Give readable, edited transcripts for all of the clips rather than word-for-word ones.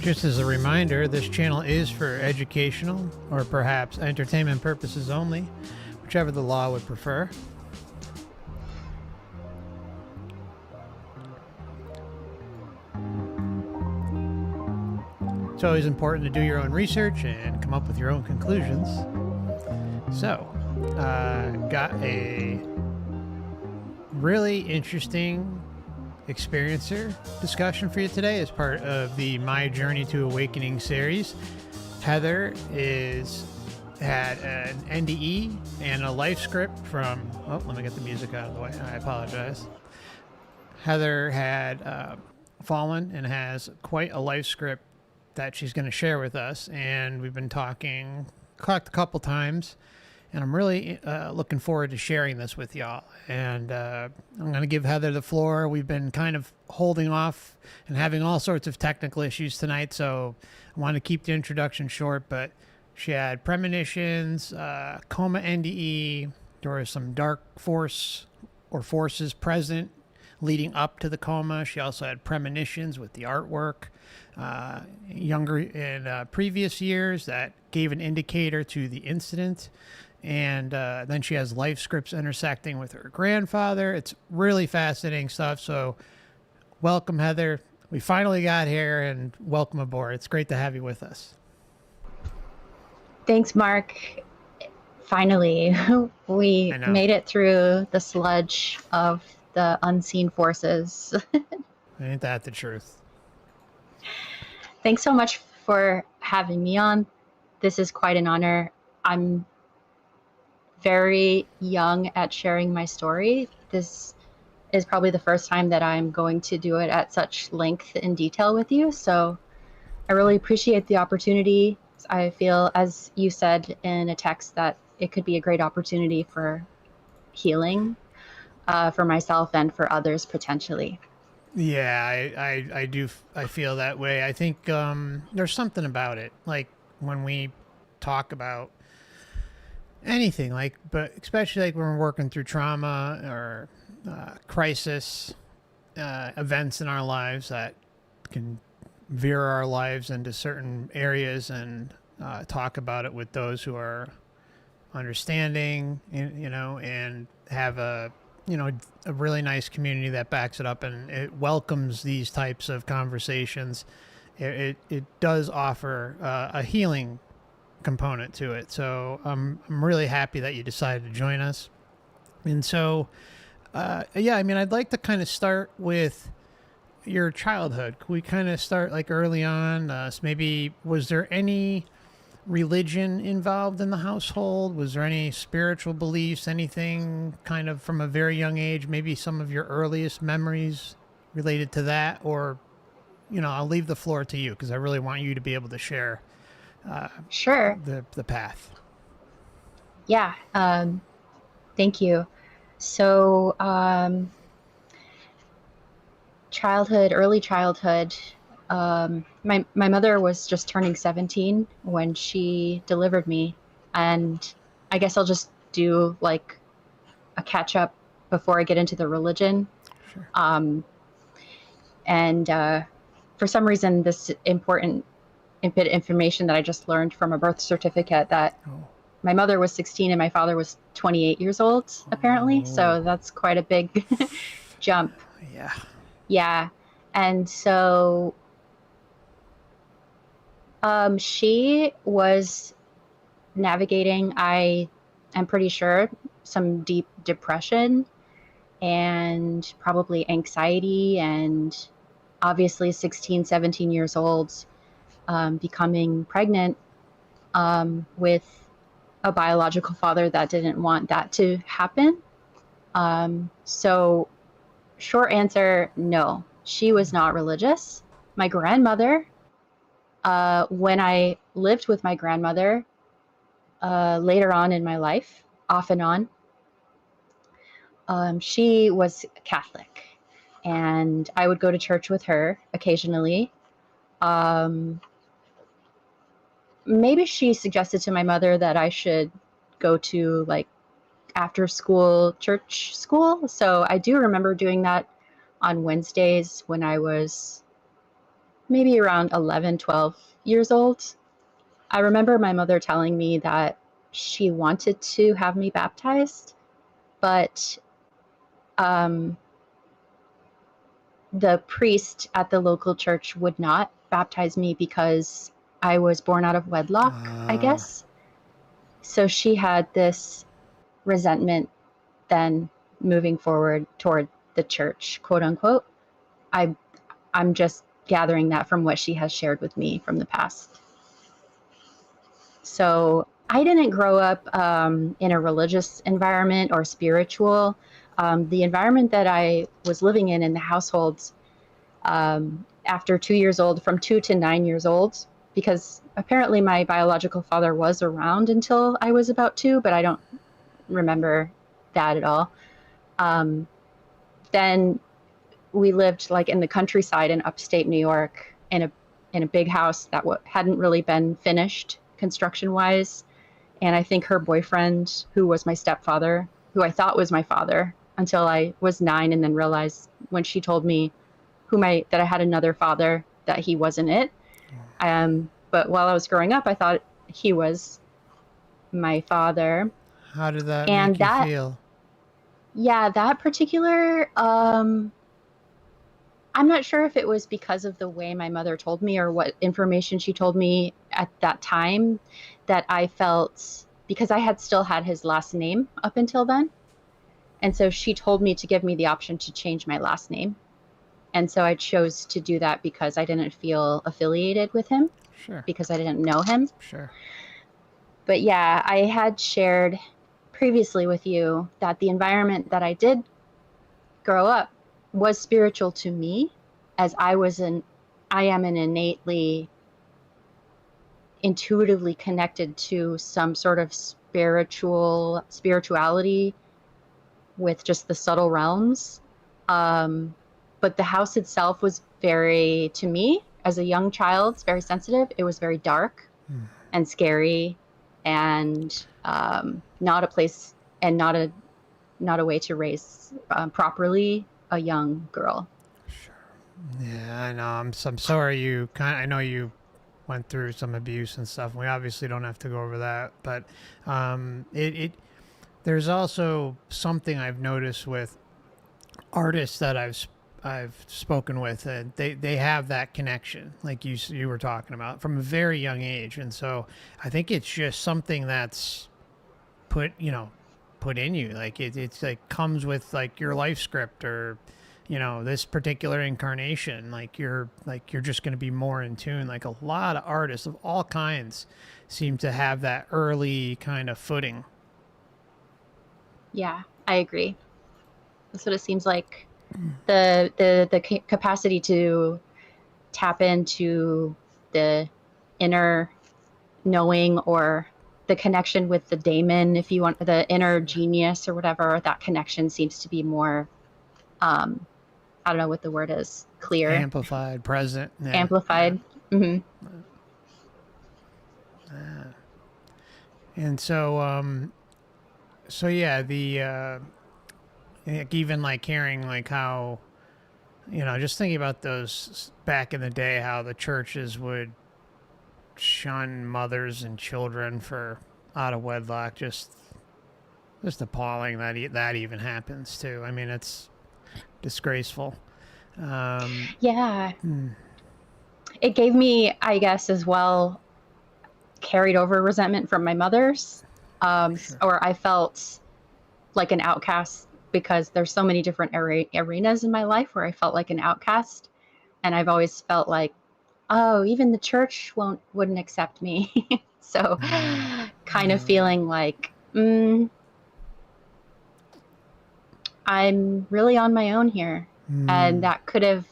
Just as a reminder, this channel is for educational or perhaps entertainment purposes only, whichever the law would prefer. It's always important to do your own research and come up with your own conclusions. So, got a really interesting experiencer discussion for you today as part of the My Journey to Awakening series. Heather had an NDE and a life script from, let me get the music out of the way. I apologize. Heather had fallen and has quite a life script that she's going to share with us, and we've been talked a couple times, and I'm really looking forward to sharing this with y'all. And I'm going to give Heather the floor. We've been kind of holding off and having all sorts of technical issues tonight, so I want to keep the introduction short, but she had Premonitions, Coma NDE. There was some dark force or forces present leading up to the coma. She also had Premonitions with the artwork. Younger in previous years that gave an indicator to the incident. And then she has life scripts intersecting with her grandfather. It's really fascinating stuff. So welcome, Heather. We finally got here, and welcome aboard. It's great to have you with us. Thanks, Mark. Finally, we made it through the sludge of the unseen forces. Ain't that the truth? Thanks so much for having me on. This is quite an honor. I'm very young at sharing my story. This is probably the first time that I'm going to do it at such length and detail with you. So I really appreciate the opportunity. I feel, as you said in a text, that it could be a great opportunity for healing for myself and for others potentially. Yeah, I do. I feel that way. I think there's something about it. Like when we talk about anything, but especially like when we're working through trauma or crisis events in our lives that can veer our lives into certain areas, and talk about it with those who are understanding, and have a really nice community that backs it up and it welcomes these types of conversations. It does offer a healing component to it. So I'm really happy that you decided to join us. And so, I'd like to kind of start with your childhood. Could we kind of start like early on? So maybe, was there any religion involved in the household? Was there any spiritual beliefs, anything kind of from a very young age, maybe some of your earliest memories related to that? Or, I'll leave the floor to you because I really want you to be able to share sure the path. Yeah. Thank you. So early childhood, my mother was just turning 17 when she delivered me, and I guess I'll just do like a catch up before I get into the religion. Sure. And for some reason, this important bit of information that I just learned from a birth certificate, that my mother was 16 and my father was 28 years old, apparently. So that's quite a big jump. Yeah. And so she was navigating, I am pretty sure, some deep depression and probably anxiety, and obviously 16, 17 years old, becoming pregnant with a biological father that didn't want that to happen. So short answer, no, she was not religious. My grandmother, when I lived with my grandmother later on in my life, off and on, she was Catholic, and I would go to church with her occasionally. Maybe she suggested to my mother that I should go to like after school church school. So I do remember doing that on Wednesdays when I was maybe around 11, 12 years old. I remember my mother telling me that she wanted to have me baptized, but um, the priest at the local church would not baptize me because I was born out of wedlock, I guess. So she had this resentment then moving forward toward the church, quote unquote. I'm just gathering that from what she has shared with me from the past. So I didn't grow up in a religious environment or spiritual. The environment that I was living in the households after 2 years old, from 2 to 9 years old, because apparently my biological father was around until I was about 2, but I don't remember that at all. Then we lived like in the countryside in upstate New York in a big house that hadn't really been finished construction wise. And I think her boyfriend, who was my stepfather, who I thought was my father until I was 9, and then realized when she told me that I had another father, that he wasn't it. But while I was growing up, I thought he was my father. How did that And make you feel? Yeah, that particular, I'm not sure if it was because of the way my mother told me or what information she told me at that time, that I felt, because I had still had his last name up until then. And so she told me to give me the option to change my last name. And so I chose to do that because I didn't feel affiliated with him, Sure. because I didn't know him. Sure. But yeah, I had shared previously with you that the environment that I did grow up was spiritual to me, as I am an innately, intuitively connected to some sort of spirituality with just the subtle realms. But the house itself was very, to me, as a young child, it's very sensitive. It was very dark and scary, and not a place, and not a way to raise properly a young girl. Sure. Yeah, I know. I'm sorry you I know you went through some abuse and stuff. We obviously don't have to go over that, but it there's also something I've noticed with artists that I've spoken with, and they have that connection, like you were talking about, from a very young age, and so I think it's just something that's put in you, like it's like comes with like your life script, or this particular incarnation, like you're just going to be more in tune. Like a lot of artists of all kinds seem to have that early kind of footing. Yeah, I agree. That's what it seems like. The capacity to tap into the inner knowing, or the connection with the daemon, if you want, the inner genius or whatever, that connection seems to be more, I don't know what the word is, clear, Amplified, present. Yeah, yeah. amplified. Hmm. And so yeah, the like even like hearing like how, just thinking about those back in the day, how the churches would shun mothers and children for out of wedlock, just appalling that that even happens too. I mean, it's disgraceful. Yeah, it gave me, I guess, as well, carried over resentment from my mother's, Sure. or I felt like an outcast, because there's so many different arenas in my life where I felt like an outcast, and I've always felt like, oh, even the church wouldn't accept me. So kind of feeling like, I'm really on my own here. And that could have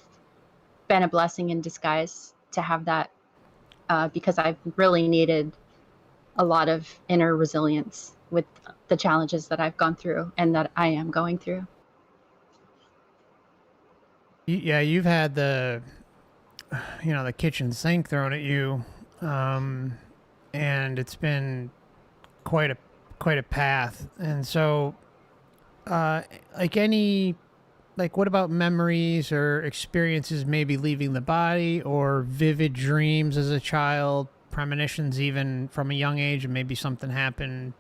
been a blessing in disguise to have that, because I've really needed a lot of inner resilience with the challenges that I've gone through and that I am going through. Yeah, you've had the kitchen sink thrown at you, and it's been quite a path. And so, like any like, what about memories or experiences maybe leaving the body, or vivid dreams as a child, premonitions even from a young age, and maybe something happened?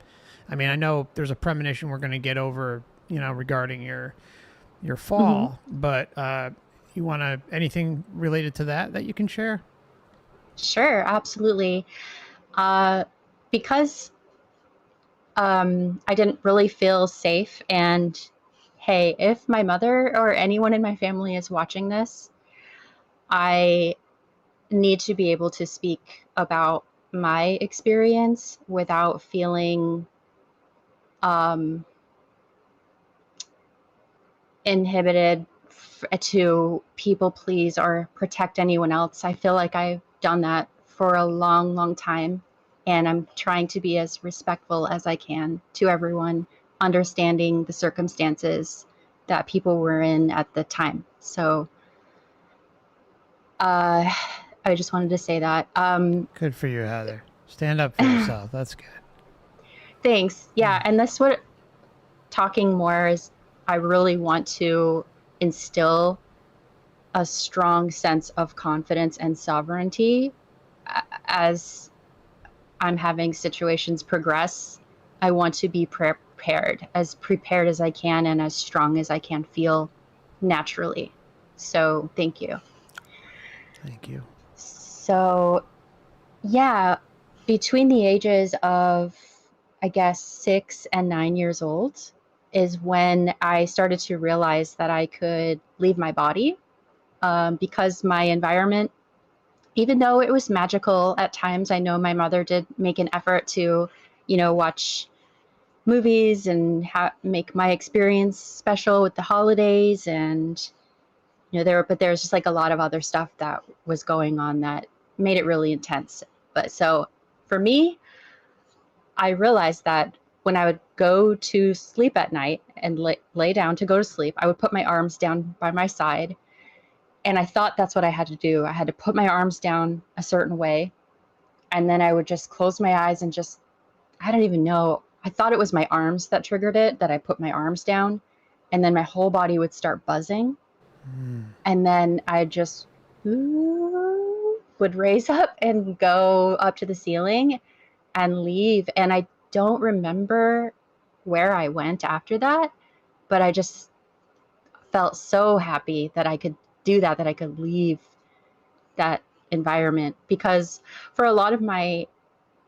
I mean, I know there's a premonition we're going to get over, regarding your fall, but you want to, anything related to that you can share? Sure, absolutely. Because I didn't really feel safe, and hey, if my mother or anyone in my family is watching this, I need to be able to speak about my experience without feeling um, inhibited to people please or protect anyone else. I feel like I've done that for a long, long time, and I'm trying to be as respectful as I can to everyone, understanding the circumstances that people were in at the time. So I just wanted to say that. Good for you, Heather. Stand up for yourself. That's good. Thanks. Yeah, and that's what talking more is. I really want to instill a strong sense of confidence and sovereignty as I'm having situations progress. I want to be prepared as I can, and as strong as I can feel naturally. So thank you. Thank you. So yeah, between the ages of, I guess, 6 and 9 years old is when I started to realize that I could leave my body, because my environment, even though it was magical at times, I know my mother did make an effort to, watch movies and make my experience special with the holidays, and there's just like a lot of other stuff that was going on that made it really intense. But so for me, I realized that when I would go to sleep at night and lay down to go to sleep, I would put my arms down by my side. And I thought that's what I had to do. I had to put my arms down a certain way. And then I would just close my eyes and just, I don't even know. I thought it was my arms that triggered it, that I put my arms down. And then my whole body would start buzzing. And then I just would raise up and go up to the ceiling and leave. And I don't remember where I went after that, but I just felt so happy that I could do that I could leave that environment. Because for a lot of my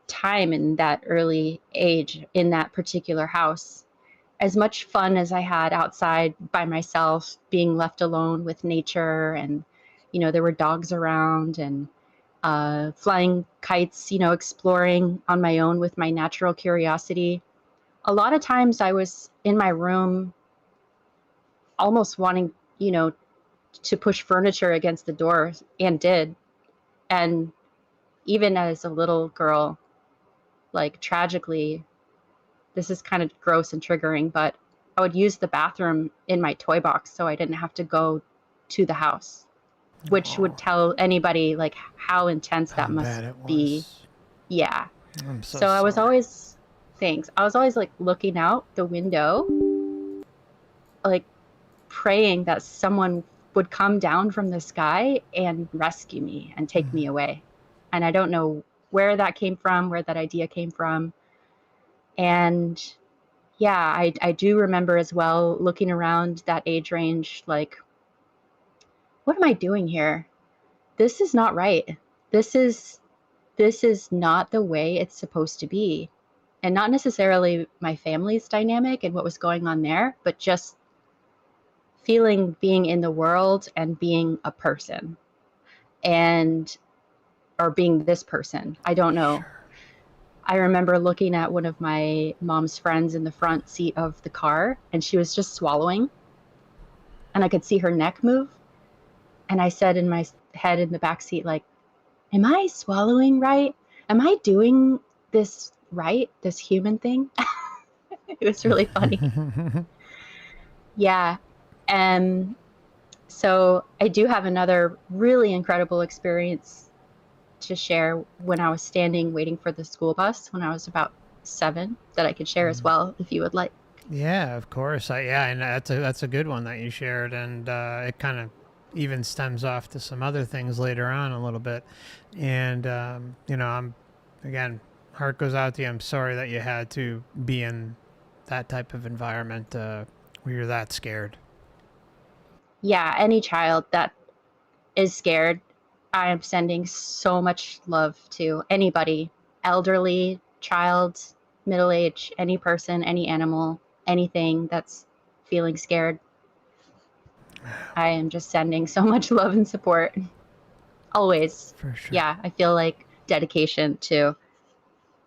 time in that early age in that particular house, as much fun as I had outside by myself, being left alone with nature, and there were dogs around, and flying kites, exploring on my own with my natural curiosity. A lot of times I was in my room almost wanting, to push furniture against the door, and did. And even as a little girl, like, tragically, this is kind of gross and triggering, but I would use the bathroom in my toy box so I didn't have to go to the house, which would tell anybody like how intense that must be. Yeah. I'm so So I was sorry. always, thanks. I was always like looking out the window, like praying that someone would come down from the sky and rescue me and take me away. And I don't know where that came from, where that idea came from. And yeah, I do remember as well looking around that age range, like, what am I doing here? This is not right. This is not the way it's supposed to be. And not necessarily my family's dynamic and what was going on there, but just feeling being in the world and being a person, and or being this person. I don't know. Sure. I remember looking at one of my mom's friends in the front seat of the car, and she was just swallowing, and I could see her neck move. And I said in my head in the back seat, like, am I swallowing right? Am I doing this right? This human thing? It was really funny. Yeah. And so I do have another really incredible experience to share when I was standing waiting for the school bus when I was about 7 that I could share as well if you would like. Yeah, of course. Yeah, and that's a good one that you shared, and it kind of even stems off to some other things later on a little bit. And I'm again, heart goes out to you. I'm sorry that you had to be in that type of environment where you're that scared. Yeah, any child that is scared, I am sending so much love to anybody, elderly, child, middle age, any person, any animal, anything that's feeling scared. I am just sending so much love and support. Always. For sure. Yeah, I feel like dedication to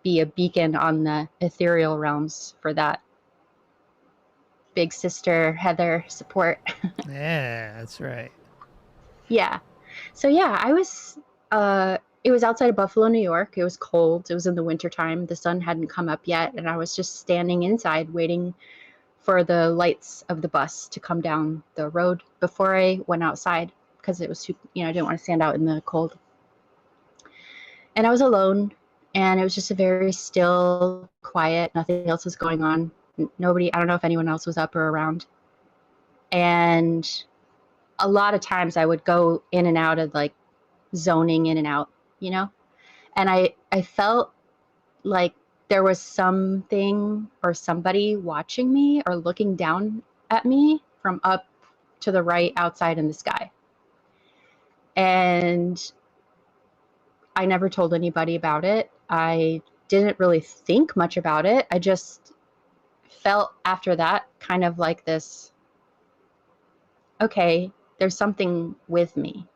be a beacon on the ethereal realms for that big sister Heather support. Yeah, that's right. Yeah. So yeah, it was outside of Buffalo, New York. It was cold. It was in the wintertime. The sun hadn't come up yet, and I was just standing inside waiting for the lights of the bus to come down the road before I went outside because it was too, I didn't want to stand out in the cold. And I was alone, and it was just a very still, quiet, nothing else was going on. Nobody, I don't know if anyone else was up or around. And a lot of times I would go in and out of like zoning in and out, you know? And I felt like there was something or somebody watching me or looking down at me from up to the right outside in the sky. And I never told anybody about it. I didn't really think much about it. I just felt after that kind of like this, okay, there's something with me.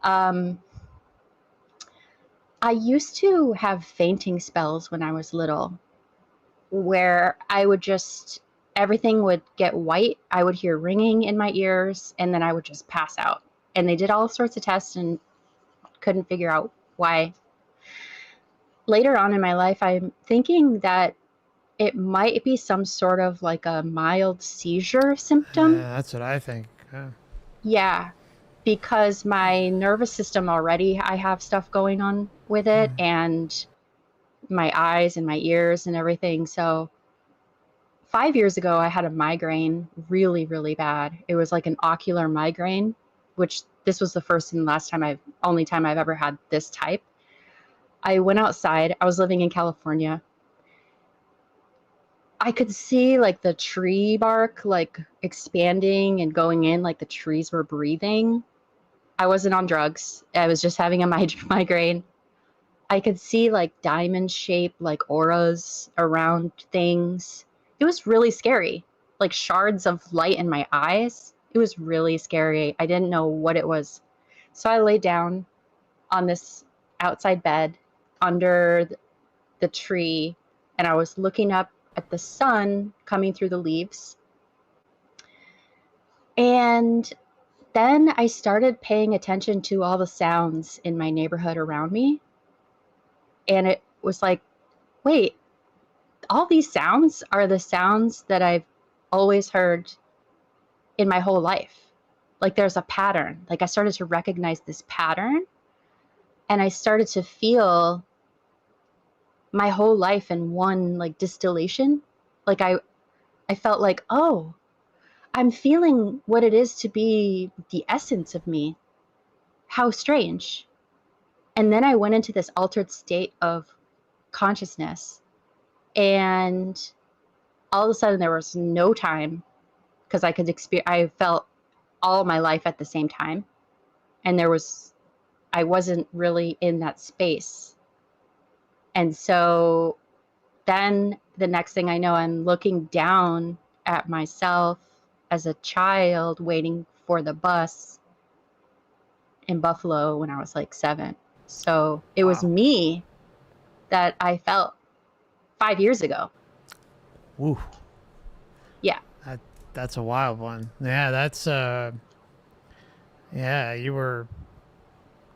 Um, I used to have fainting spells when I was little where I would just, everything would get white. I would hear ringing in my ears and then I would just pass out. And they did all sorts of tests and couldn't figure out why. Later on in my life, I'm thinking that it might be some sort of like a mild seizure symptom. That's what I think. Yeah, because my nervous system already, I have stuff going on with it, and my eyes and my ears and everything. So 5 years ago, I had a migraine really, really bad. It was like an ocular migraine, which this was the first and last time only time I've ever had this type. I went outside. I was living in California. I could see like the tree bark like expanding and going in, like the trees were breathing. I wasn't on drugs. I was just having a migraine. I could see like diamond shaped like auras around things. It was really scary. Like shards of light in my eyes. It was really scary. I didn't know what it was. So I lay down on this outside bed under the tree and I was looking up at the sun coming through the leaves. And then I started paying attention to all the sounds in my neighborhood around me. And it was like, wait, all these sounds are the sounds that I've always heard in my whole life. Like there's a pattern. Like I started to recognize this pattern and I started to feel my whole life in one like distillation. Like I felt like, oh, I'm feeling what it is to be the essence of me. How strange. And then I went into this altered state of consciousness. And all of a sudden, there was no time because I felt all my life at the same time. And I wasn't really in that space. And so then the next thing I know, I'm looking down at myself as a child waiting for the bus in Buffalo when I was like 7. So it was Wow. me that I felt 5 years ago. Woo. Yeah. That's a wild one. Yeah, that's yeah, you were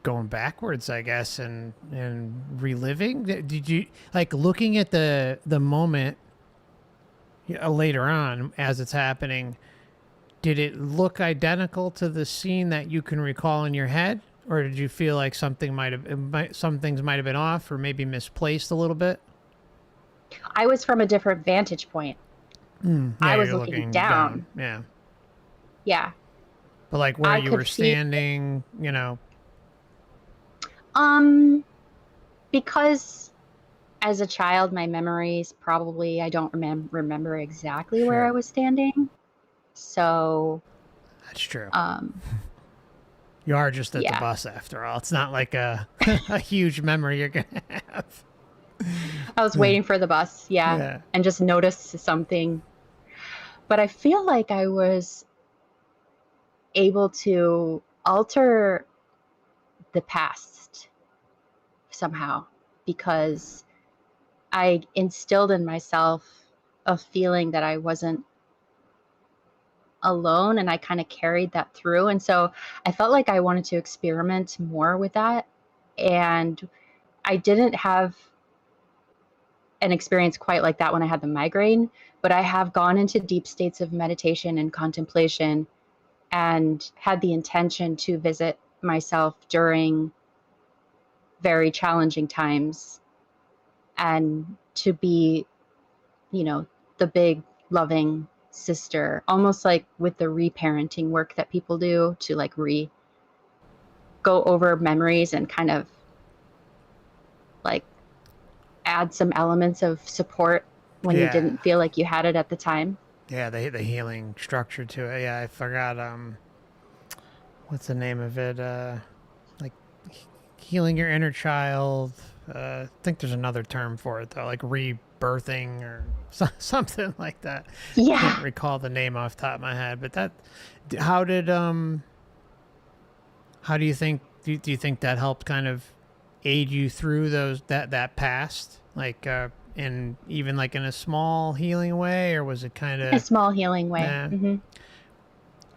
going backwards, I guess, and reliving. Did you like looking at the moment later on as it's happening? Did it look identical to the scene that you can recall in your head, or did you feel like some things might have been off or maybe misplaced a little bit? I was from a different vantage point. Yeah, I was you're looking looking down. down. Yeah. Yeah. But like where I you could were feel standing, um because as a child my memories probably I don't remember exactly where I sure. was standing. So That's true. um You are just at the yeah. bus after all. It's not like a a huge memory you're gonna have. I was waiting for the bus, yeah, Yeah. and just noticed something. But I feel like I was able to alter the past somehow because I instilled in myself a feeling that I wasn't alone, and I kind of carried that through. And so I felt like I wanted to experiment more with that. And I didn't have an experience quite like that when I had the migraine, but I have gone into deep states of meditation and contemplation and had the intention to visit myself during very challenging times and to be, you know, the big loving sister, almost like with the reparenting work that people do to like go over memories and kind of like add some elements of support when you Yeah. didn't feel like you had it at the time. Yeah, the healing structure to it. Yeah, I forgot what's the name of it? Like healing your inner child. I think there's another term for it though, like rebirthing or something like that. Can't Yeah. recall the name off the top of my head, but that how did how do you think do you think that helped kind of aid you through that past like in even like in a small healing way, or was it kind A of small healing way.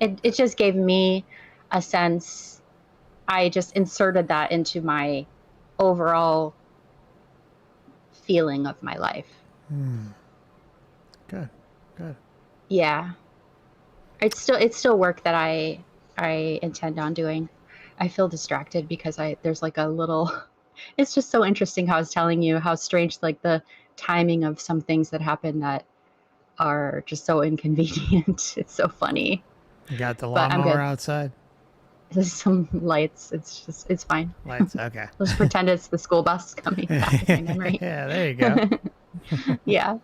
eh, It just gave me a sense. I just inserted that into my overall feeling of my life. good, good. Yeah. It's still work that I intend on doing. I feel distracted because I there's like a little it's just so interesting how I was telling you how strange like the timing of some things that happen that are just so inconvenient. It's so funny. You got the But I'm lawnmower good. outside. There's some lights. It's fine. Lights. Okay. Let's pretend it's the school bus coming back in my memory. Yeah, there you go. Yeah.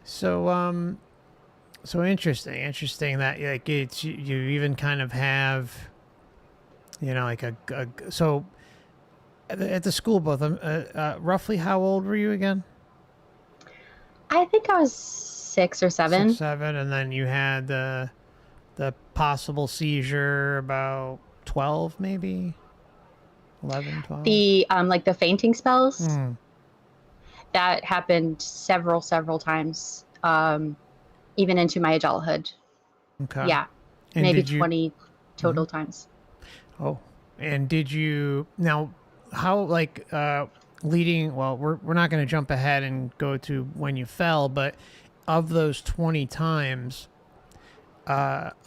So so interesting that like it's you even kind of have like a so at the school both roughly how old were you again? I think I was 6, 6 or 7. 7, and then you had the possible seizure about 12, maybe 11, 12. The like the fainting spells Hmm. that happened several times, even into my adulthood. Okay. Yeah, And maybe did you? 20 Mhm. total times. Oh, and did you now? How like leading? Well, we're not going to jump ahead and go to when you fell, but of those 20 times,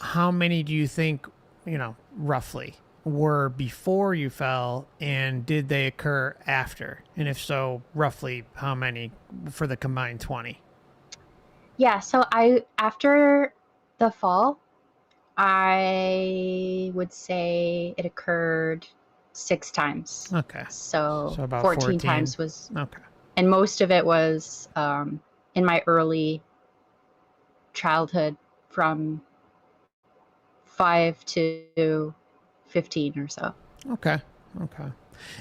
how many do you think roughly were before you fell, and did they occur after? And if so, roughly how many for the combined 20? Yeah, so I after the fall, I would say it occurred 6 times. Okay, So so about 14 14. times was, Okay. and most of it was in my early childhood from 5 to 15 or so. Okay. Okay.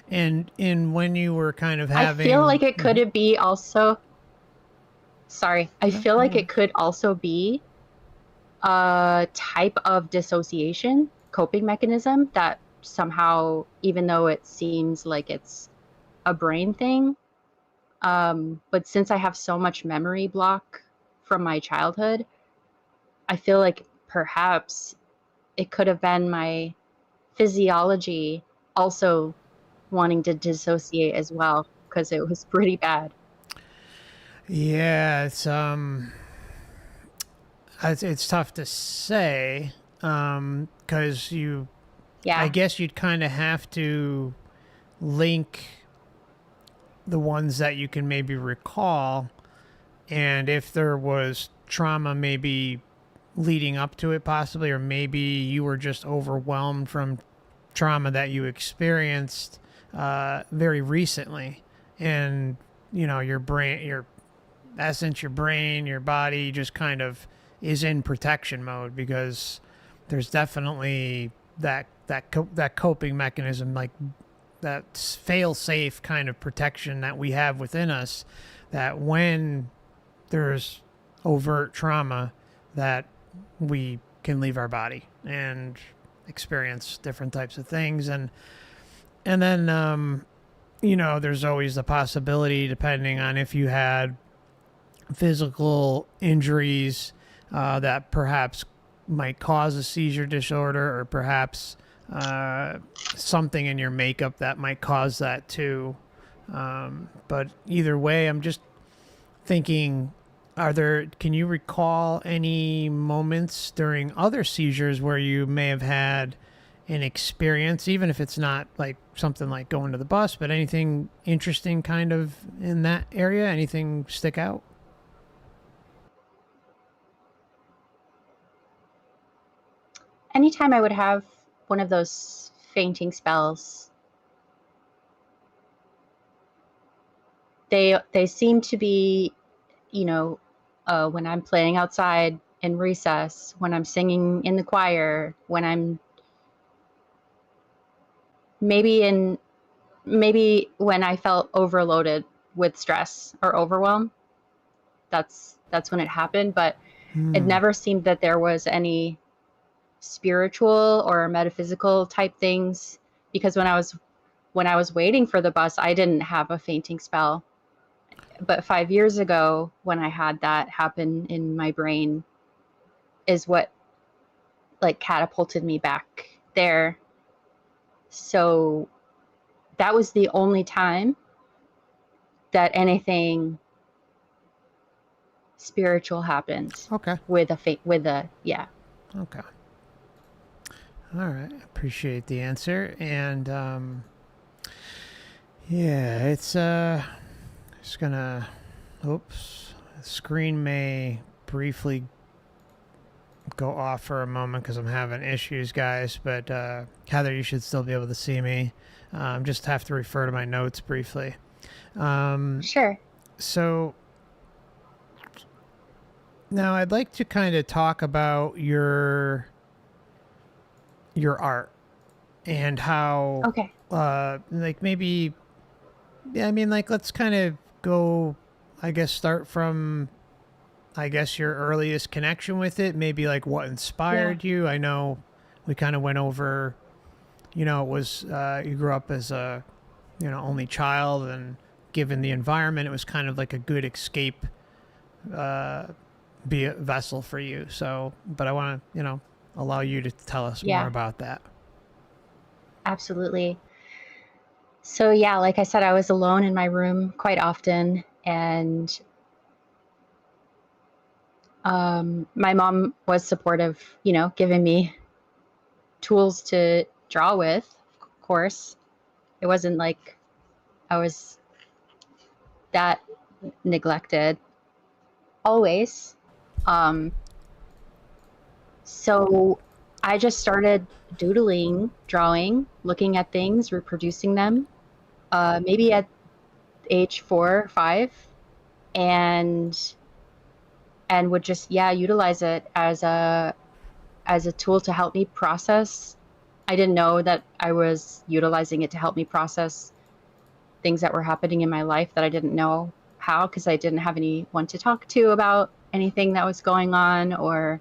And when you were kind of I feel having, like it could be also, sorry, I no, feel no like it worries. could also be a type of dissociation coping mechanism that somehow, even though it seems like it's a brain thing, but since I have so much memory block from my childhood, I feel like perhaps it could have been my physiology also wanting to dissociate as well because it was pretty bad. Yeah, it's tough to say because I Yeah. guess you'd kind of have to link the ones that you can maybe recall and if there was trauma maybe leading up to it possibly, or maybe you were just overwhelmed from trauma that you experienced very recently, and your brain, your essence, your brain, your body just kind of is in protection mode, because there's definitely that coping mechanism, like that fail safe kind of protection that we have within us, that when there's overt trauma, that we can leave our body and experience different types of things. And then there's always the possibility, depending on if you had physical injuries that perhaps might cause a seizure disorder, or perhaps something in your makeup that might cause that too. But either way, I'm just thinking, can you recall any moments during other seizures where you may have had an experience, even if it's not like something like going to the bus, but anything interesting kind of in that area? Anything stick out? Anytime I would have one of those fainting spells, they seem to be, when I'm playing outside in recess, when I'm singing in the choir, when I'm maybe when I felt overloaded with stress or overwhelm. That's when it happened, but it never seemed that there was any spiritual or metaphysical type things, because when I was waiting for the bus, I didn't have a fainting spell. But 5 years ago, when I had that happen in my brain, is what like catapulted me back there. So that was the only time that anything spiritual happened. Okay. Yeah. Okay. All right. Appreciate the answer. And it's just gonna, oops, the screen may briefly go off for a moment because I'm having issues, guys, but Heather, you should still be able to see me. Just have to refer to my notes briefly. Sure. So now I'd like to kind of talk about your art and how, Okay. like maybe, yeah, I mean, like, let's kind of go, I guess, start from, I guess, your earliest connection with it, maybe like what inspired you. I know we kind of went over, it was, you grew up as a, only child, and given the environment, it was kind of like a good escape, be a vessel for you. So, but I want to, allow you to tell us more about that. Absolutely. So yeah, like I said, I was alone in my room quite often, and my mom was supportive, giving me tools to draw with. Of course, it wasn't like I was that neglected always. So I just started doodling, drawing, looking at things, reproducing them, maybe at age 4 or 5, and would just utilize it as a tool to help me process. I didn't know that I was utilizing it to help me process things that were happening in my life that I didn't know how, because I didn't have anyone to talk to about anything that was going on, or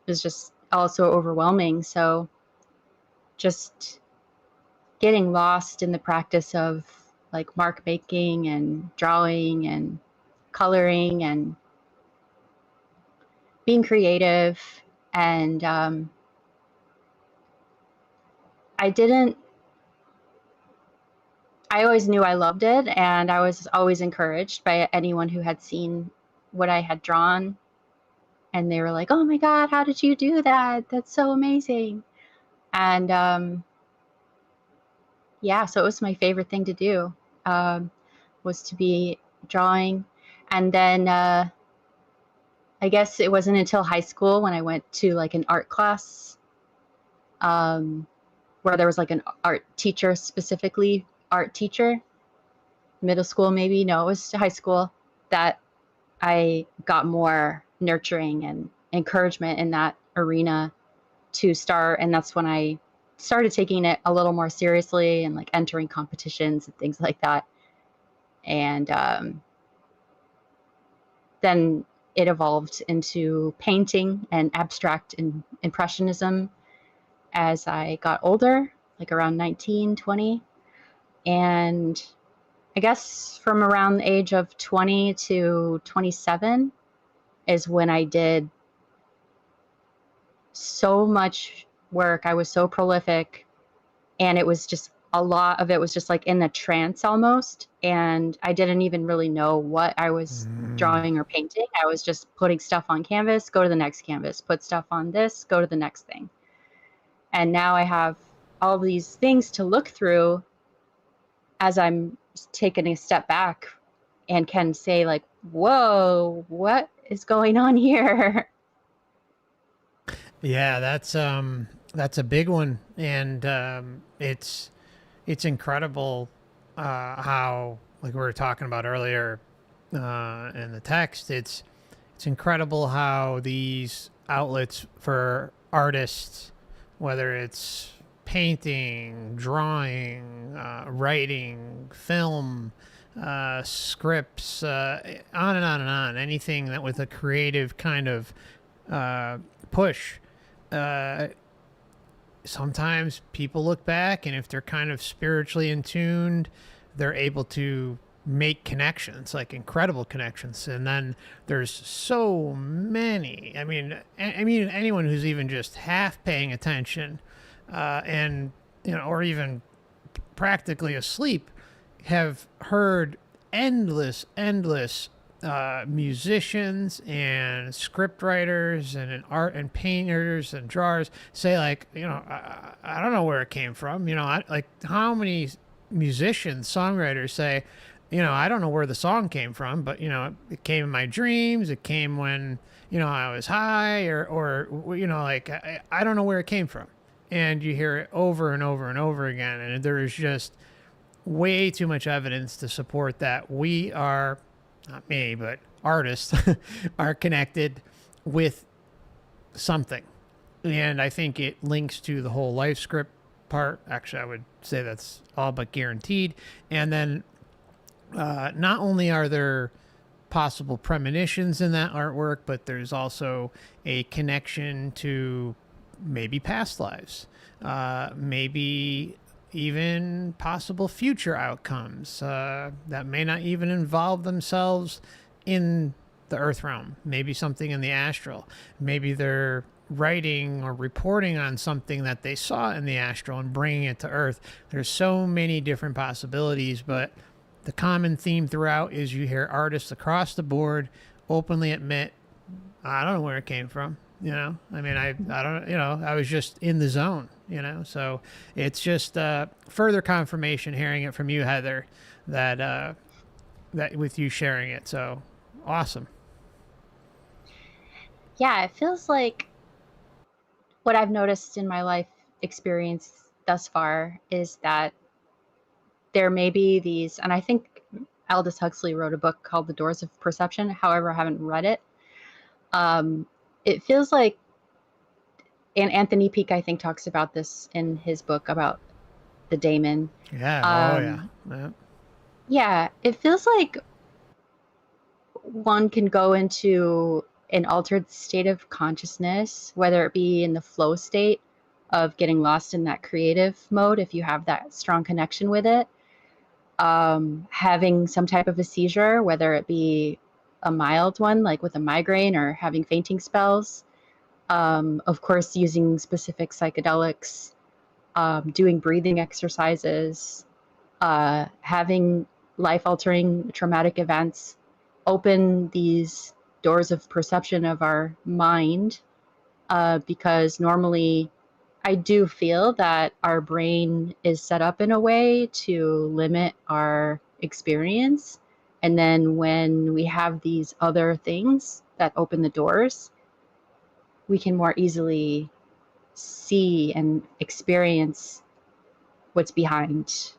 it was just also overwhelming. So just getting lost in the practice of like mark making and drawing and coloring and being creative. And I always knew I loved it, and I was always encouraged by anyone who had seen what I had drawn, and they were like, "Oh my God, how did you do that? That's so amazing." And so it was my favorite thing to do, was to be drawing. And then I guess it wasn't until high school when I went to like an art class, where there was like an art teacher, specifically art teacher, middle school maybe. No, it was high school, that I got more nurturing and encouragement in that arena to start. And that's when I started taking it a little more seriously and like entering competitions and things like that. And then it evolved into painting and abstract and impressionism as I got older, like around 19, 20. And I guess from around the age of 20 to 27 is when I did so much work. I was so prolific, and it was just a lot of it was just like in a trance almost. And I didn't even really know what I was drawing or painting. I was just putting stuff on canvas, go to the next canvas, put stuff on this, go to the next thing. And now I have all these things to look through as I'm taking a step back and can say like, whoa, what is going on here? Yeah, that's a big one, and it's incredible how, like we were talking about earlier in the text, it's incredible how these outlets for artists, whether it's painting, drawing, writing, film, scripts, on and on and on, anything that with a creative kind of push. Sometimes people look back, and if they're kind of spiritually in tuned, they're able to make connections, like incredible connections. And then there's so many. I mean, anyone who's even just half paying attention, and or even practically asleep, have heard endless musicians and script writers and art and painters and drawers say like, I don't know where it came from. Like how many musicians, songwriters say, I don't know where the song came from, but it came in my dreams. It came when, I was high or like I don't know where it came from. And you hear it over and over and over again. And there is just way too much evidence to support that we are, not me, but artists are connected with something. And I think it links to the whole life script part. Actually, I would say that's all but guaranteed. And then not only are there possible premonitions in that artwork, but there's also a connection to maybe past lives, maybe even possible future outcomes that may not even involve themselves in the earth realm, maybe something in the astral. Maybe they're writing or reporting on something that they saw in the astral and bringing it to earth. There's so many different possibilities, but the common theme throughout is you hear artists across the board openly admit, I don't know where it came from. I mean, I don't, I was just in the zone, so it's just further confirmation hearing it from you, Heather, that with you sharing it. So awesome. Yeah, it feels like what I've noticed in my life experience thus far is that there may be these, and I think Aldous Huxley wrote a book called The Doors of Perception. However, I haven't read it. It feels like, and Anthony Peake, I think, talks about this in his book about the daemon. Yeah. Yeah, it feels like one can go into an altered state of consciousness, whether it be in the flow state of getting lost in that creative mode, if you have that strong connection with it, having some type of a seizure, whether it be a mild one, like with a migraine, or having fainting spells. Of course, using specific psychedelics, doing breathing exercises, having life-altering traumatic events open these doors of perception of our mind, because normally I do feel that our brain is set up in a way to limit our experience. And then when we have these other things that open the doors, we can more easily see and experience what's behind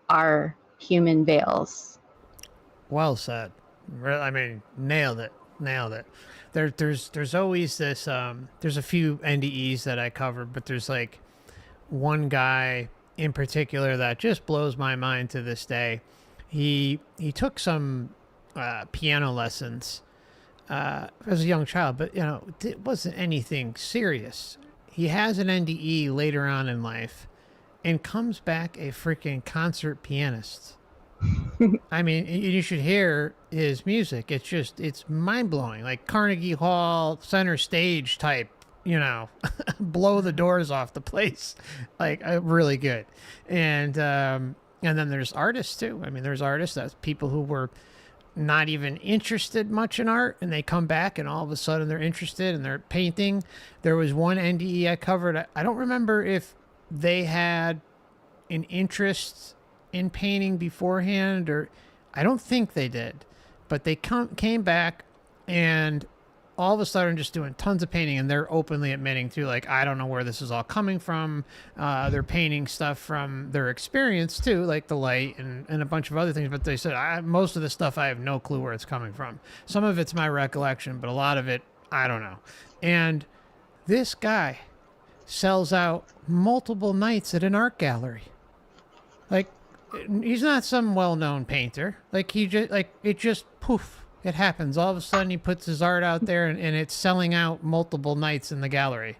our human veils. Well said. I mean, nailed it. Nailed it. There's always this. There's a few NDEs that I covered, but there's like one guy in particular that just blows my mind to this day. He took some piano lessons as a young child, but it wasn't anything serious. He has an NDE later on in life, and comes back a freaking concert pianist. I mean, you should hear his music. It's mind blowing, like Carnegie Hall center stage type. Blow the doors off the place, like really good. And then there's artists too. I mean, there's artists, that's people who were not even interested much in art, and they come back and all of a sudden they're interested and they're painting. There was one NDE I covered. I don't remember if they had an interest in painting beforehand, or I don't think they did, but they came back and all of a sudden just doing tons of painting, and they're openly admitting to, like, I don't know where this is all coming from. They're painting stuff from their experience too, like the light and a bunch of other things, but they said, most of the stuff I have no clue where it's coming from. Some of it's my recollection, but a lot of it I don't know. And this guy sells out multiple nights at an art gallery. Like, he's not some well-known painter. Like, it just poof, it happens. All of a sudden he puts his art out there, and it's selling out multiple nights in the gallery.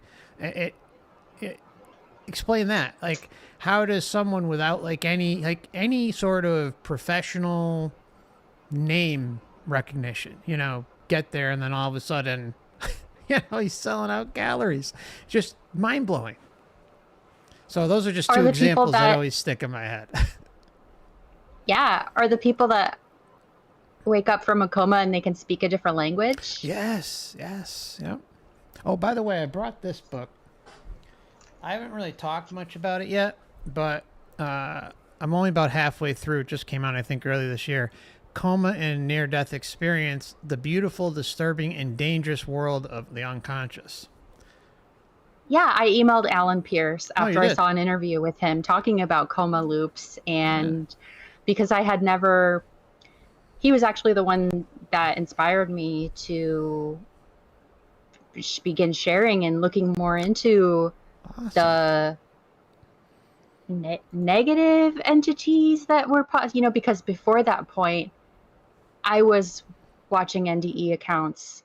Explain that. Like, how does someone without any sort of professional name recognition, get there, and then all of a sudden, he's selling out galleries? Just mind-blowing. So those are just two examples that always stick in my head. Yeah. Are the people that wake up from a coma and they can speak a different language? Yes. Yep. Oh, by the way, I brought this book. I haven't really talked much about it yet, but I'm only about halfway through. It just came out, I think, early this year. Coma and Near-Death Experience, the beautiful, disturbing, and dangerous world of the unconscious. Yeah, I emailed Alan Pierce after I saw an interview with him talking about coma loops, and because I had never, he was actually the one that inspired me to begin sharing and looking more into the negative entities that were, because before that point, I was watching NDE accounts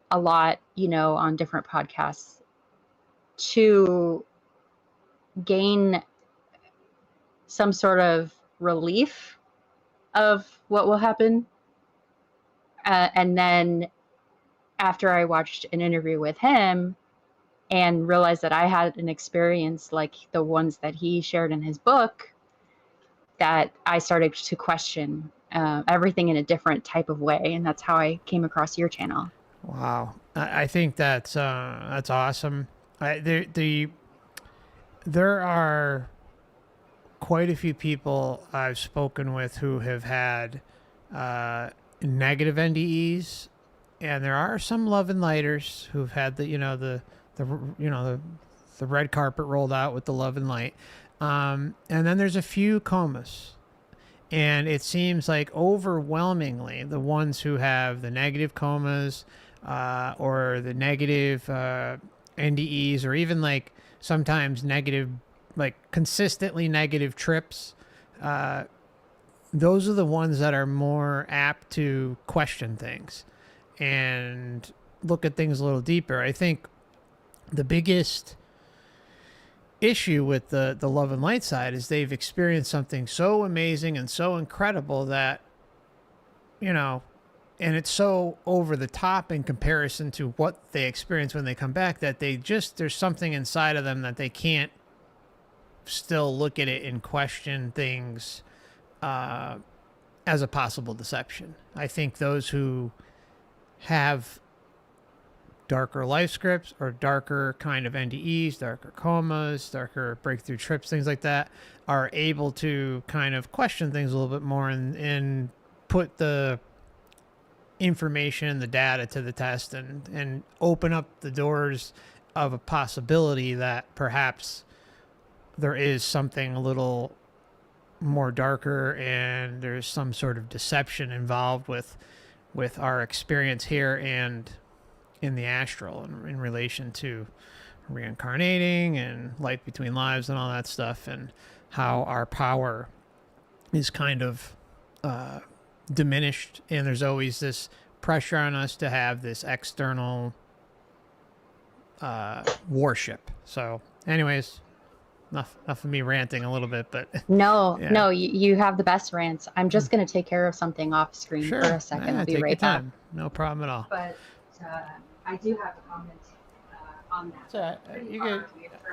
a lot, on different podcasts, to gain some sort of relief of what will happen. And then after I watched an interview with him and realized that I had an experience like the ones that he shared in his book, that I started to question everything in a different type of way. And that's how I came across your channel. Wow. I think that's awesome. There are quite a few people I've spoken with who have had negative NDEs, and there are some love and lighters who've had the red carpet rolled out with the love and light, and then there's a few comas, and it seems like overwhelmingly the ones who have the negative comas or the negative NDEs, or even like sometimes negative, like consistently negative trips, those are the ones that are more apt to question things and look at things a little deeper. I think the biggest issue with the love and light side is they've experienced something so amazing and so incredible that, and it's so over the top in comparison to what they experience when they come back, that there's something inside of them that they can't still look at it and question things as a possible deception. I think those who have darker life scripts or darker kind of NDEs, darker comas, darker breakthrough trips, things like that, are able to kind of question things a little bit more and put the information, the data to the test, and open up the doors of a possibility that perhaps there is something a little more darker and there's some sort of deception involved with our experience here and in the astral in relation to reincarnating and life between lives and all that stuff, and how our power is kind of diminished, and there's always this pressure on us to have this external worship. So anyways, enough of me ranting a little bit, but No, yeah. no, you have the best rants. I'm just going to take care of something off screen Sure. for a second. Yeah, I'll be take your right back. time. No problem at all. But I do have a comment on that. So you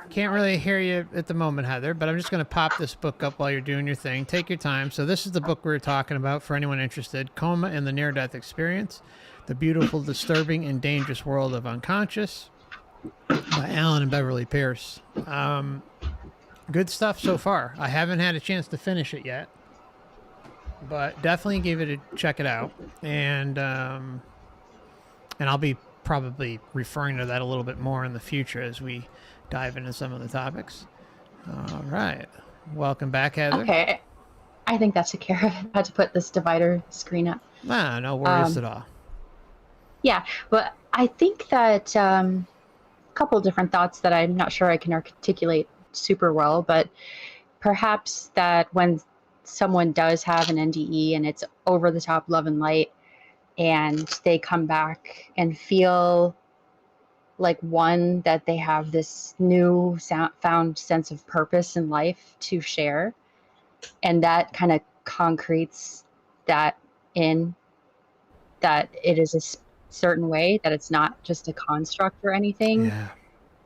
can't really hear you at the moment, Heather, but I'm just going to pop this book up while you're doing your thing. Take your time. So this is the book we were talking about for anyone interested. Coma and the Near-Death Experience, The Beautiful, Disturbing, and Dangerous World of Unconscious by Alan and Beverly Pierce. Good stuff so far. I haven't had a chance to finish it yet, but definitely give it a check it out. And I'll be probably referring to that a little bit more in the future as we dive into some of the topics. All right. Welcome back, Heather. Okay. I think that took care of it. I had to put this divider screen up. Nah, no worries at all. Yeah, but I think that a couple different thoughts that I'm not sure I can articulate super well, but perhaps that when someone does have an NDE and it's over the top love and light, and they come back and feel like, one, that they have this new found sense of purpose in life to share, and that kind of concretes that in that it is a certain way, that it's not just a construct or anything. Yeah.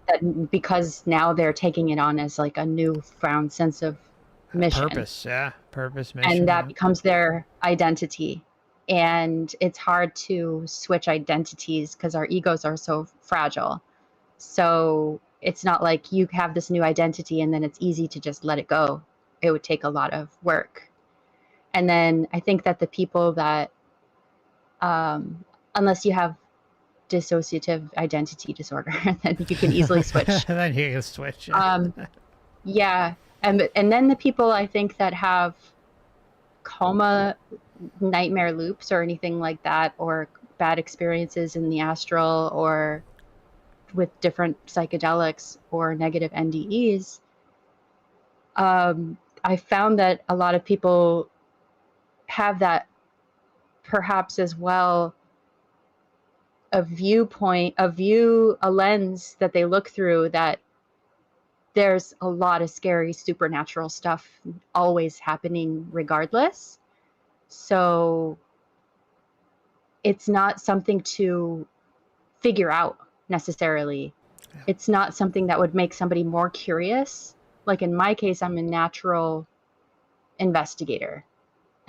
That because now they're taking it on as like a newfound sense of mission. Purpose, yeah. Purpose, mission. And that becomes their identity. And it's hard to switch identities because our egos are so fragile. So it's not like you have this new identity and then it's easy to just let it go. It would take a lot of work. And then I think that the people that, unless you have dissociative identity disorder, then you can easily switch. Then you can switch. Yeah. And then the people I think that have coma nightmare loops or anything like that, or bad experiences in the astral or with different psychedelics or negative NDEs, I found that a lot of people have that perhaps as well, a viewpoint, a lens that they look through, that there's a lot of scary supernatural stuff always happening regardless. So it's not something to figure out necessarily. Yeah. It's not something that would make somebody more curious. Like in my case, I'm a natural investigator.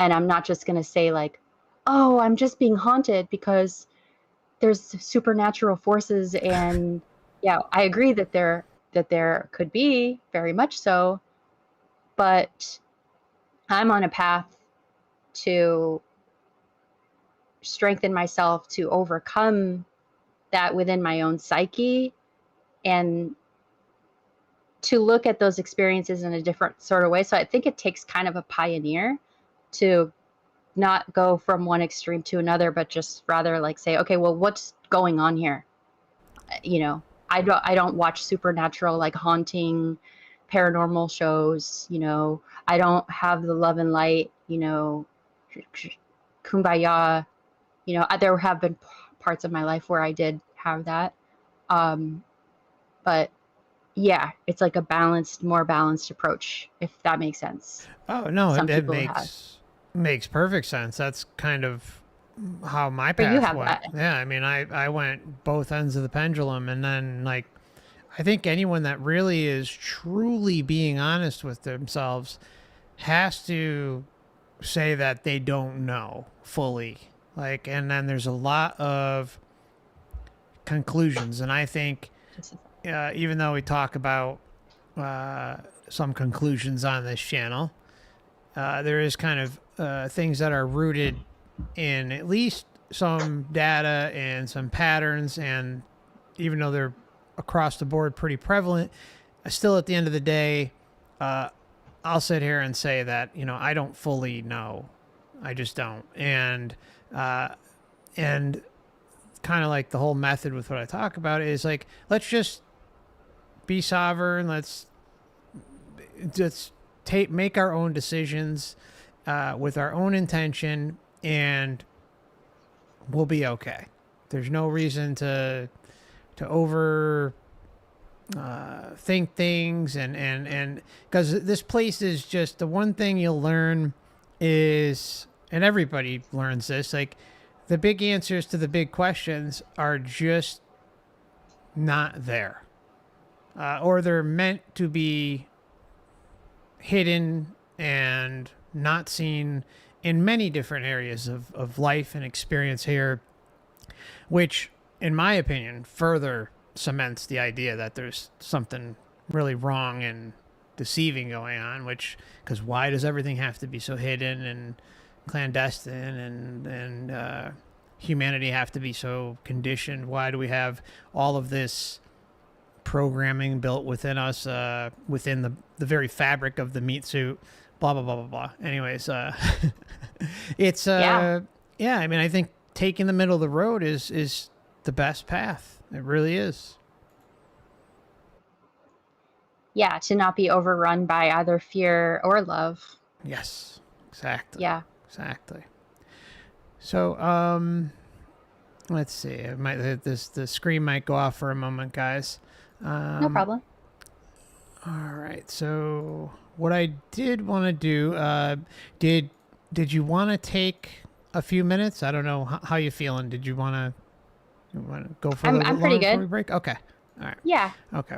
And I'm not just going to say like, oh, I'm just being haunted because there's supernatural forces. And yeah, I agree that there could be, very much so. But I'm on a path to strengthen myself to overcome that within my own psyche, and to look at those experiences in a different sort of way. So I think it takes kind of a pioneer to not go from one extreme to another, but just rather like say, okay, well, what's going on here? You know, I don't watch supernatural, like haunting, paranormal shows. You know, I don't have the love and light, you know, kumbaya. You know, there have been parts of my life where I did have that. But yeah, it's like a more balanced approach, if that makes sense. Oh, no, it makes perfect sense. That's kind of how my path went. That. Yeah, I mean, I went both ends of the pendulum, and then like, I think anyone that really is truly being honest with themselves has to say that they don't know fully. Like, and then there's a lot of conclusions. And I think, even though we talk about some conclusions on this channel, there is kind of things that are rooted in at least some data and some patterns, and even though they're across the board pretty prevalent, still at the end of the day, I'll sit here and say that, I don't fully know. I just don't. And kind of like the whole method with what I talk about is like, let's just be sovereign. Let's just make our own decisions with our own intention, and we'll be okay. There's no reason to over think things, and because this place is just, the one thing you'll learn is, and everybody learns this, like the big answers to the big questions are just not there, or they're meant to be hidden and not seen in many different areas of life and experience here, which in my opinion further cements the idea that there's something really wrong and deceiving going on, which, because why does everything have to be so hidden and clandestine, and humanity have to be so conditioned? Why do we have all of this programming built within us, within the very fabric of the meat suit, blah, blah, blah, blah, blah. Anyways, it's, yeah, I mean, I think taking the middle of the road is the best path. It really is. Yeah, to not be overrun by either fear or love. Yes, exactly. Yeah. Exactly. So, let's see. The screen might go off for a moment, guys. No problem. All right. So, what I did want to do, did you want to take a few minutes? I don't know how you feeling. Did you want to go for a little I'm bit pretty longer before good. we break? Okay. All right. Yeah. Okay.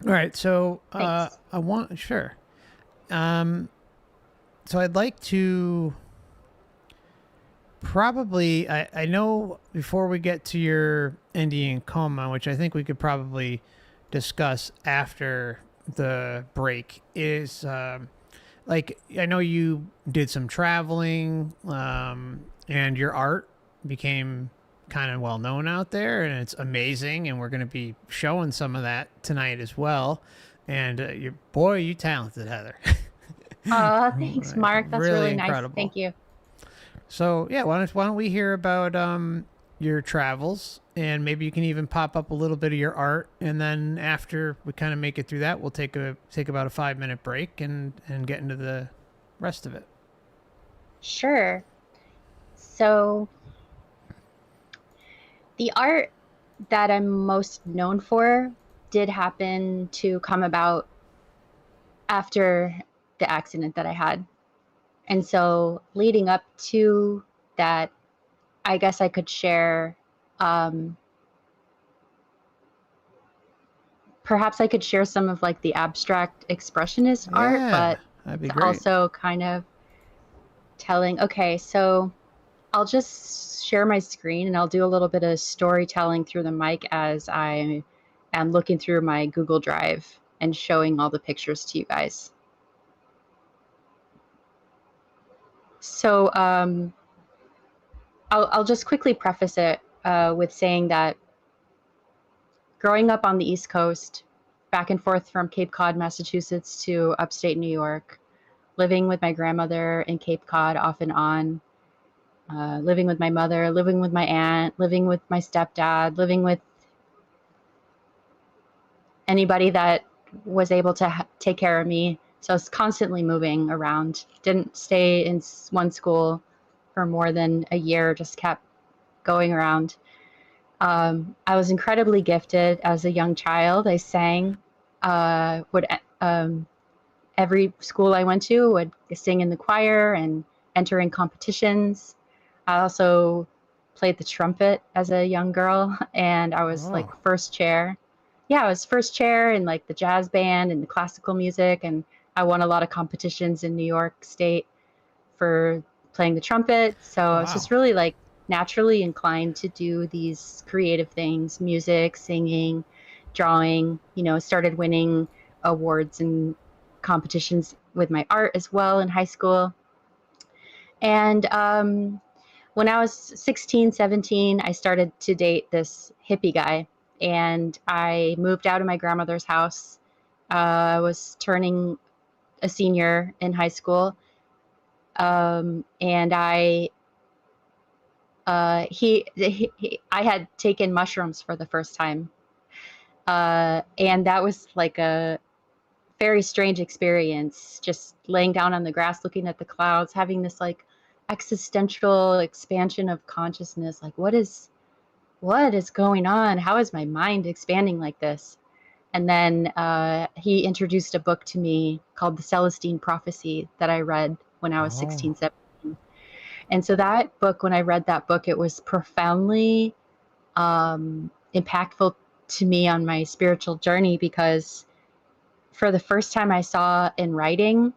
All right. So, Thanks. sure. So I'd like to probably, I know before we get to your Indian Coma, which I think we could probably discuss after the break, is like, I know you did some traveling, and your art became kind of well known out there, and it's amazing, and we're going to be showing some of that tonight as well. And you talented, Heather. Oh, thanks, Mark. That's really nice. Incredible. Thank you. So yeah, why don't we hear about your travels, and maybe you can even pop up a little bit of your art, and then after we kind of make it through that, we'll take about a 5-minute break and get into the rest of it. Sure. So the art that I'm most known for did happen to come about after the accident that I had. And so leading up to that, I guess I could share, perhaps I could share some of like the abstract expressionist art, but that'd be it's great. also kind of telling, okay, so I'll just share my screen and I'll do a little bit of storytelling through the mic as I am looking through my Google Drive and showing all the pictures to you guys. So I'll just quickly preface it with saying that growing up on the East Coast, back and forth from Cape Cod, Massachusetts to upstate New York, living with my grandmother in Cape Cod off and on, living with my mother, living with my aunt, living with my stepdad, living with anybody that was able to take care of me. So I was constantly moving around, didn't stay in one school for more than a year, just kept going around. I was incredibly gifted as a young child. I sang, every school I went to would sing in the choir and enter in competitions. I also played the trumpet as a young girl, and I was like first chair. Yeah, I was first chair in like the jazz band and the classical music, and I won a lot of competitions in New York State for playing the trumpet. So I was just really like naturally inclined to do these creative things, music, singing, drawing, started winning awards and competitions with my art as well in high school. And when I was 16, 17, I started to date this hippie guy, and I moved out of my grandmother's house. I was turning a senior in high school, and I had taken mushrooms for the first time, and that was like a very strange experience. Just laying down on the grass, looking at the clouds, having this like existential expansion of consciousness. Like, what is going on? How is my mind expanding like this? And then he introduced a book to me called The Celestine Prophecy that I read when I was 16, 17. And so that book, when I read that book, it was profoundly impactful to me on my spiritual journey, because for the first time I saw in writing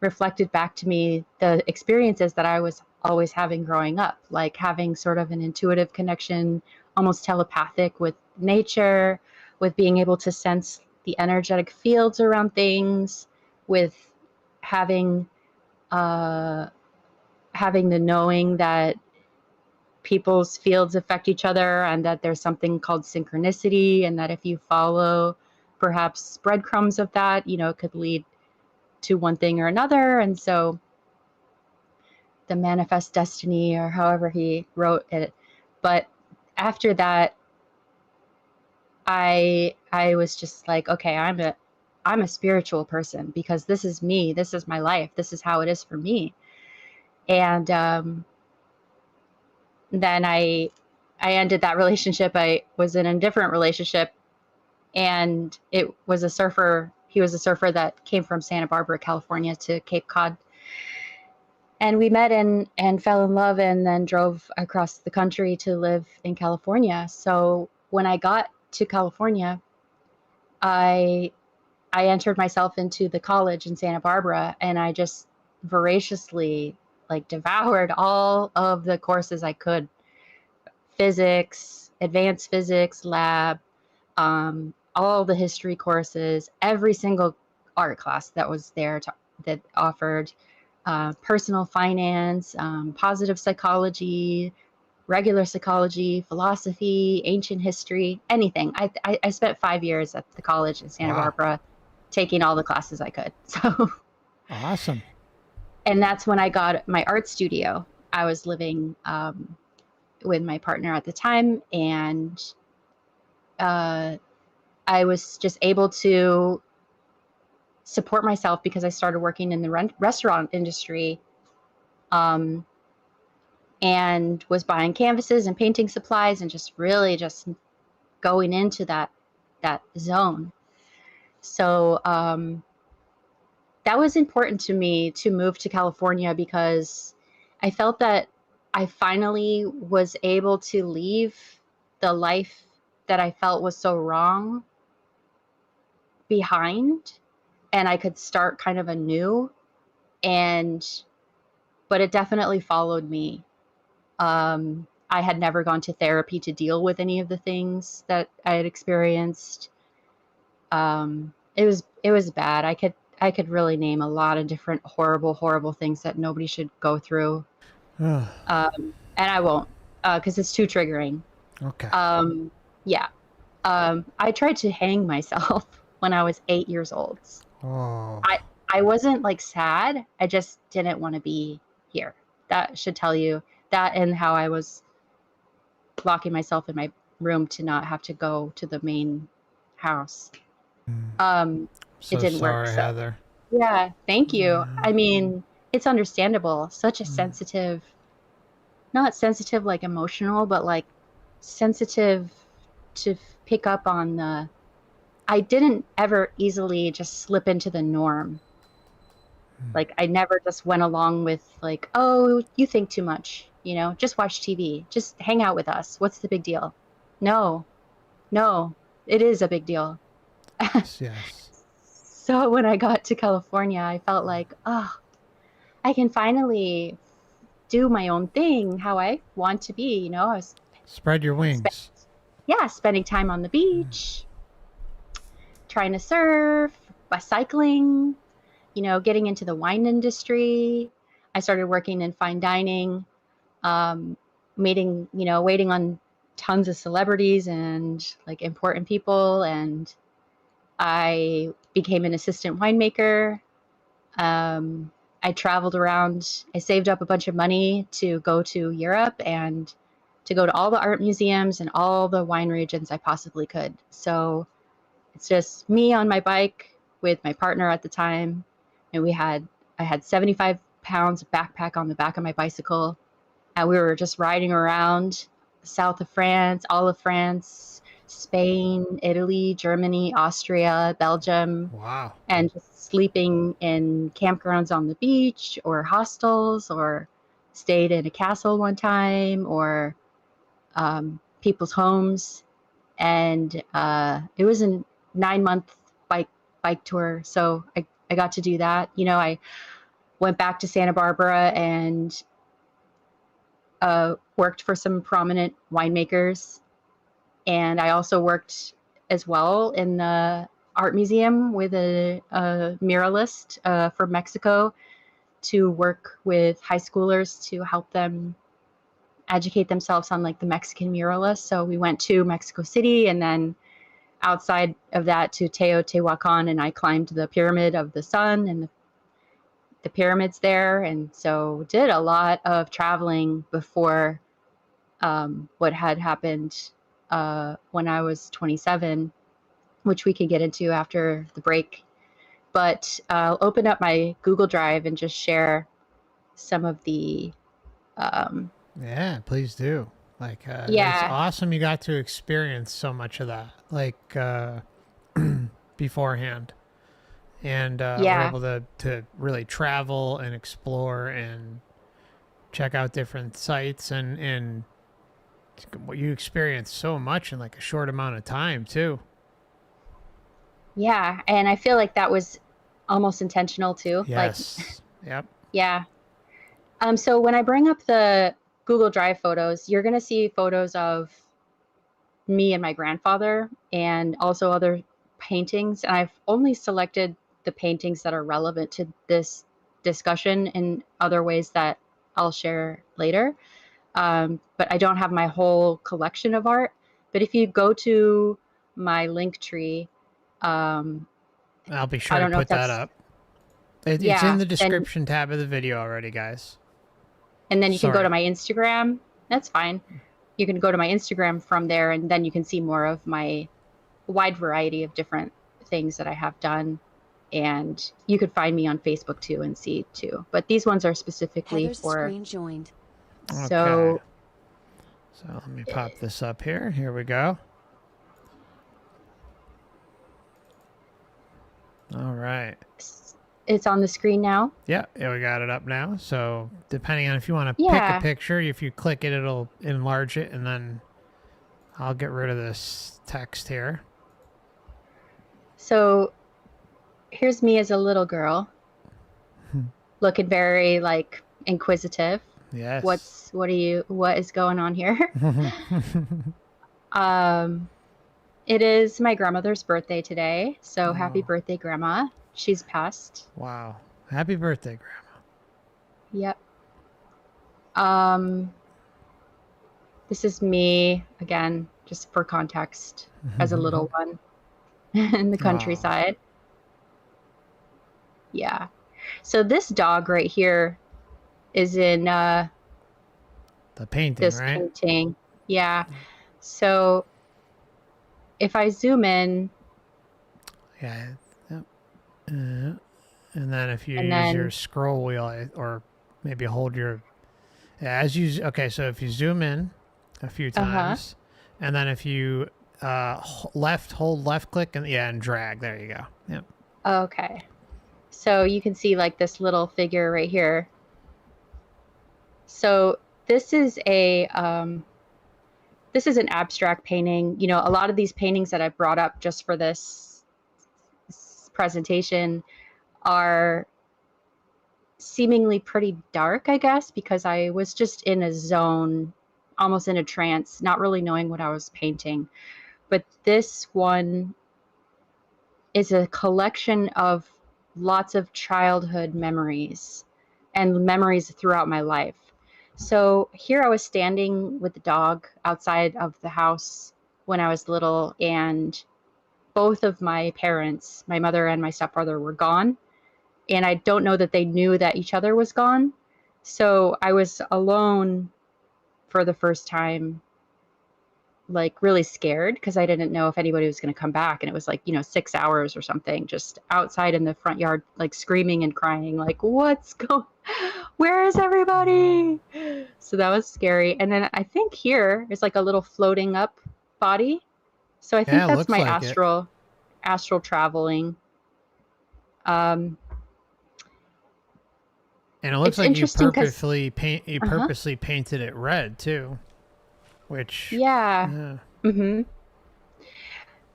reflected back to me the experiences that I was always having growing up, like having sort of an intuitive connection, almost telepathic with nature, with being able to sense the energetic fields around things, with having having the knowing that people's fields affect each other, and that there's something called synchronicity, and that if you follow perhaps breadcrumbs of that, it could lead to one thing or another. And so the manifest destiny, or however he wrote it. But after that, I was just like, okay, I'm a spiritual person, because this is me, this is my life, this is how it is for me. And then I ended that relationship. I was in a different relationship, and it was a surfer. He was a surfer that came from Santa Barbara, California to Cape Cod. And we met and fell in love, and then drove across the country to live in California. So when I got to California, I entered myself into the college in Santa Barbara, and I just voraciously like devoured all of the courses I could. Physics, advanced physics lab, all the history courses, every single art class that was there that offered personal finance, positive psychology, regular psychology, philosophy, ancient history, anything. I spent 5 years at the college in Santa Barbara taking all the classes I could. So awesome. And that's when I got my art studio. I was living with my partner at the time, and I was just able to support myself because I started working in the restaurant industry, and was buying canvases and painting supplies, and just really just going into that zone. So that was important to me to move to California, because I felt that I finally was able to leave the life that I felt was so wrong behind, and I could start kind of anew. But it definitely followed me. I had never gone to therapy to deal with any of the things that I had experienced. It was bad. I could really name a lot of different horrible things that nobody should go through. And I won't, because it's too triggering. Okay. Yeah. I tried to hang myself when I was 8 years old. Oh. I wasn't like sad. I just didn't want to be here. That should tell you that, and how I was locking myself in my room to not have to go to the main house. So it didn't sorry, work. So. Heather. Yeah, thank you. I mean, it's understandable. Such a sensitive, not sensitive like emotional, but like sensitive to pick up on I didn't ever easily just slip into the norm. Like, I never just went along with like, oh, you think too much, just watch TV, just hang out with us. What's the big deal? No, it is a big deal. Yes. So when I got to California, I felt like, oh, I can finally do my own thing how I want to be. I was spread your wings. Spending time on the beach, trying to surf, cycling, getting into the wine industry. I started working in fine dining. waiting on tons of celebrities and like important people. And I became an assistant winemaker. I traveled around. I saved up a bunch of money to go to Europe and to go to all the art museums and all the wine regions I possibly could. So it's just me on my bike with my partner at the time, and I had 75 pounds of backpack on the back of my bicycle, and we were just riding around south of France, all of France, Spain, Italy, Germany, Austria, Belgium, Wow. and just sleeping in campgrounds on the beach or hostels, or stayed in a castle one time, or people's homes. And it was a 9-month bike tour, so I got to do that. I went back to Santa Barbara and worked for some prominent winemakers, and I also worked as well in the art museum with a muralist from Mexico to work with high schoolers to help them educate themselves on like the Mexican muralists. So we went to Mexico City, and then outside of that to Teotihuacan, and I climbed the Pyramid of the Sun and the pyramids there. And so did a lot of traveling before what had happened when I was 27, which we could get into after the break. But I'll open up my Google Drive and just share some of the. Yeah, please do. Like, it's Yeah, awesome you got to experience so much of that, like, beforehand. And we're yeah, able to really travel and explore and check out different sites, and what you experience so much in like a short amount of time too. yeah. And I feel like that was almost intentional too. Like, Yes. Yep. yeah. So when I bring up the Google Drive photos, you're going to see photos of me and my grandfather and also other paintings. And I've only selected the paintings that are relevant to this discussion in other ways that I'll share later. But I don't have my whole collection of art. But if you go to my link tree, um, I'll be sure I to don't know if put that that's, up. It's in yeah. the And description tab of the video already, guys. then you can go to Sorry. my Instagram. That's fine. You can go to my Instagram from there, and then you can see more of my wide variety of different things that I have done. And you could find me on Facebook too and see too. But these ones are specifically Heather's for. screen joined. Okay. So So let me pop this up here. Here we go. All right. it's on the screen now. Yeah, we got it up now. So depending on if you want to pick Yeah. a picture, if you click it, it'll enlarge it, and then I'll get rid of this text here. So here's me as a little girl, looking very like inquisitive. Yes. What is going on here? It is my grandmother's birthday today, so happy Oh. birthday, Grandma. She's passed. Wow. Happy birthday, Grandma. Yep. This is me again, just for context, as a little one in the countryside. Yeah. So this dog right here is in The painting, this right? painting. Yeah. So if I zoom in, Yeah. Yep. And then if you and use your then scroll wheel, or maybe hold your, yeah, okay, so if you zoom in a few times, and then if you hold left click, and drag, there you go. Yep. okay. So you can see like this little figure right here. So this is an abstract painting. A lot of these paintings that I brought up just for this presentation are seemingly pretty dark, I guess, because I was just in a zone, almost in a trance, not really knowing what I was painting. But this one is a collection of lots of childhood memories and memories throughout my life. So here I was standing with the dog outside of the house when I was little, and both of my parents, my mother and my stepbrother, were gone. And I don't know that they knew that each other was gone. So I was alone for the first time, like really scared because I didn't know if anybody was going to come back. And it was like, 6 hours or something, just outside in the front yard, like screaming and crying, like, where is everybody? So that was scary. And then I think here is like a little floating up body. So I think Yeah, it that's looks my like it. astral traveling. Um, And it looks it's like you interesting because, uh-huh, purposely painted it red too, which yeah. yeah. Mm-hmm.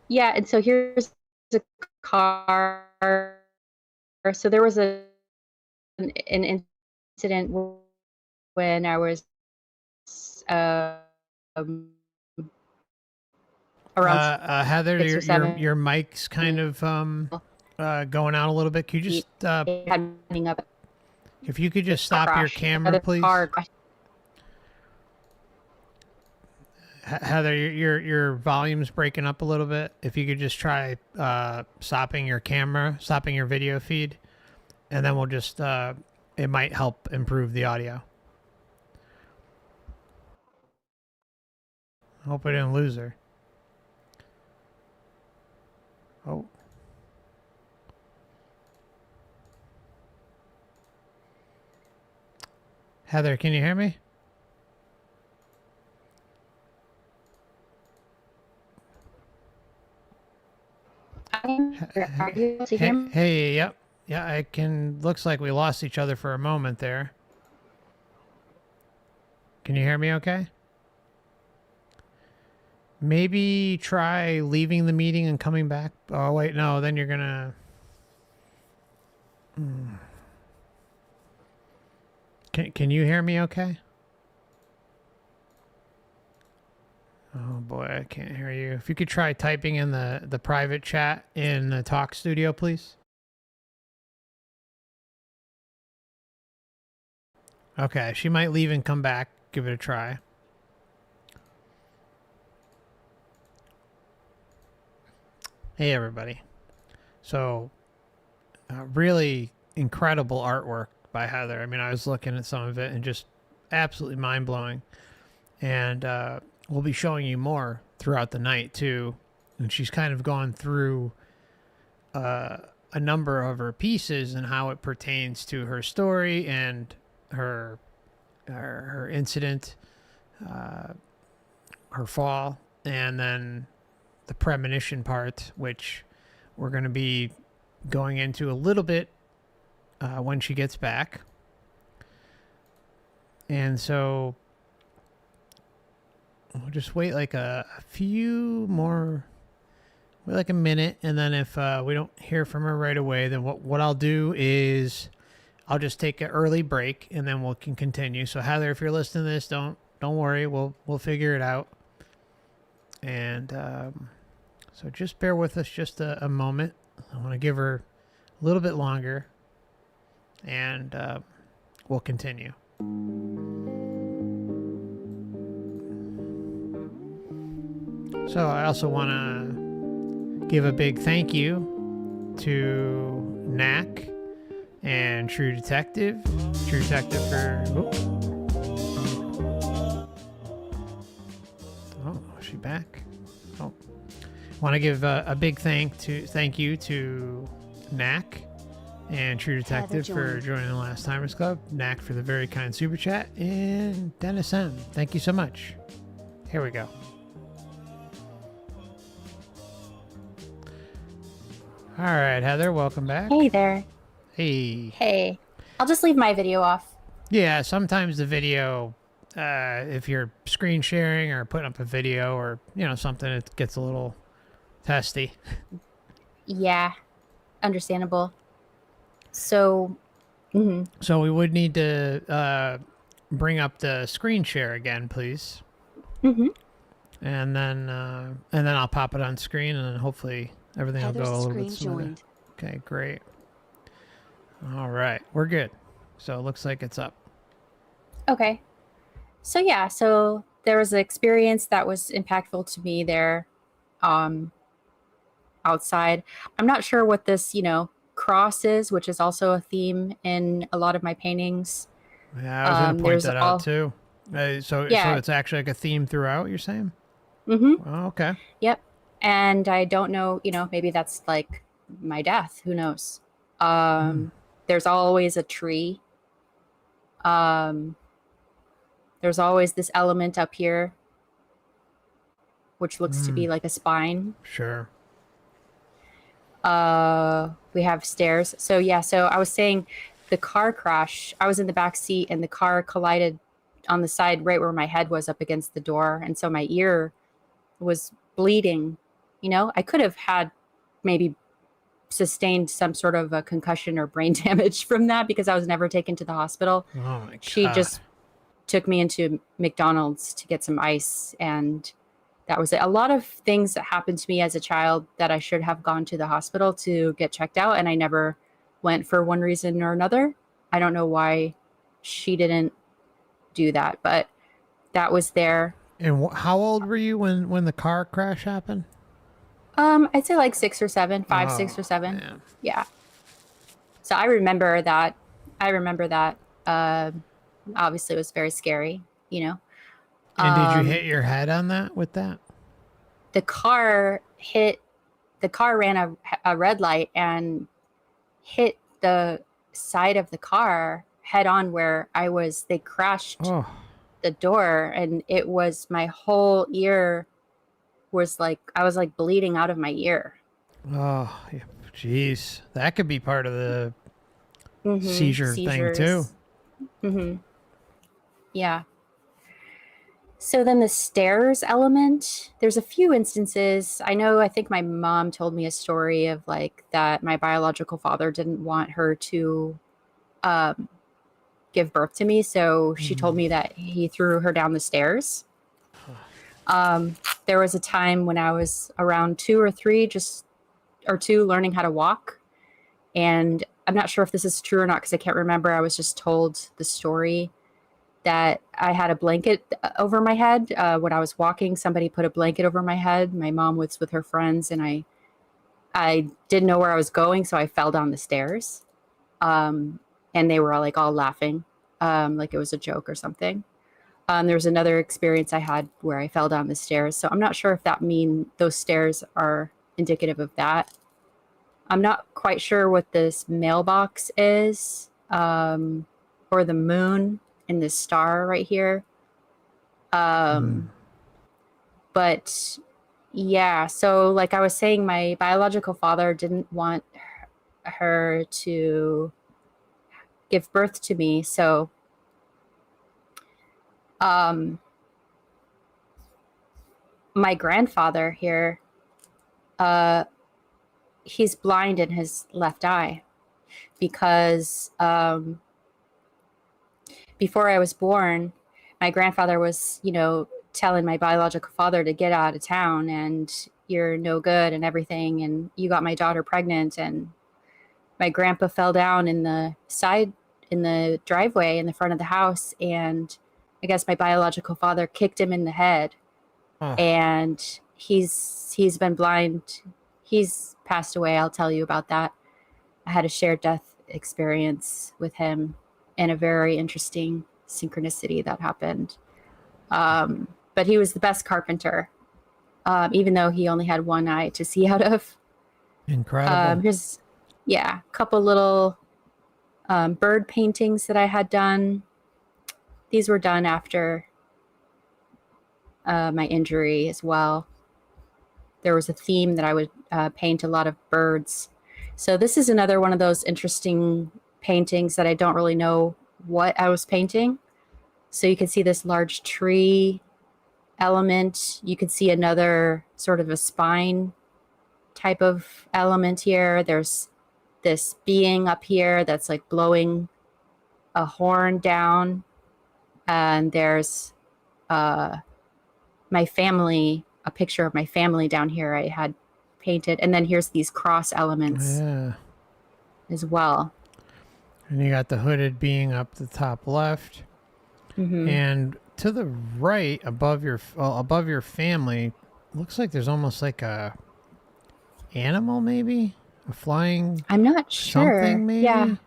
Yeah, and so here's the car. So there was an incident when I was um, around Heather, 6 or 7 your mic's kind of going out a little bit. Could you feet. just Heading up if you could the just car stop your crash. camera, The please? car crashed. Heather, your volume's breaking up a little bit. If you could just try stopping your camera, stopping your video feed, and then we'll just it might help improve the audio. Hope I didn't lose her. Oh. Heather, can you hear me? Are you able to hear me? Hey, yep. Yeah, I can. Looks like we lost each other for a moment there. Can you hear me okay? Maybe try leaving the meeting and coming back. Oh, wait, no, then you're gonna... Can you hear me okay? Oh boy, I can't hear you. If you could try typing in the private chat in the talk studio, please. Okay, she might leave and come back. Give it a try. Hey, everybody. So, really incredible artwork by Heather. I mean, I was looking at some of it and just absolutely mind-blowing. And we'll be showing you more throughout the night, too. And she's kind of gone through a number of her pieces and how it pertains to her story and her incident, her fall, and then the premonition part, which we're going to be going into a little bit when she gets back. And so we'll just wait like a few more, wait like a minute, and then if we don't hear from her right away, then what I'll do is I'll just take an early break, and then we can continue. So Heather, if you're listening to this, don't worry, we'll figure it out. And so just bear with us just a moment. I want to give her a little bit longer, and we'll continue. So I also want to give a big thank you to Knack and True Detective for... Oh, is she back? Oh. Want to give a big thank you to Knack and True Detective for joining the Last Timers Club. Knack for the very kind super chat, and Dennis M. Thank you so much. Here we go. All right, Heather, welcome back. Hey there. Hey. Hey. I'll just leave my video off. Yeah, sometimes the video, if you're screen sharing or putting up a video or, something, it gets a little testy. Yeah, understandable. So, So we would need to bring up the screen share again, please. And then I'll pop it on screen, and then hopefully everything will go a little bit smoother. Okay, great. All right, we're good. So it looks like it's up. Okay. So yeah, so there was an experience that was impactful to me there, um, outside. I'm not sure what this, cross is, which is also a theme in a lot of my paintings. Yeah, I was going to point There's that out all, too. So yeah, it's actually like a theme throughout, you're saying? mm-hmm, Oh, okay. yep. And I don't know, maybe that's like my death. Who knows? Hmm. There's always a tree. Um, there's always this element up here, which looks to Hmm. be like a spine. Sure. We have stairs. So yeah, so I was saying the car crash, I was in the back seat and the car collided on the side right where my head was up against the door. And so my ear was bleeding. I could have had maybe sustained some sort of a concussion or brain damage from that because I was never taken to the hospital. Oh my She God. just took me into McDonald's to get some ice, and that was it. A lot of things that happened to me as a child that I should have gone to the hospital to get checked out, and I never went for one reason or another. I don't know why she didn't do that, but that was there. And how old were you when the car crash happened? I'd say like 6 or 7, 5, Oh 6 or 7. man. Yeah. So I remember that. I remember that. Obviously, it was very scary. You know, And did you um, hit your head on that with that? the car hit. The car ran a red light and hit the side of the car head on where I was. They crashed Oh. the door, and it was my whole ear was like I was like bleeding out of my ear. Oh. Yeah. Jeez. That could be part of the seizure thing too. Seizures. Yeah. So then the stairs element, there's a few instances. I think my mom told me a story of like that my biological father didn't want her to um, give birth to me. So she told Mm. me that he threw her down the stairs. There was a time when I was around 2 or 3, or 2, learning how to walk. And I'm not sure if this is true or not because I can't remember. I was just told the story that I had a blanket over my head. When I was walking, somebody put a blanket over my head. My mom was with her friends, and I didn't know where I was going, so I fell down the stairs. Um, and they were all laughing, like it was a joke or something. There was another experience I had where I fell down the stairs. So I'm not sure if that mean those stairs are indicative of that. I'm not quite sure what this mailbox is, or the moon and this star right here. Mm. Um, but yeah, so like I was saying, my biological father didn't want her to give birth to me. So um, my grandfather here, uh, he's blind in his left eye because before I was born, my grandfather was, telling my biological father to get out of town and you're no good and everything. And you got my daughter pregnant. And my grandpa fell down in the driveway in the front of the house. And I guess my biological father kicked him in the head. Oh. And he's been blind. He's passed away. I'll tell you about that. I had a shared death experience with him and a very interesting synchronicity that happened. But he was the best carpenter, even though he only had one eye to see out of. Incredible. Here's, yeah, a couple little bird paintings that I had done. These were done after my injury as well. There was a theme that I would paint a lot of birds. So this is another one of those interesting paintings that I don't really know what I was painting. So you can see this large tree element. You can see another sort of a spine type of element here. There's this being up here that's like blowing a horn down. And there's my family, a picture of my family down here I had painted. And then here's these cross elements Yeah. as And you got the hooded being up the top left. Mm-hmm. And to the right, above your family, looks like there's almost like a animal, maybe a flying I'm not sure. something, Yeah, maybe.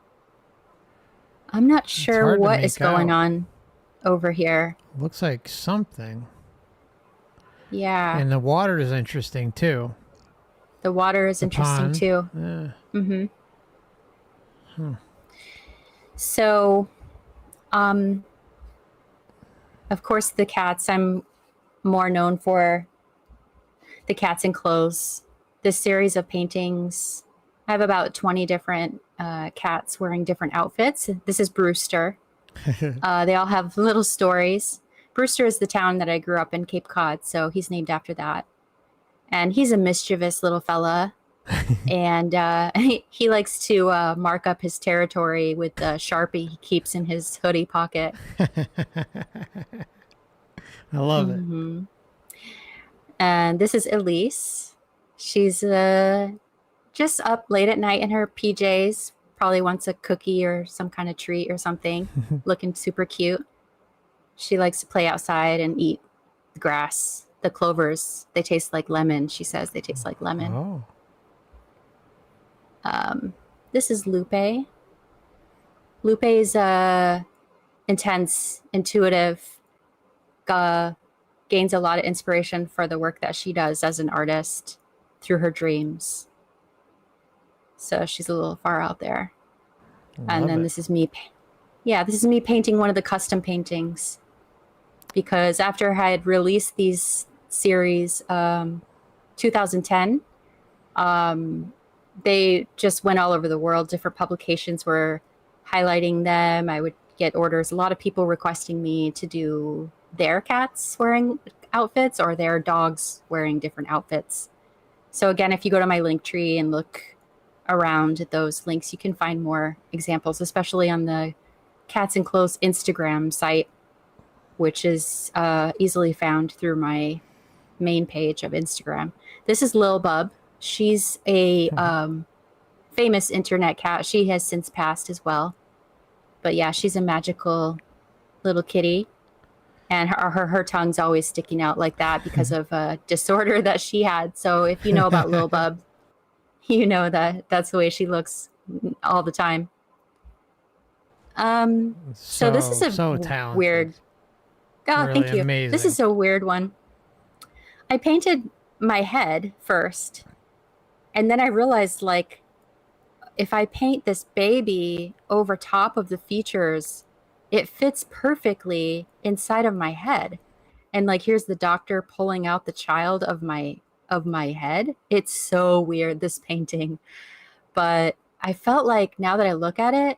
I'm not It's sure hard to what is make going out. on over here. Looks like something, Yeah, and the water is interesting too. the water is The interesting pond. too. Yeah. Mm-hmm. So, um, of course, the cats. I'm more known for the Cats and Cloes. This series of paintings. I have about 20 different cats wearing different outfits. This is Brewster. They all have little stories. Brewster is the town that I grew up in, Cape Cod, so he's named after that. And he's a mischievous little fella. And he likes to mark up his territory with the Sharpie he keeps in his hoodie pocket. I love it. Hmm. And this is Elise. She's just up late at night in her PJs, probably wants a cookie or some kind of treat or something, looking super cute. She likes to play outside and eat the grass. The clovers, they taste like lemon. She says they taste like lemon. Oh. This is Lupe. Lupe is intense, intuitive, gains a lot of inspiration for the work that she does as an artist through her dreams. So she's a little far out there. And then this is me. Yeah, this is me painting one of the custom paintings. Because after I had released these series, 2010, they just went all over the world. Different publications were highlighting them. I would get orders. A lot of people requesting me to do their cats wearing outfits or their dogs wearing different outfits. So again, if you go to my link tree and look around at those links, you can find more examples, especially on the Cats and Cloes Instagram site, which is easily found through my main page of Instagram. This is Lil Bub. She's a famous internet cat. She has since passed as well. But yeah, she's a magical little kitty. And her tongue's always sticking out like that because of a disorder that she had. So if you know about Lil Bub, you know that that's the way she looks all the time. So this is a talented. weird. Oh, Really thank you. amazing. This is a weird one. I painted my head first, and then I realized, like, if I paint this baby over top of the features, it fits perfectly inside of my head. And like, here's the doctor pulling out the child of my head. It's so weird, this painting. But I felt like now that I look at it,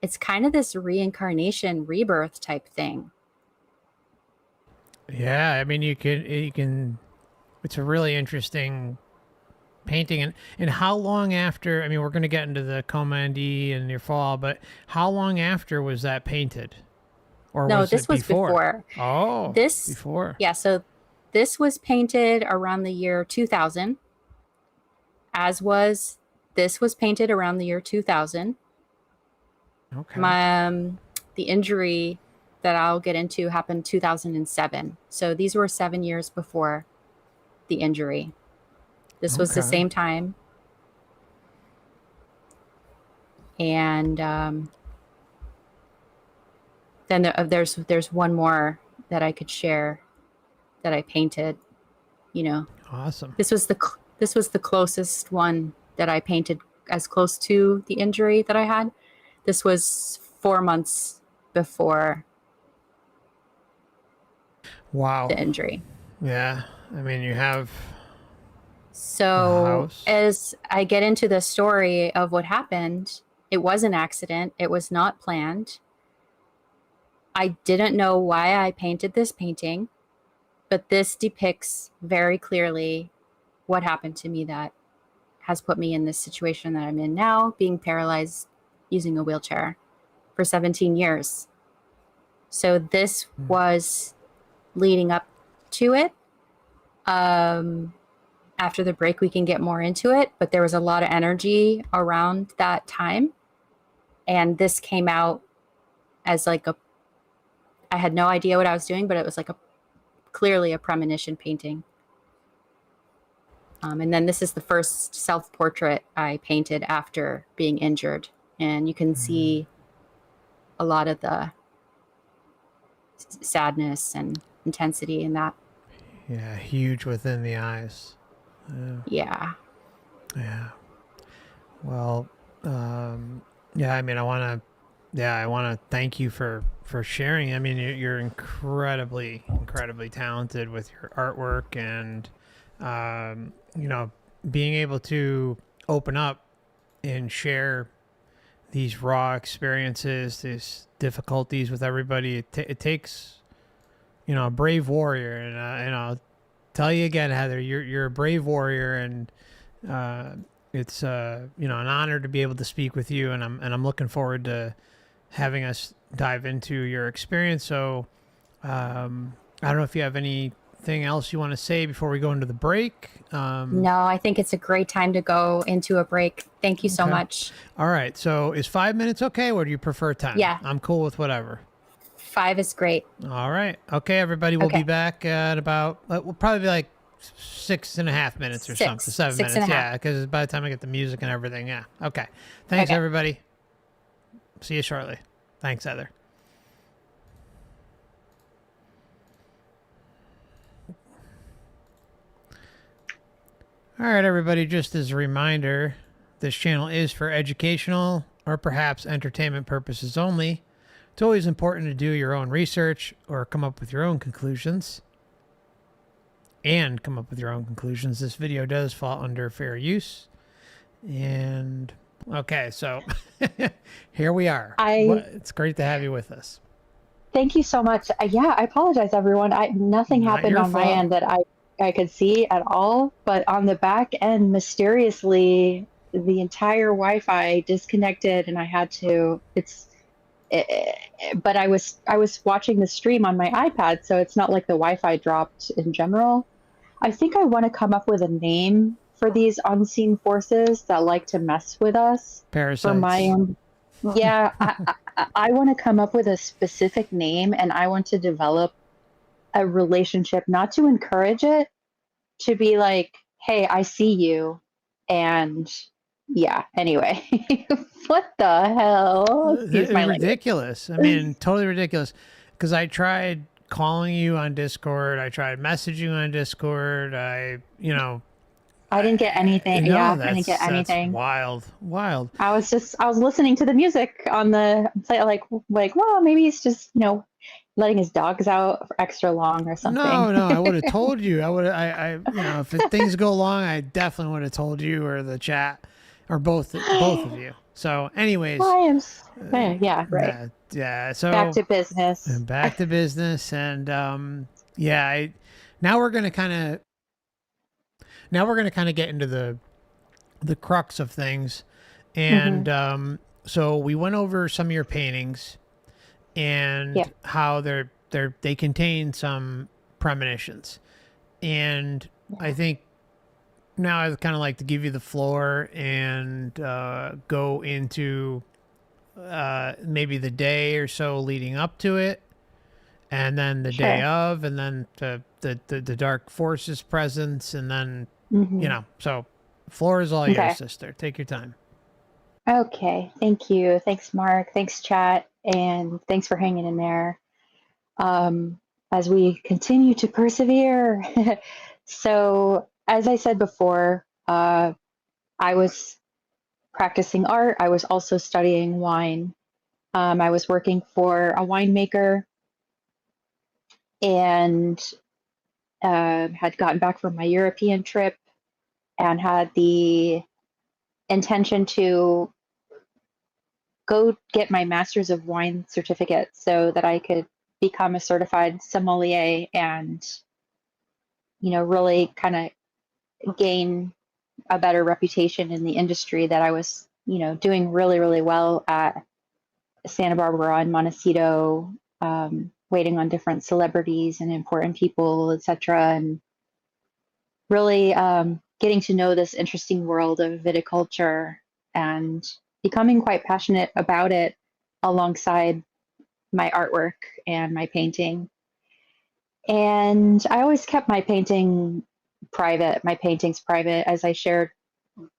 it's kind of this reincarnation, rebirth type thing. Yeah, I mean, you can. It's a really interesting painting, and how long after? I mean, we're going to get into the Coma and your fall, but how long after was that painted? Or No, was this it was before. Oh, This before. Yeah, so this was painted around the year 2000. This was painted around the year 2000. Okay. The injury that I'll get into happened 2007. So these were 7 years before the injury. This was the same time. And then there's one more that I could share that I painted. You know, Awesome. this was the closest one that I painted, as close to the injury that I had. This was 4 months before the injury. Yeah, I mean, you have. So as I get into the story of what happened, it was an accident. It was not planned. I didn't know why I painted this painting, but this depicts very clearly what happened to me that has put me in this situation that I'm in now, being paralyzed using a wheelchair for 17 years. So this was leading up to it. After the break, we can get more into it, but there was a lot of energy around that time. And this came out as like I had no idea what I was doing, but it was like clearly a premonition painting. And then this is the first self-portrait I painted after being injured. And you can see a lot of the sadness and intensity in that. Yeah, huge within the eyes. Yeah. Yeah. Well, yeah, I mean, I want to thank you for sharing. I mean, you're incredibly talented with your artwork, and you know, being able to open up and share these raw experiences, these difficulties with everybody. It takes, you know, a brave warrior, and I'll tell you again, Heather, you're a brave warrior, and it's you know, an honor to be able to speak with you, and I'm looking forward to having us dive into your experience. So I don't know if you have anything else you want to say before we go into the break. No, I think it's a great time to go into a break. Thank you so much. All right. So is 5 minutes okay, or do you prefer 10? Yeah. I'm cool with whatever. 5 is great. All right. Okay, everybody. We'll be back at about, we'll probably be like 6.5 minutes or something. 7 minutes. Yeah, because by the time I get the music and everything. Yeah. Okay. Thanks, everybody. See you shortly. Thanks, Heather. All right, everybody. Just as a reminder, this channel is for educational or perhaps entertainment purposes only. It's always important to do your own research or come up with your own conclusions. This video does fall under fair use. And okay, so here we are. It's great to have you with us. Thank you so much. Yeah, I apologize, everyone. Nothing happened on my end that I could see at all, but on the back end, mysteriously, the entire Wi-Fi disconnected, and I had to. But I was watching the stream on my iPad, so it's not like the Wi-Fi dropped in general. I think I want to come up with a name for these unseen forces that like to mess with us. Parasites. For my own, yeah, I want to come up with a specific name, and I want to develop a relationship, not to encourage it, to be like, hey, I see you, and yeah. Anyway, what the hell? Ridiculous. I mean, totally ridiculous. Because I tried calling you on Discord. I tried messaging you on Discord. I didn't get anything. I didn't get anything. Wild. I was listening to the music on the site, like, well, maybe he's just, letting his dogs out for extra long or something. No, I would have told you. If things go long, I definitely would have told you or the chat or both of you. So anyways. Yeah, right. Yeah. So back to business. And now we're going to kind of get into the crux of things. And so we went over some of your paintings and how they contain some premonitions. And I think now I'd kind of like to give you the floor and go into maybe the day or so leading up to it, and then the day of, and then the dark forces presence, and then so floor is all yours, sister. Take your time. Okay, thank you. Thanks, Mark. Thanks, chat, and thanks for hanging in there as we continue to persevere. So, as I said before, I was practicing art. I was also studying wine. I was working for a winemaker and had gotten back from my European trip and had the intention to go get my Master's of Wine certificate so that I could become a certified sommelier and, really kind of gain a better reputation in the industry that I was, doing really, really well at Santa Barbara and Montecito, waiting on different celebrities and important people, etc., and really getting to know this interesting world of viticulture and becoming quite passionate about it alongside my artwork and my painting. And I always kept my paintings private. As I shared,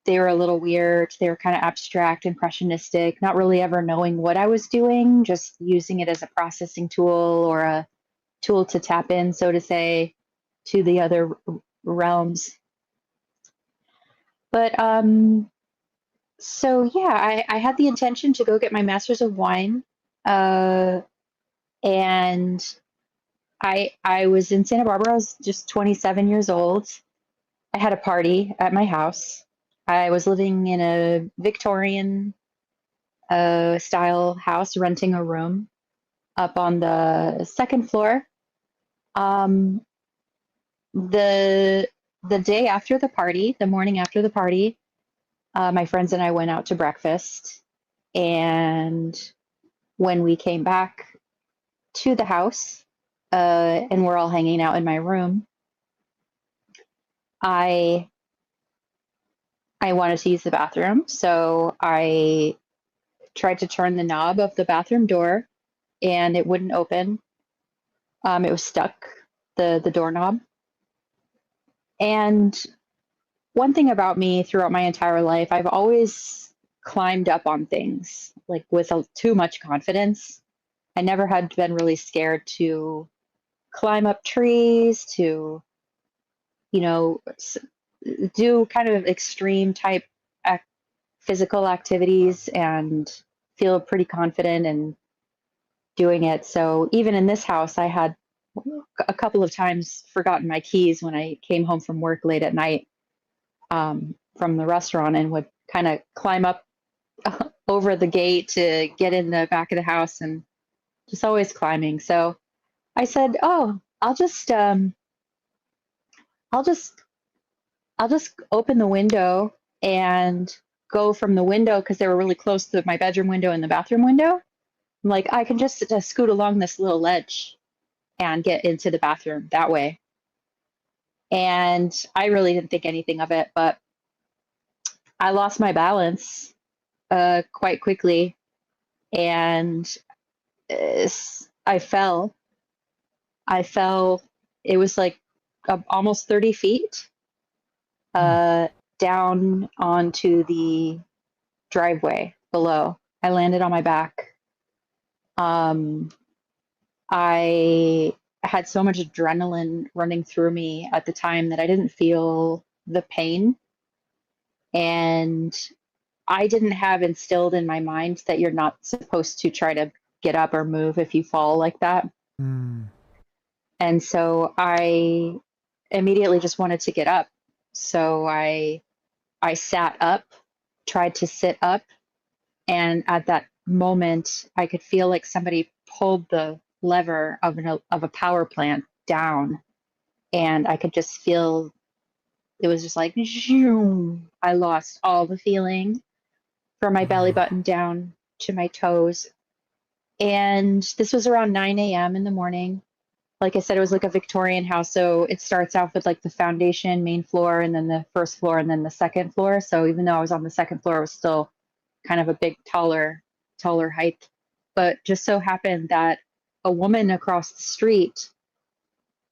they were a little weird. They were kind of abstract, impressionistic, not really ever knowing what I was doing, just using it as a processing tool or a tool to tap in, so to say, to the other realms. But so yeah, I had the intention to go get my master's of wine, and I was in Santa Barbara. I was just 27 years old. I had a party at my house. I was living in a Victorian style house, renting a room up on the second floor. Um, the the day after the party, the morning after the party, my friends and I went out to breakfast. And when we came back to the house, and we're all hanging out in my room, I wanted to use the bathroom, so I tried to turn the knob of the bathroom door, and it wouldn't open. It was stuck, the doorknob. And one thing about me throughout my entire life, I've always climbed up on things like with too much confidence. I never had been really scared to climb up trees, to, you know, do kind of extreme type physical activities and feel pretty confident in doing it. So even in this house, I had a couple of times forgotten my keys when I came home from work late at night, from the restaurant, and would kind of climb up over the gate to get in the back of the house, and just always climbing. So I said, "Oh, I'll just open the window and go from the window," because they were really close to my bedroom window and the bathroom window. I'm like, I can just scoot along this little ledge and get into the bathroom that way. And I really didn't think anything of it, but I lost my balance quite quickly, and I fell. I fell. It was like almost 30 feet down onto the driveway below. I landed on my back. I had so much adrenaline running through me at the time that I didn't feel the pain. And I didn't have instilled in my mind that you're not supposed to try to get up or move if you fall like that. Mm. And so I immediately just wanted to get up. So I sat up, tried to sit up, and at that moment I could feel like somebody pulled the lever of a power plant down, and I could just feel it was just like zoom. I lost all the feeling from my belly button down to my toes. And this was around 9 a.m. in the morning. Like I said, it was like a Victorian house. So it starts off with like the foundation, main floor, and then the first floor, and then the second floor. So even though I was on the second floor, it was still kind of a big, taller height. But just so happened that a woman across the street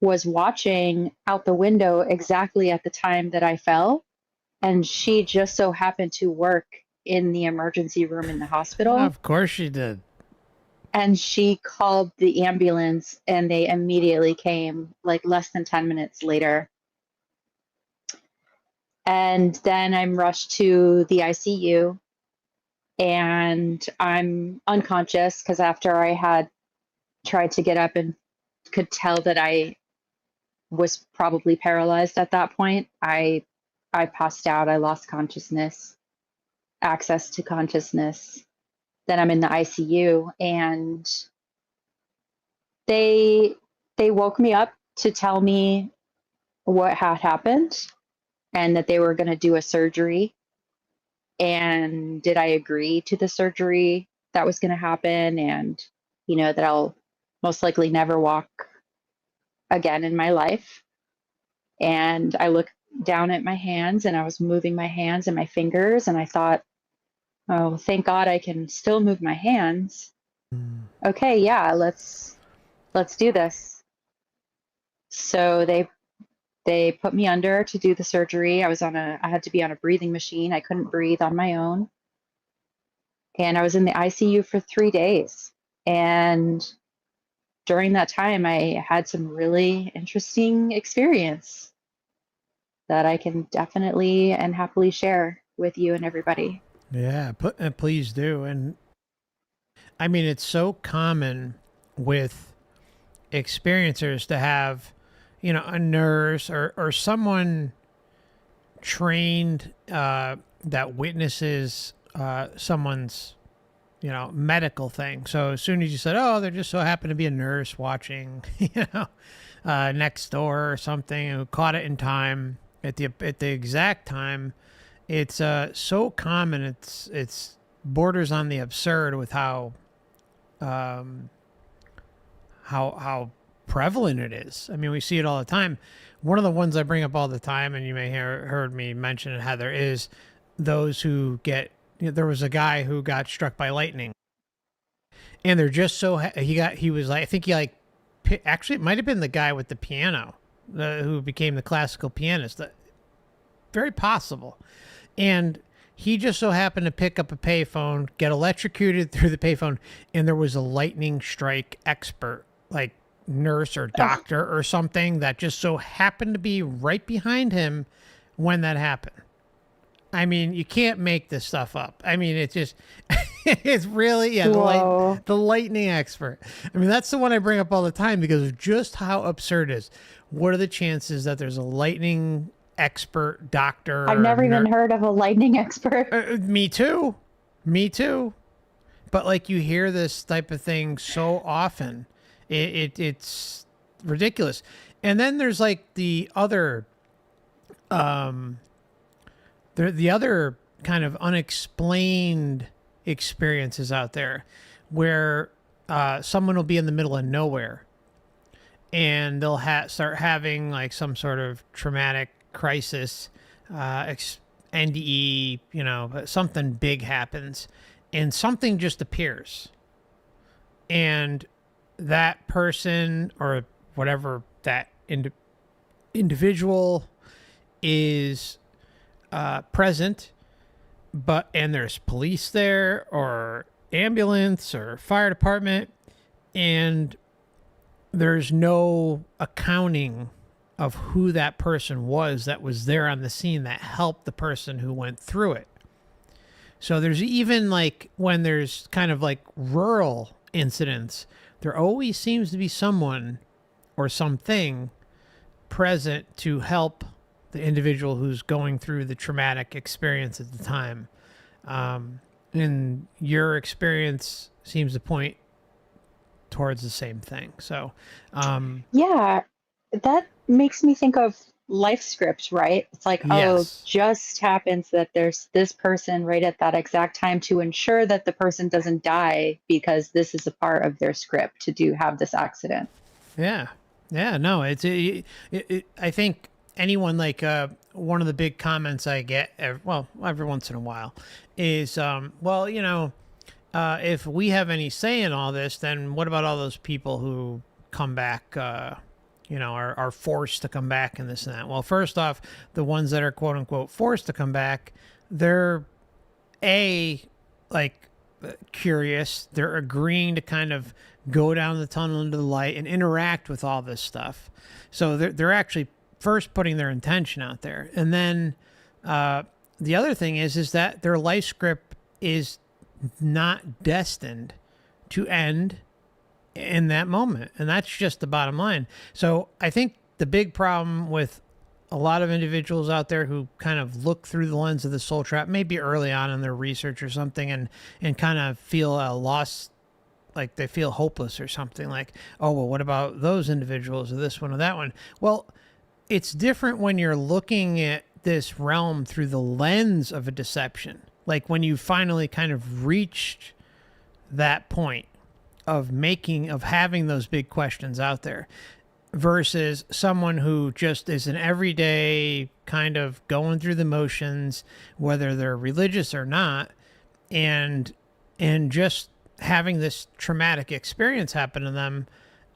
was watching out the window exactly at the time that I fell. And she just so happened to work in the emergency room in the hospital. Of course she did. And she called the ambulance, and they immediately came like less than 10 minutes later. And then I'm rushed to the ICU, and I'm unconscious because after I had tried to get up and could tell that I was probably paralyzed at that point, I passed out. I lost consciousness, access to consciousness. Then I'm in the ICU, and they woke me up to tell me what had happened and that they were going to do a surgery. And did I agree to the surgery that was going to happen, and that I'll most likely never walk again in my life. And I looked down at my hands, and I was moving my hands and my fingers, and I thought, oh, thank God I can still move my hands. Okay, yeah, let's do this. So they put me under to do the surgery. I had to be on a breathing machine. I couldn't breathe on my own. And I was in the ICU for 3 days. And during that time, I had some really interesting experience that I can definitely and happily share with you and everybody. Yeah, please do. And I mean, it's so common with experiencers to have, a nurse or someone trained that witnesses someone's, medical thing. So as soon as you said, "Oh, there just so happened to be a nurse watching," next door or something, who caught it in time at the exact time, it's so common. It's borders on the absurd with um, how prevalent it is. I mean, we see it all the time. One of the ones I bring up all the time, and you may heard me mention it, Heather, is those who get. There was a guy who got struck by lightning, and they're just so he was like, I think he like actually it might have been the guy with the piano who became the classical pianist. Very possible, and he just so happened to pick up a payphone, get electrocuted through the payphone, and there was a lightning strike expert, like nurse or doctor or something, that just so happened to be right behind him when that happened. I mean, you can't make this stuff up. I mean, it's just, it's really, yeah, the lightning expert. I mean, that's the one I bring up all the time because of just how absurd it is. What are the chances that there's a lightning expert doctor? I've never even heard of a lightning expert. Me too. Me too. But like you hear this type of thing so often, it's ridiculous. And then there's like the other kind of unexplained experiences out there where someone will be in the middle of nowhere and they'll start having like some sort of traumatic crisis, NDE, something big happens and something just appears. And that person or whatever that individual is present, and there's police there or ambulance or fire department, and there's no accounting of who that person was that was there on the scene that helped the person who went through it. So there's even like when there's kind of like rural incidents, there always seems to be someone or something present to help the individual who's going through the traumatic experience at the time. And your experience seems to point towards the same thing. So, yeah, that makes me think of life scripts, right? It's like, yes. Just happens that there's this person right at that exact time to ensure that the person doesn't die because this is a part of their script to have this accident. Yeah. Yeah. No, I think anyone like one of the big comments I get every once in a while is if we have any say in all this, then what about all those people who come back are forced to come back and this and that? Well, first off, the ones that are quote unquote forced to come back, they're curious, they're agreeing to kind of go down the tunnel into the light and interact with all this stuff. So they're actually first putting their intention out there. And then the other thing is that their life script is not destined to end in that moment. And that's just the bottom line. So I think the big problem with a lot of individuals out there who kind of look through the lens of the soul trap, maybe early on in their research or something, and kind of feel lost, like they feel hopeless or something, like, oh, well, what about those individuals or this one or that one? Well, it's different when you're looking at this realm through the lens of a deception. Like when you finally kind of reached that point of having those big questions out there versus someone who just is an everyday kind of going through the motions, whether they're religious or not, and just having this traumatic experience happen to them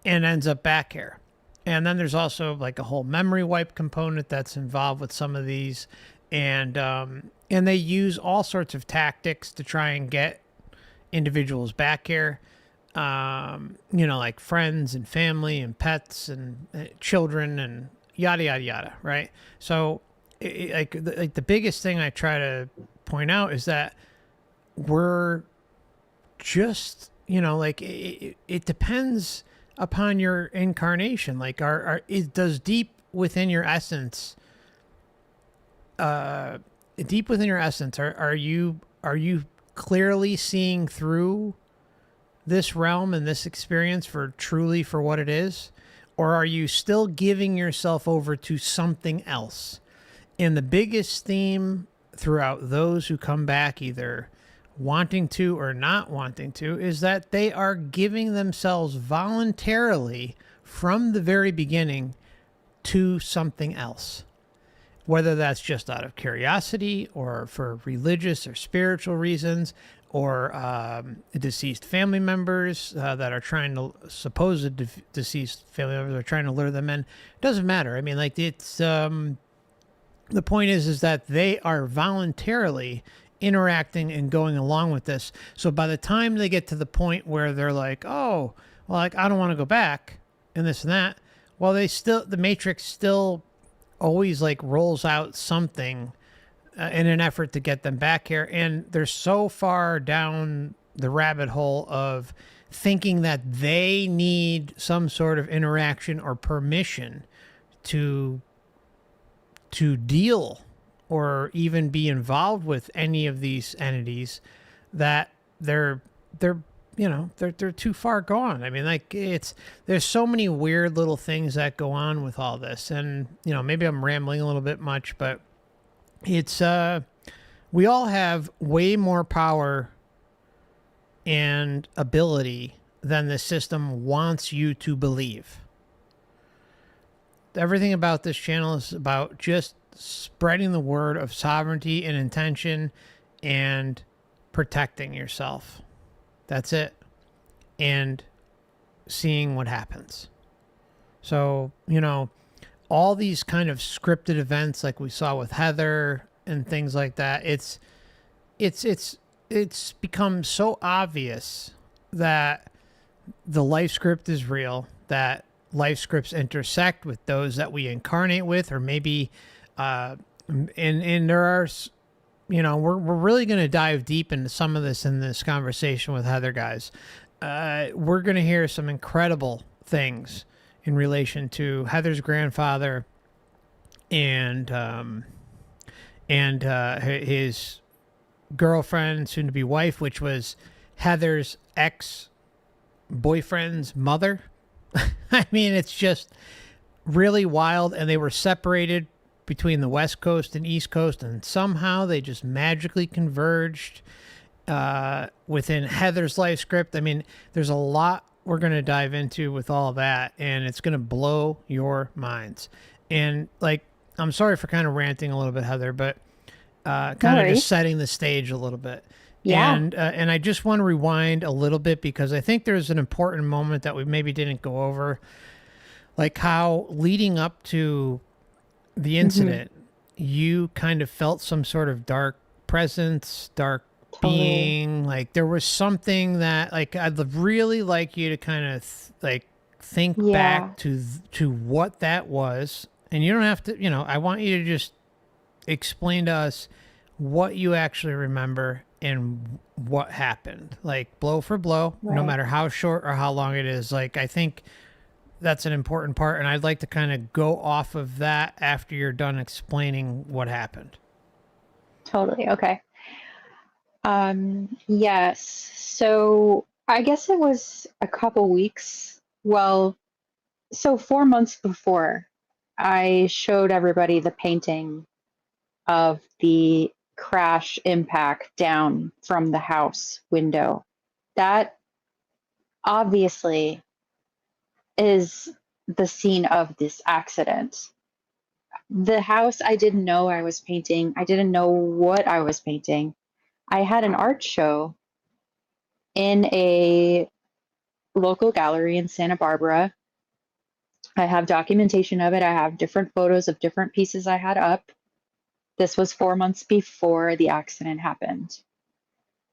and ends up back here. And then there's also like a whole memory wipe component that's involved with some of these, and they use all sorts of tactics to try and get individuals back here. Like friends and family and pets and children and yada yada yada, right? So, the biggest thing I try to point out is that we're just, it depends upon your incarnation. Like, it does deep within your essence. Are you clearly seeing through this realm and this experience for what it is, or are you still giving yourself over to something else? And the biggest theme throughout those who come back, either wanting to or not wanting to, is that they are giving themselves voluntarily from the very beginning to something else, whether that's just out of curiosity or for religious or spiritual reasons, or deceased family members that are trying to, deceased family members are trying to lure them in. It doesn't matter. I mean, like, it's the point is that they are voluntarily interacting and going along with this. So by the time they get to the point where they're like, oh, well, like, I don't want to go back and this and that, well, the Matrix still always like rolls out something in an effort to get them back here. And they're so far down the rabbit hole of thinking that they need some sort of interaction or permission to deal or even be involved with any of these entities, that they're too far gone. I mean, like, there's so many weird little things that go on with all this. And, maybe I'm rambling a little bit much, but it's, we all have way more power and ability than the system wants you to believe. Everything about this channel is about just spreading the word of sovereignty and intention and protecting yourself. That's it. And seeing what happens. So, all these kind of scripted events like we saw with Heather and things like that, it's become so obvious that the life script is real, that life scripts intersect with those that we incarnate with, or maybe and there are, we're really going to dive deep into some of this in this conversation with Heather, guys. We're going to hear some incredible things in relation to Heather's grandfather and his girlfriend, soon to be wife, which was Heather's ex-boyfriend's mother. I mean, it's just really wild. And they were separated between the West Coast and East Coast, and somehow they just magically converged within Heather's life script. I mean, there's a lot we're going to dive into with all that, and it's going to blow your minds. And, like, I'm sorry for kind of ranting a little bit, Heather, but kind of just setting the stage a little bit. Yeah. And I just want to rewind a little bit, because I think there's an important moment that we maybe didn't go over, like how leading up to the incident, you kind of felt some sort of dark presence, dark being. Like, there was something that, like, I'd really like you to kind of think back to what that was. And you don't have to, I want you to just explain to us what you actually remember and what happened, like blow for blow, no matter how short or how long it is. Like, I think that's an important part, and I'd like to kind of go off of that after you're done explaining what happened. Totally. Okay. Yes. So I guess it was a couple weeks. Well, so 4 months before, I showed everybody the painting of the crash impact down from the house window. That obviously is the scene of this accident. The house, I didn't know I was painting. I didn't know what I was painting. I had an art show in a local gallery in Santa Barbara. I have documentation of it. I have different photos of different pieces I had up. This was 4 months before the accident happened.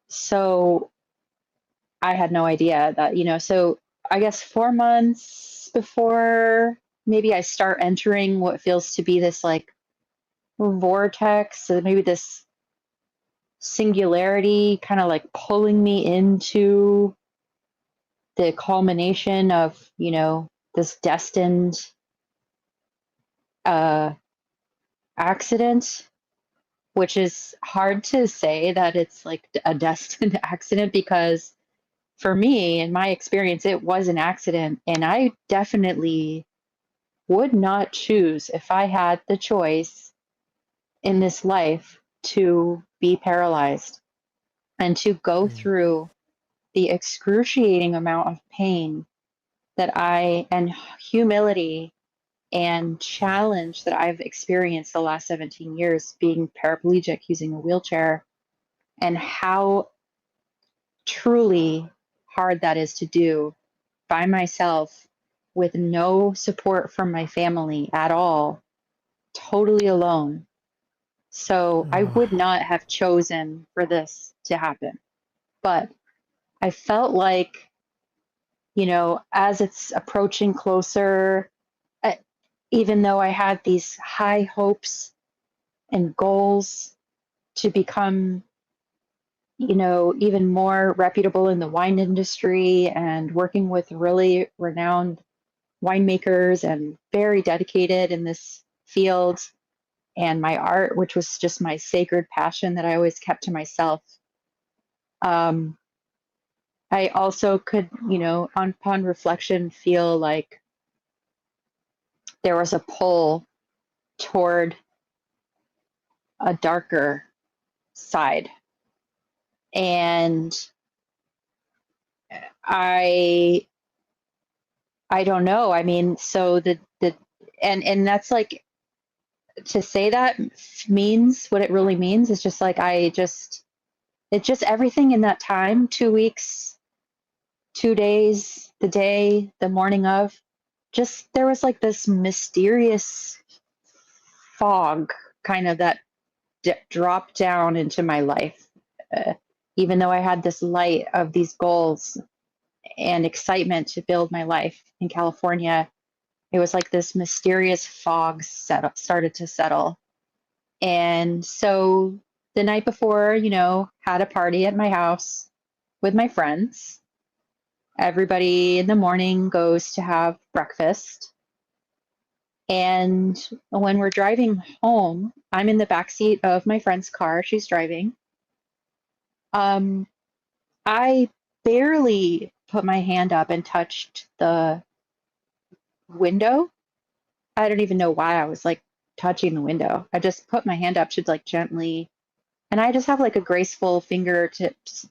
So I had no idea that, so I guess 4 months before maybe I start entering what feels to be this like vortex, so maybe this singularity kind of like pulling me into the culmination of, this destined accident, which is hard to say that it's like a destined accident because for me, in my experience, it was an accident. And I definitely would not choose, if I had the choice in this life, to be paralyzed and to go through the excruciating amount of pain and humility and challenge that I've experienced the last 17 years being paraplegic using a wheelchair, and how truly hard that is to do by myself with no support from my family at all, totally alone. So I would not have chosen for this to happen. But I felt like, as it's approaching closer, I, even though I had these high hopes and goals to become, even more reputable in the wine industry and working with really renowned winemakers and very dedicated in this field, and my art, which was just my sacred passion that I always kept to myself. I also could, upon reflection, feel like there was a pull toward a darker side. And I don't know. I mean, so and that's like, to say that means what it really means is just like, it's just everything in that time, 2 weeks, 2 days, the morning of, just there was like this mysterious fog kind of that dropped down into my life. Even though I had this light of these goals and excitement to build my life in California, it was like this mysterious fog started to settle. And so the night before, had a party at my house with my friends. Everybody in the morning goes to have breakfast. And when we're driving home, I'm in the backseat of my friend's car. She's driving. I barely put my hand up and touched the window. I don't even know why I was like touching the window. I just put my hand up to like gently, and I just have like a graceful fingertips,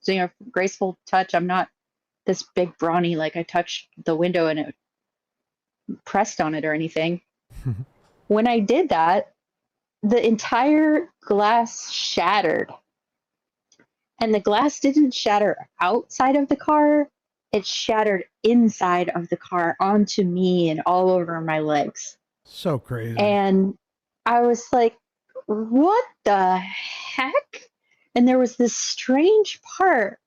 graceful touch. I'm not this big brawny, like I touched the window and it pressed on it or anything. When I did that, the entire glass shattered. And the glass didn't shatter outside of the car, it shattered inside of the car onto me and all over my legs. So crazy. And I was like, what the heck? And there was this strange part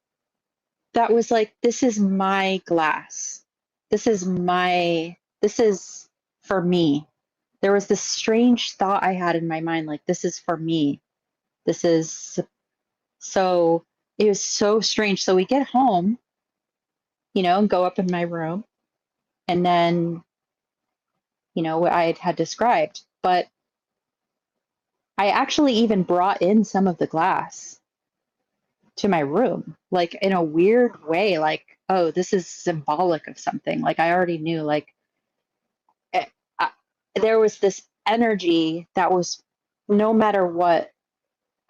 that was like, this is my glass. This is for me. There was this strange thought I had in my mind, like, this is for me. So it was so strange. So we get home, and go up in my room, and then, what I had described. But I actually even brought in some of the glass to my room, like in a weird way, like, oh, this is symbolic of something. Like I already knew, like, there was this energy that was, no matter what,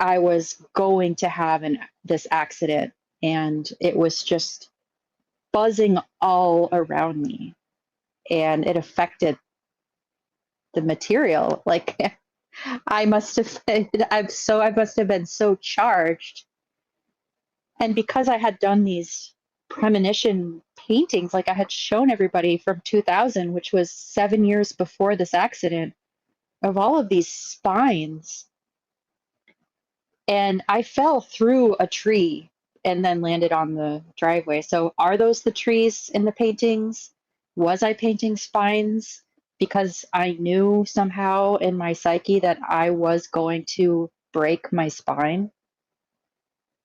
I was going to have this accident, and it was just buzzing all around me, and it affected the material. Like I must have been so charged. And because I had done these premonition paintings like I had shown everybody from 2000, which was 7 years before this accident, of all of these spines. And I fell through a tree and then landed on the driveway. So are those the trees in the paintings? Was I painting spines because I knew somehow in my psyche that I was going to break my spine?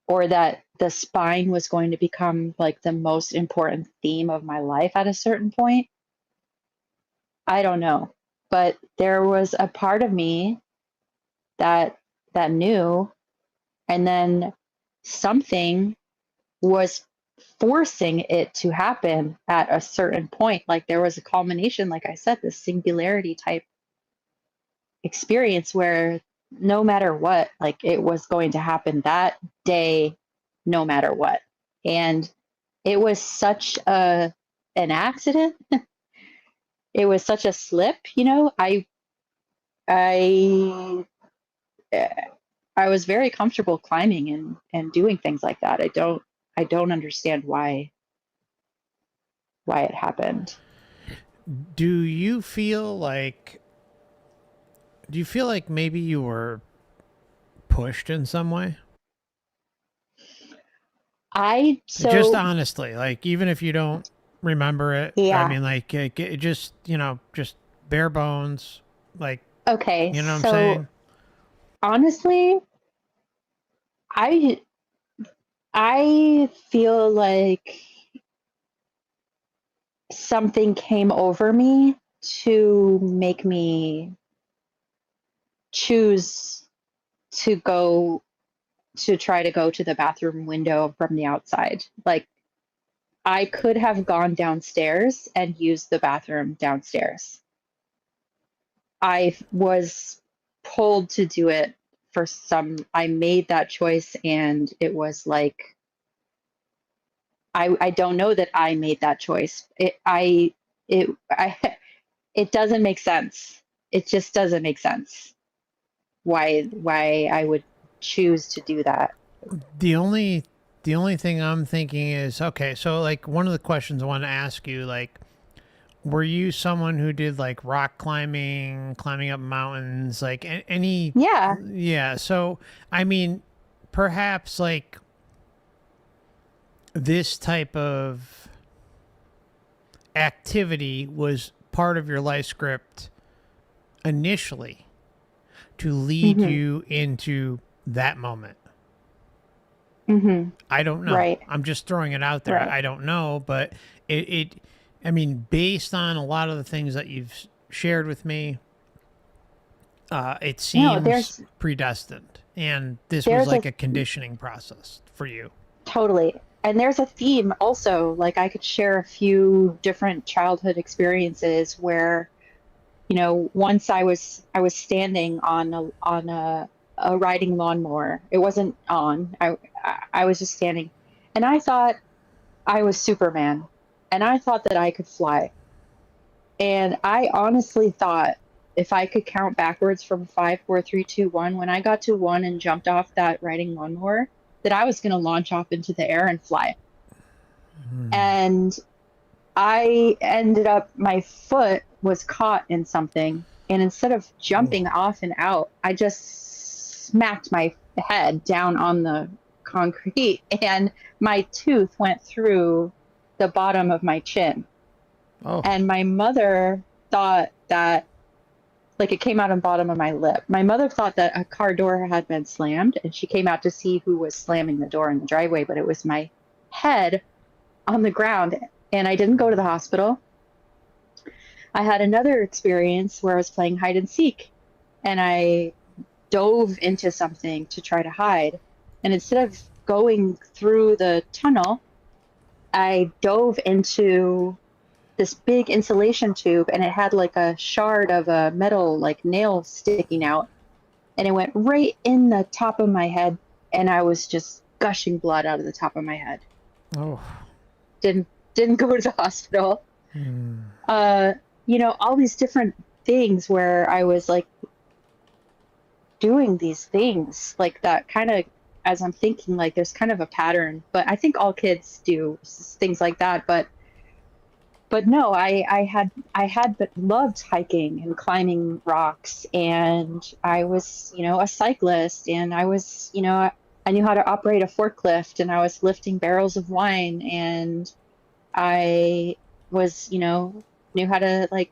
Or that the spine was going to become like the most important theme of my life at a certain point? I don't know. But there was a part of me that knew, and then something was forcing it to happen at a certain point. Like there was a culmination, like I said, this singularity type experience where no matter what, like it was going to happen that day, no matter what. And it was such an accident. It was such a slip, you know. I I was very comfortable climbing and doing things like that. I don't understand why it happened. Do you feel like maybe you were pushed in some way? Just honestly, like even if you don't remember it, I Yeah. mean, like just just bare bones, like Okay. you know what I'm So saying? honestly, I feel like something came over me to make me choose to try to go to the bathroom window from the outside. Like I could have gone downstairs and used the bathroom downstairs. I was pulled to do it I made that choice, and it was like, I don't know that I made that choice. It, I, it doesn't make sense. It just doesn't make sense why I would choose to do that. The only thing I'm thinking is, okay, so like one of the questions I want to ask you, like, were you someone who did like rock climbing, climbing up mountains, like any? Yeah. Yeah. So I mean, perhaps like this type of activity was part of your life script initially to lead Mm-hmm. you into that moment. Mm-hmm. I don't know. Right. I'm just throwing it out there. Right. I don't know, but I mean, based on a lot of the things that you've shared with me, it No, seems predestined. And this was there's like a conditioning process for you. totally. And there's a theme also. Like I could share a few different childhood experiences where, you know, once I was standing on a riding lawnmower. It wasn't on. I was just standing, and I thought I was Superman, and I thought that I could fly. And I honestly thought if I could count backwards from 5, 4, 3, 2, 1, when I got to 1 and jumped off that riding lawnmower, that I was going to launch off into the air and fly. And I ended up, my foot was caught in something. And instead of jumping off and out, I just smacked my head down on the concrete, and my tooth went through the bottom of my chin. Oh. And my mother thought that, like, it came out on the bottom of my lip. My mother thought that a car door had been slammed, and she came out to see who was slamming the door in the driveway, but it was my head on the ground. And I didn't go to the hospital. I had another experience where I was playing hide and seek, and I dove into something to try to hide. And instead of going through the tunnel, I dove into this big insulation tube, and it had like a shard of a metal like nail sticking out, and it went right in the top of my head, and I was just gushing blood out of the top of my head. Oh. Didn't go to the hospital. You know, all these different things where I was like doing these things like that kind of, as I'm thinking, like there's kind of a pattern, but I think all kids do things like that. But no, I had but loved hiking and climbing rocks, and I was, a cyclist, and I was, I knew how to operate a forklift, and I was lifting barrels of wine, and I was, knew how to like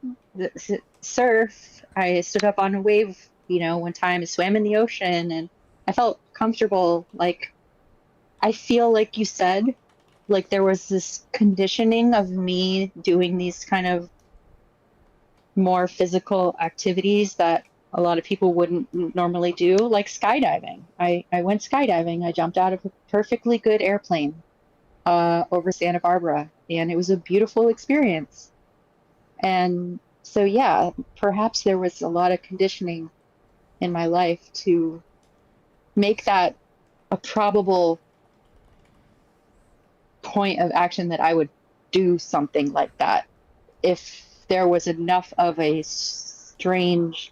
surf. I stood up on a wave, one time, swam in the ocean, and I felt comfortable. Like, I feel like you said, like there was this conditioning of me doing these kind of more physical activities that a lot of people wouldn't normally do, like skydiving. I went skydiving. I jumped out of a perfectly good airplane over Santa Barbara, and it was a beautiful experience. And so, yeah, perhaps there was a lot of conditioning in my life to make that a probable point of action, that I would do something like that if there was enough of a strange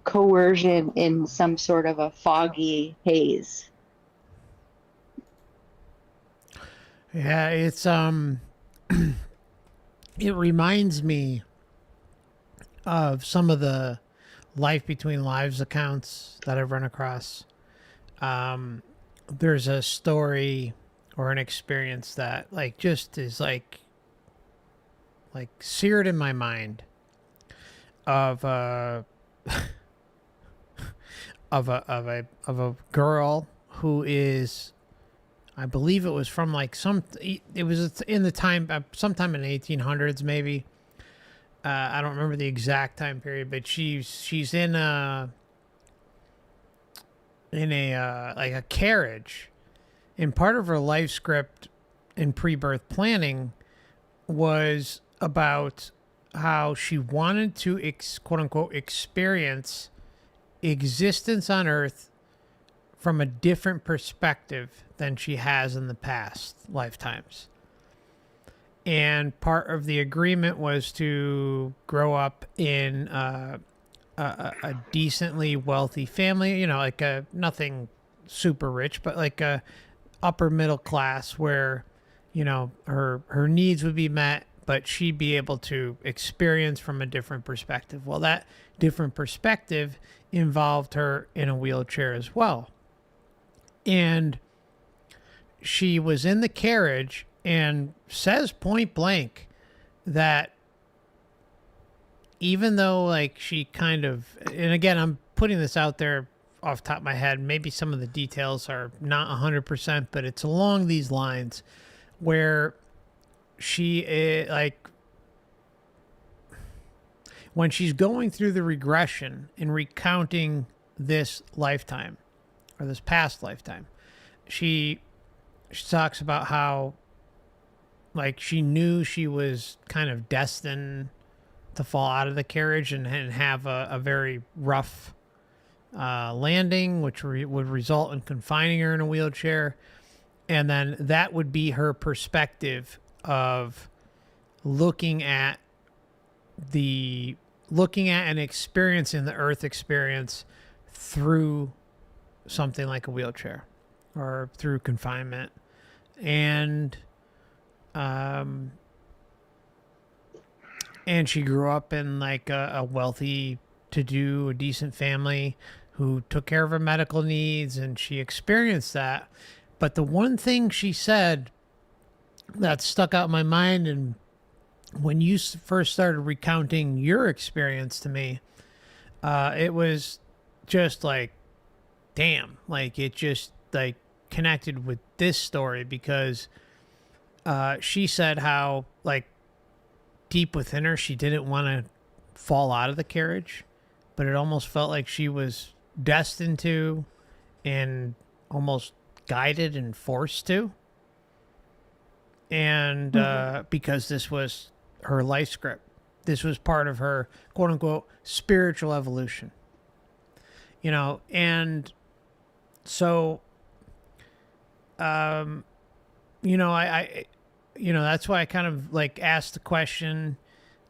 coercion in some sort of a foggy haze. Yeah, it's it reminds me of some of the Life Between Lives accounts that I've run across. There's a story or an experience that like just is like seared in my mind of of a girl who is, I believe it was from like it was in the time, sometime in the 1800s maybe. I don't remember the exact time period, but she's in a like a carriage, and part of her life script in pre-birth planning was about how she wanted to quote unquote experience existence on Earth from a different perspective than she has in the past lifetimes. And part of the agreement was to grow up in a decently wealthy family, like a nothing super rich, but like a upper middle class where, her needs would be met, but she'd be able to experience from a different perspective. Well, that different perspective involved her in a wheelchair as well. And she was in the carriage and says point blank that even though like she kind of, and again, I'm putting this out there off the top of my head, maybe some of the details are not 100%, but it's along these lines where she like when she's going through the regression and recounting this lifetime or this past lifetime, she talks about how like she knew she was kind of destined to fall out of the carriage and have a very rough landing, which would result in confining her in a wheelchair. And then that would be her perspective of looking at and experiencing the Earth experience through something like a wheelchair or through confinement. And she grew up in like a wealthy, a decent family who took care of her medical needs, and she experienced that. But the one thing she said that stuck out in my mind, and when you first started recounting your experience to me, it was just like, damn, like it just like connected with this story, because she said how like deep within her she didn't want to fall out of the carriage, but it almost felt like she was destined to and almost guided and forced to. And because this was her life script, this was part of her quote unquote spiritual evolution, and so I that's why I kind of like asked the question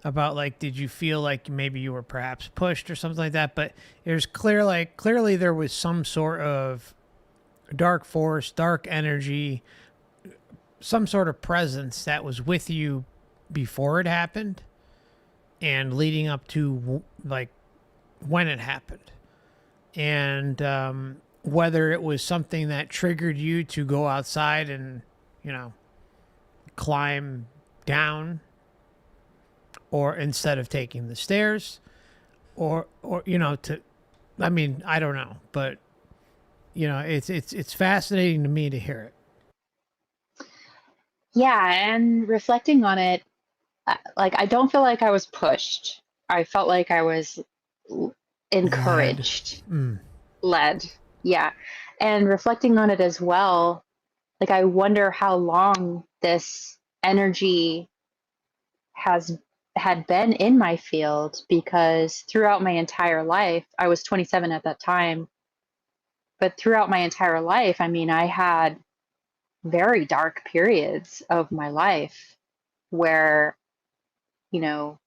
about like, did you feel like maybe you were perhaps pushed or something like that? But there's clearly there was some sort of dark force, dark energy, some sort of presence that was with you before it happened and leading up to like when it happened. And whether it was something that triggered you to go outside and, you know, climb down, or instead of taking the stairs, or you know, to, I mean, I don't know, but you know, it's fascinating to me to hear it. Yeah, and reflecting on it, like I don't feel like I was pushed. I felt like I was encouraged, led. Yeah. And reflecting on it as well, like I wonder how long this energy has had been in my field, because throughout my entire life, I was 27 at that time, but throughout my entire life, I mean, I had very dark periods of my life where, you know,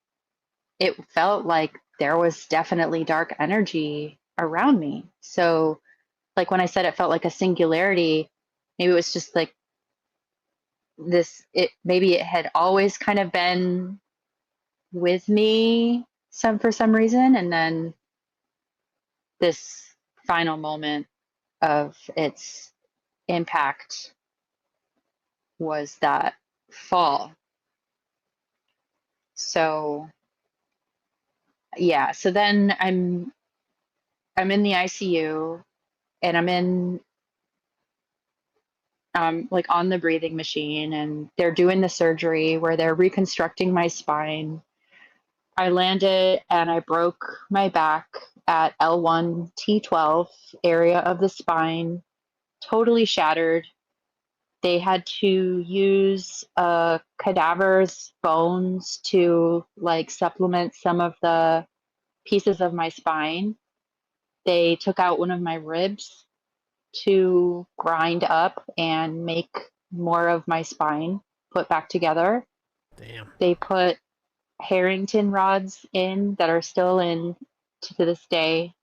it felt like there was definitely dark energy around me. So, like when I said it felt like a singularity, maybe it was just like this, it maybe it had always kind of been with me for some reason, and then this final moment of its impact was that fall. So yeah, so then I'm in the ICU, and I'm in like on the breathing machine, and they're doing the surgery where they're reconstructing my spine. I landed and I broke my back at L1 T12 area of the spine, totally shattered. They had to use a cadaver's bones to like supplement some of the pieces of my spine. They took out one of my ribs to grind up and make more of my spine put back together. Damn. They put Harrington rods in that are still in to this day,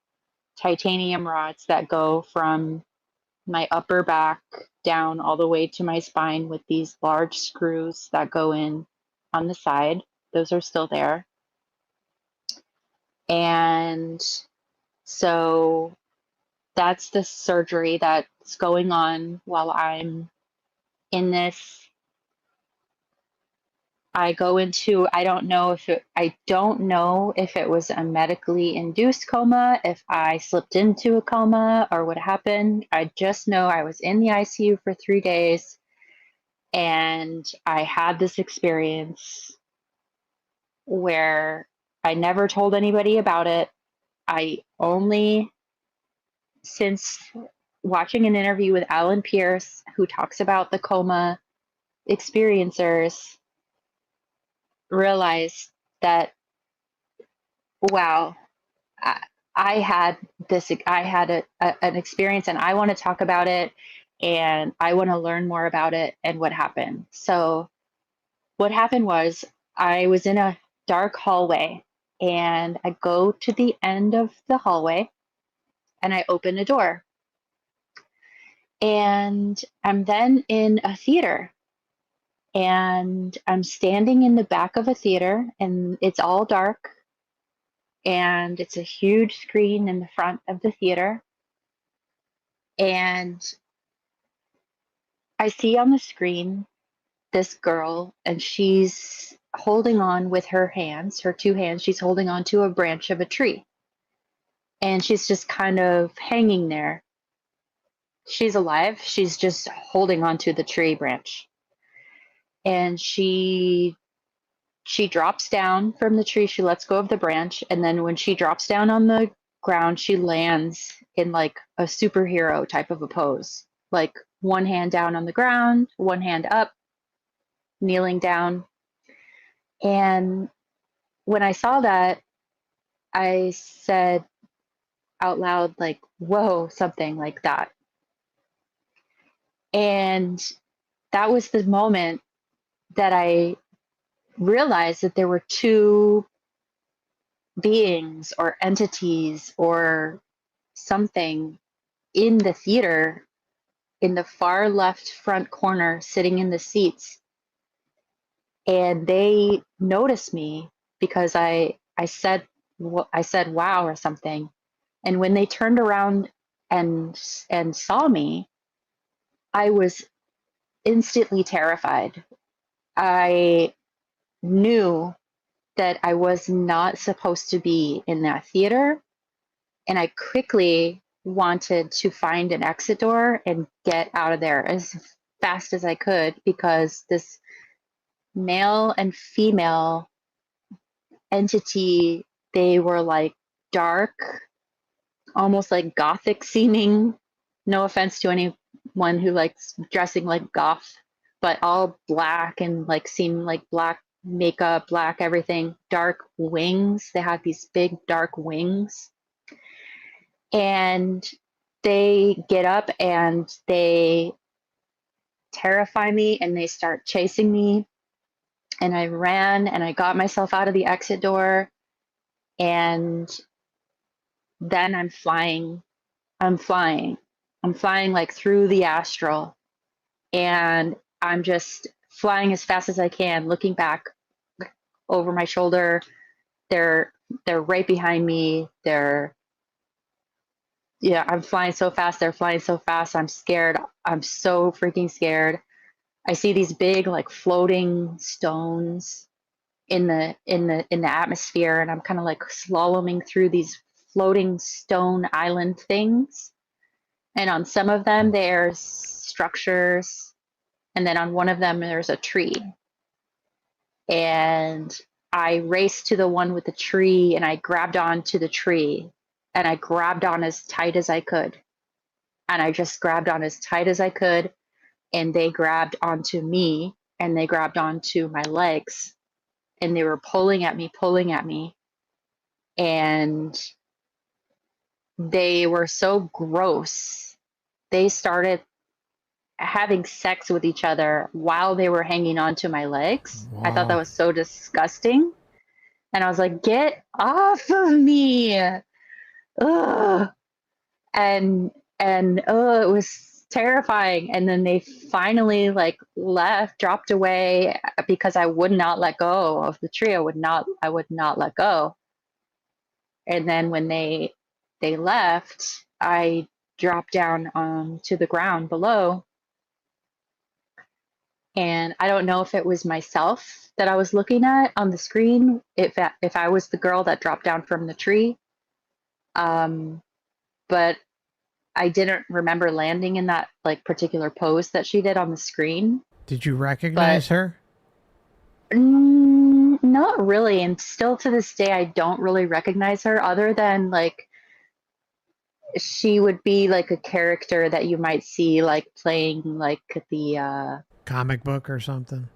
titanium rods that go from my upper back down all the way to my spine with these large screws that go in on the side. Those are still there. And so that's the surgery that's going on while I'm in this. I go into, I don't know if it was a medically induced coma, if I slipped into a coma or what happened. I just know I was in the ICU for 3 days, and I had this experience where I never told anybody about it. I only, since watching an interview with Alan Pierce, who talks about the coma experiencers, realized that, wow, I, I had an experience, and I want to talk about it, and I want to learn more about it and what happened. So what happened was I was in a dark hallway, and I go to the end of the hallway and I open a door, and I'm then in a theater, and I'm standing in the back of a theater, and it's all dark, and it's a huge screen in the front of the theater. And I see on the screen this girl, and she's holding on with her hands, her two hands, she's holding on to a branch of a tree. And she's just kind of hanging there. She's alive. She's just holding on to the tree branch. And she drops down from the tree. She lets go of the branch. And then when she drops down on the ground, she lands in like a superhero type of a pose, like one hand down on the ground, one hand up, kneeling down. And when I saw that, I said out loud, like, whoa, something like that. And that was the moment that I realized that there were two beings or entities or something in the theater in the far left front corner sitting in the seats, and they noticed me because I said wow or something. And when they turned around and saw me, I was instantly terrified. I knew that I was not supposed to be in that theater, and I quickly wanted to find an exit door and get out of there as fast as I could, because this male and female entity, they were like dark, almost like gothic seeming. No offense to anyone who likes dressing like goth, but all black and like seem like black makeup, black everything, dark wings. They had these big dark wings. And they get up and they terrify me and they start chasing me. And I ran and I got myself out of the exit door. And then I'm flying. I'm flying. I'm flying like through the astral. And I'm just flying as fast as I can, looking back over my shoulder. They're right behind me. I'm flying so fast. They're flying so fast. I'm scared. I'm so freaking scared. I see these big like floating stones in the atmosphere, and I'm kind of like slaloming through these floating stone island things. And on some of them there's structures, and then on one of them there's a tree. And I raced to the one with the tree, and I grabbed onto the tree, and I grabbed on as tight as I could. And I just grabbed on as tight as I could, and they grabbed onto me, and they grabbed onto my legs, and they were pulling at me, and they were so gross. They started having sex with each other while they were hanging onto my legs. Wow. I thought that was so disgusting. And I was like, get off of me. Ugh. And it was terrifying. And then they finally like left, dropped away, because I would not let go of the tree. I would not let go. And then when they left, I dropped down to the ground below. And I don't know if it was myself that I was looking at on the screen, if I was the girl that dropped down from the tree. But I didn't remember landing in that like particular pose that she did on the screen. Did you recognize her? Not really. And still to this day, I don't really recognize her, other than like she would be like a character that you might see like playing like the comic book or something.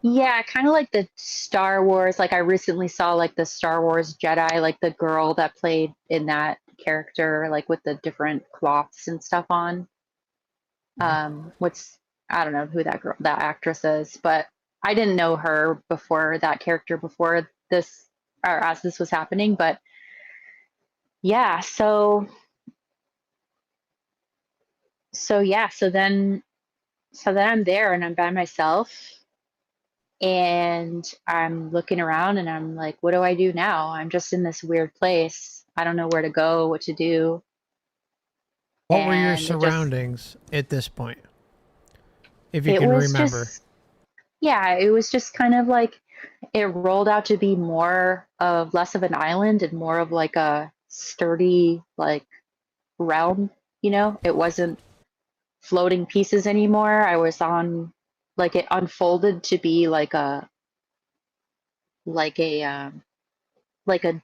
Yeah, kind of like the Star Wars. Like I recently saw like the Star Wars Jedi, like the girl that played in that character, like with the different cloths and stuff on. I don't know who that actress is, but I didn't know her before that character, before this, or as this was happening. But yeah, so then I'm there and I'm by myself, and I'm looking around and I'm like, what do I do now? I'm just in this weird place. I don't know where to go, what to do. What were your surroundings at this point, if you can remember? It was just kind of like, it rolled out to be less of an island and more of like a sturdy like realm. It wasn't floating pieces anymore. I was on, like, it unfolded to be like a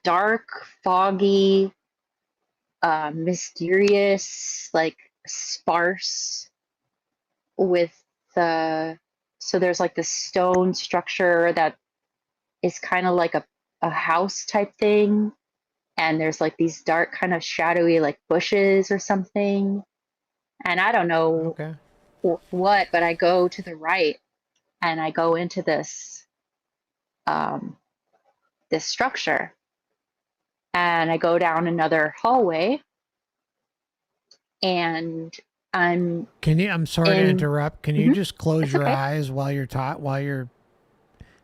dark, foggy, mysterious, like sparse with so there's like this stone structure that is kind of like a house type thing, and there's like these dark kind of shadowy like bushes or something, and I don't know what, but I go to the right and I go into this this structure, and I go down another hallway, and I'm I'm sorry to in. interrupt. Can you Mhm, just close it's your okay. eyes while you're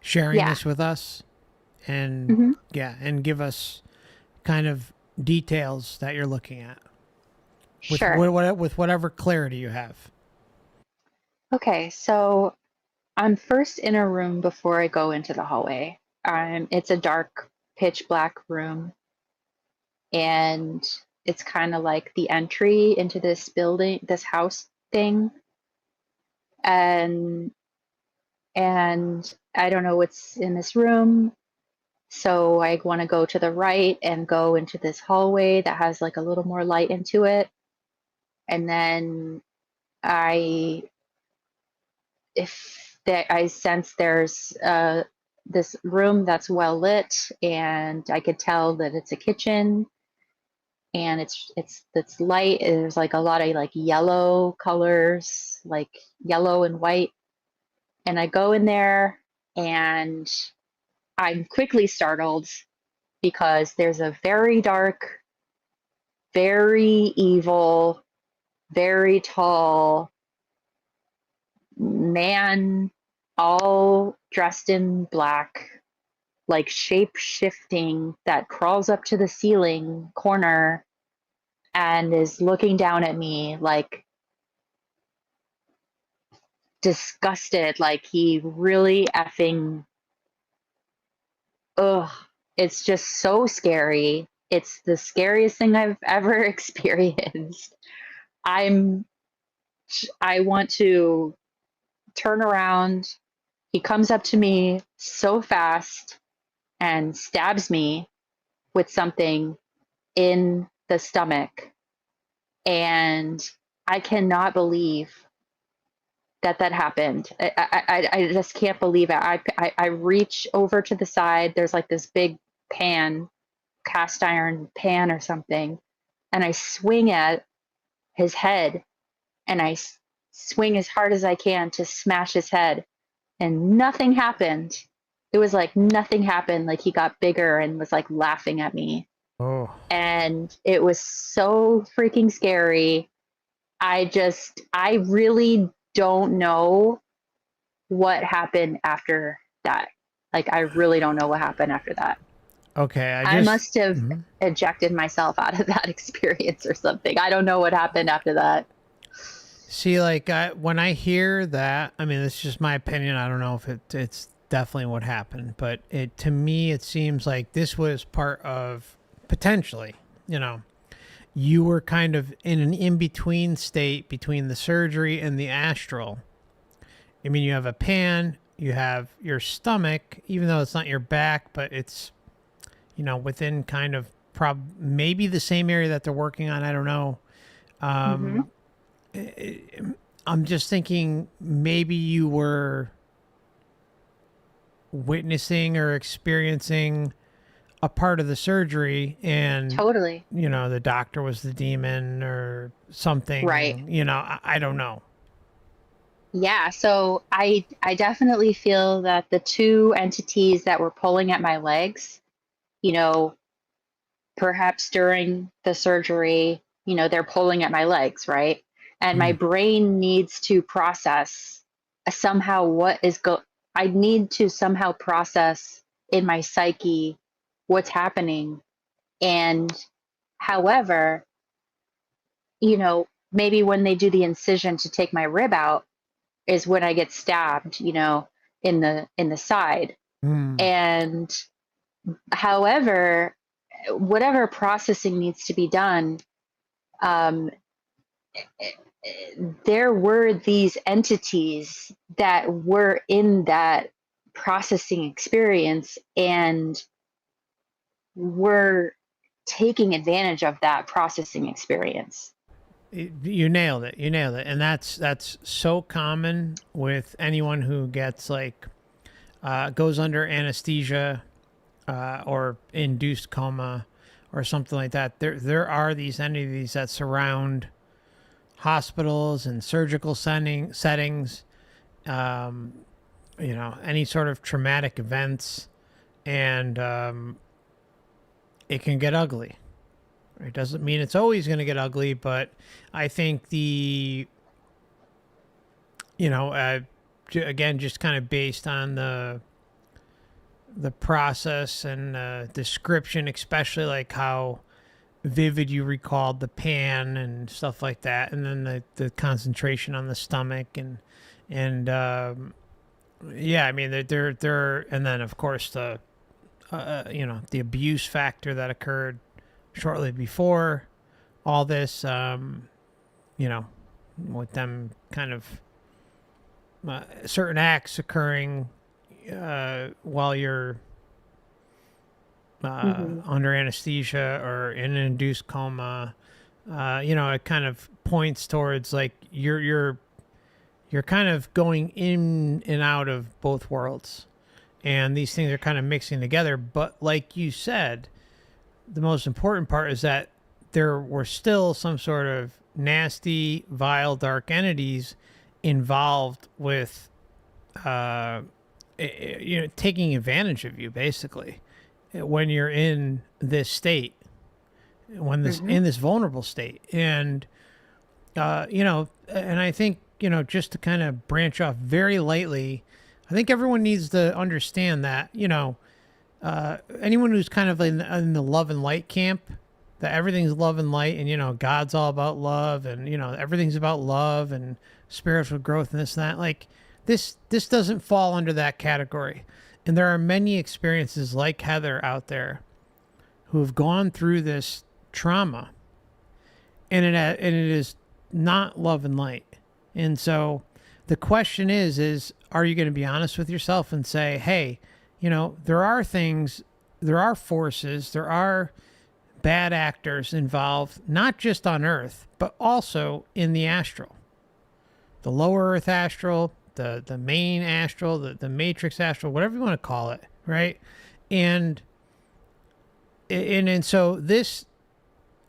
sharing Yeah. this with us? And Hmm. yeah, and give us kind of details that you're looking at Sure. with whatever clarity you have. Okay. So I'm first in a room before I go into the hallway. It's a dark, pitch black room, and it's kind of like the entry into this building, this house thing. And I don't know what's in this room. So I want to go to the right and go into this hallway that has like a little more light into it. And then I, if that I sense there's this room that's well lit, and I could tell that it's a kitchen, and it's light. There's like a lot of like yellow colors, like yellow and white. And I go in there, and I'm quickly startled because there's a very dark, very evil, very tall man, all dressed in black, like shape shifting, that crawls up to the ceiling corner and is looking down at me like disgusted, like he really effing, ugh. It's just so scary. It's the scariest thing I've ever experienced. I'm, I want to turn around. He comes up to me so fast and stabs me with something in the stomach. And I cannot believe that happened. I just can't believe it. I reach over to the side. There's like this big pan, cast iron pan or something. And I swing at his head, and swing as hard as I can to smash his head. And nothing happened. It was like nothing happened. Like he got bigger and was like laughing at me. Oh, And it was so freaking scary. I really don't know what happened after that. Like, I really don't know what happened after that. okay. I must have Mhm. ejected myself out of that experience or something. I don't know what happened after that. See, like when I hear that, I mean, it's just my opinion. I don't know if it's definitely what happened, but it to me it seems like this was part of potentially, you know, you were kind of in an in between state between the surgery and the astral. I mean, you have a pan, you have your stomach, even though it's not your back, but it's within kind of maybe the same area that they're working on. I don't know. Hmm. Um, I'm just thinking maybe you were witnessing or experiencing a part of the surgery and Totally. the doctor was the demon or Right. something. I don't know. Yeah. So I definitely feel that the two entities that were pulling at my legs, you know, perhaps during the surgery, they're pulling at my legs, right? And my Mm. brain needs to process somehow I need to somehow process in my psyche what's happening. And however, maybe when they do the incision to take my rib out is when I get stabbed, in the side. Mm. And however, whatever processing needs to be done, um, there were these entities that were in that processing experience and were taking advantage of that processing experience. You nailed it. You nailed it. And that's so common with anyone who gets like goes under anesthesia or induced coma or something like that. There are these entities that surround hospitals and surgical settings. Um, any sort of traumatic events, and it can get ugly. It doesn't mean it's always going to get ugly, but I think again, just kind of based on the process and description, especially like how vivid you recalled the pan and stuff like that, and then the concentration on the stomach and yeah, I mean they're and then of course the the abuse factor that occurred shortly before all this, with them kind of certain acts occurring while you're under anesthesia or in an induced coma. It kind of points towards like you're kind of going in and out of both worlds, and these things are kind of mixing together. But like you said, the most important part is that there were still some sort of nasty, vile, dark entities involved with, taking advantage of you, basically, when you're in this state, in this vulnerable state, and and I think just to kind of branch off very lightly, I think everyone needs to understand that anyone who's kind of in the love and light camp, that everything's love and light, and God's all about love, and everything's about love and spiritual growth and this and that, like this doesn't fall under that category. And there are many experiences like Heather out there who have gone through this trauma, and it is not love and light. And so the question is are you going to be honest with yourself and say, hey, there are things, there are forces, there are bad actors involved, not just on Earth, but also in the astral, the lower Earth astral, the main astral, the matrix astral, whatever you want to call it, right? And so this,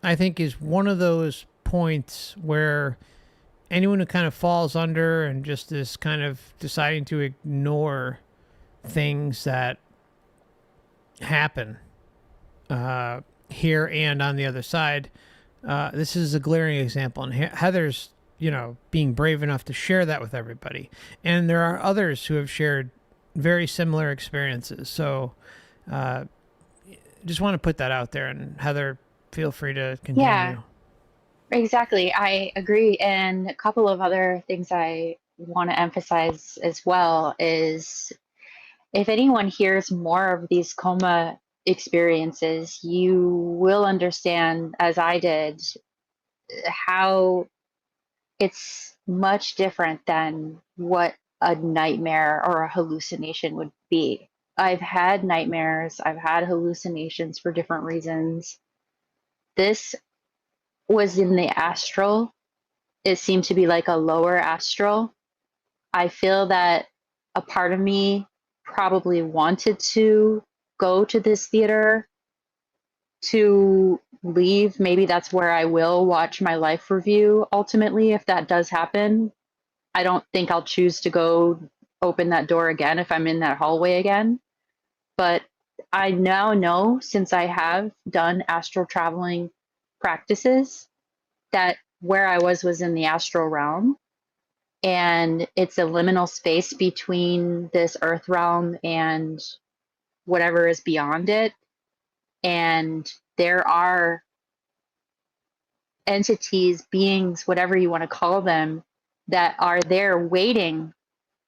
I think, is one of those points where anyone who kind of falls under and just is kind of deciding to ignore things that happen here and on the other side, this is a glaring example. And Heather's being brave enough to share that with everybody, and there are others who have shared very similar experiences. So just want to put that out there, and Heather, feel free to continue. Yeah, exactly. I agree. And a couple of other things I want to emphasize as well is, if anyone hears more of these coma experiences, you will understand, as I did, how it's much different than what a nightmare or a hallucination would be. I've had nightmares, I've had hallucinations for different reasons. This was in the astral. It seemed to be like a lower astral. I feel that a part of me probably wanted to go to this theater to leave. Maybe that's where I will watch my life review ultimately, if that does happen. I don't think I'll choose to go open that door again if I'm in that hallway again. But I now know, since I have done astral traveling practices, that where I was in the astral realm, and it's a liminal space between this earth realm and whatever is beyond it. And there are entities, beings, whatever you want to call them, that are there waiting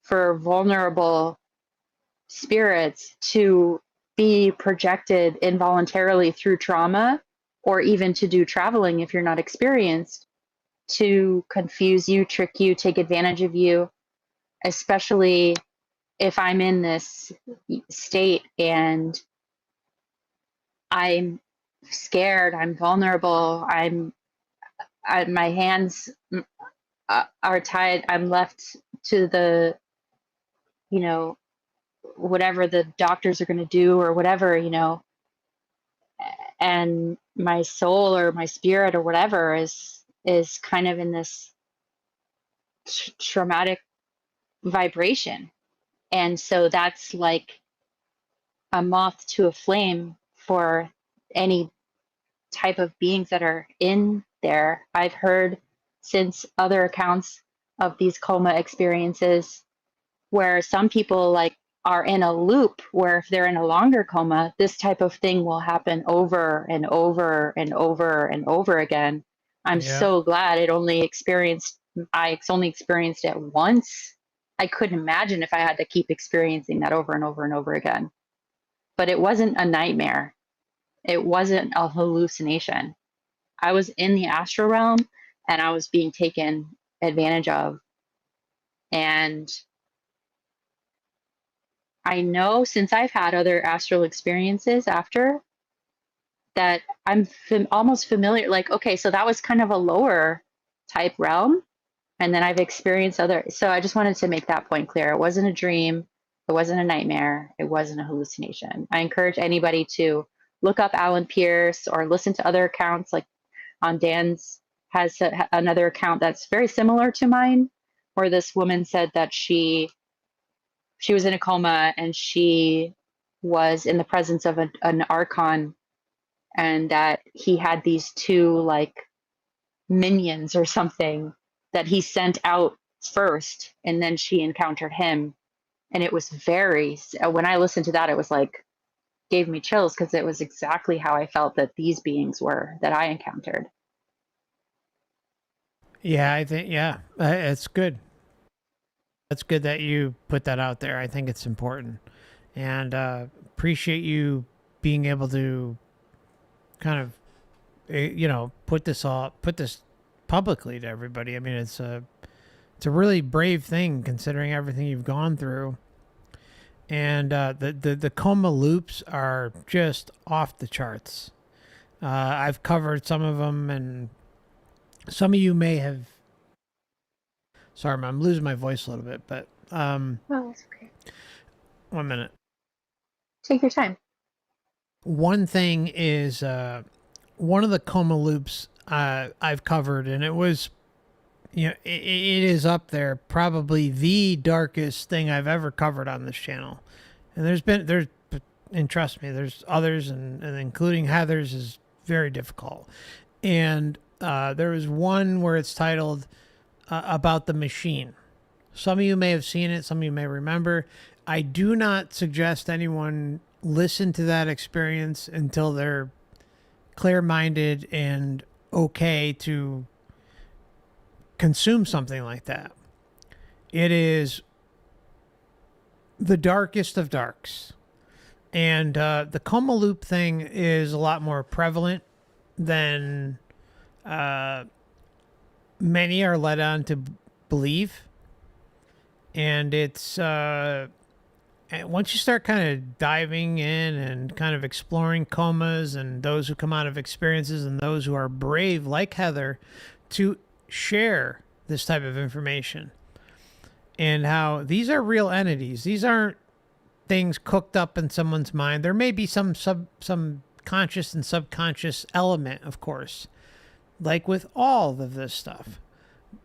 for vulnerable spirits to be projected involuntarily through trauma, or even to do traveling if you're not experienced, to confuse you, trick you, take advantage of you, especially if I'm in this state and I'm scared, I'm vulnerable, my hands are tied, I'm left to the, whatever the doctors are going to do or whatever, and my soul or my spirit or whatever is kind of in this traumatic vibration. And so that's like a moth to a flame for any type of beings that are in there. I've heard since other accounts of these coma experiences where some people like are in a loop where if they're in a longer coma, this type of thing will happen over and over and over and over again. I'm Yeah. so glad I only experienced it once. I couldn't imagine if I had to keep experiencing that over and over and over again. But it wasn't a nightmare. It wasn't a hallucination. I was in the astral realm and I was being taken advantage of. And I know since I've had other astral experiences after that, I'm almost familiar. Like, okay, so that was kind of a lower type realm. And then I've experienced other. So I just wanted to make that point clear. It wasn't a dream. It wasn't a nightmare. It wasn't a hallucination. I encourage anybody to look up Alan Pierce or listen to other accounts. Like on Dan's has another account that's very similar to mine, where this woman said that she was in a coma and she was in the presence of an archon, and that he had these two like minions or something that he sent out first, and then she encountered him. And it was when I listened to that, it was like gave me chills because it was exactly how I felt that these beings were that I encountered. Yeah, I think, yeah, it's good. That's good that you put that out there. I think it's important. And appreciate you being able to kind of, put this publicly to everybody. I mean, it's a really brave thing considering everything you've gone through. And the coma loops are just off the charts. I've covered some of them, and some of you may have. Sorry, I'm losing my voice a little bit, but Oh, that's okay. 1 minute. Take your time. One thing is one of the coma loops I've covered, and it was, it is up there, probably the darkest thing I've ever covered on this channel. And and trust me, there's others, and including Heather's is very difficult. And there was one where it's titled about the machine. Some of you may have seen it, some of you may remember. I do not suggest anyone listen to that experience until they're clear-minded and okay to consume something like that. It is the darkest of darks. And the coma loop thing is a lot more prevalent than many are led on to believe. And it's once you start kind of diving in and kind of exploring comas and those who come out of experiences and those who are brave like Heather to share this type of information, and how these are real entities. These aren't things cooked up in someone's mind. There may be some conscious and subconscious element, of course, like with all of this stuff,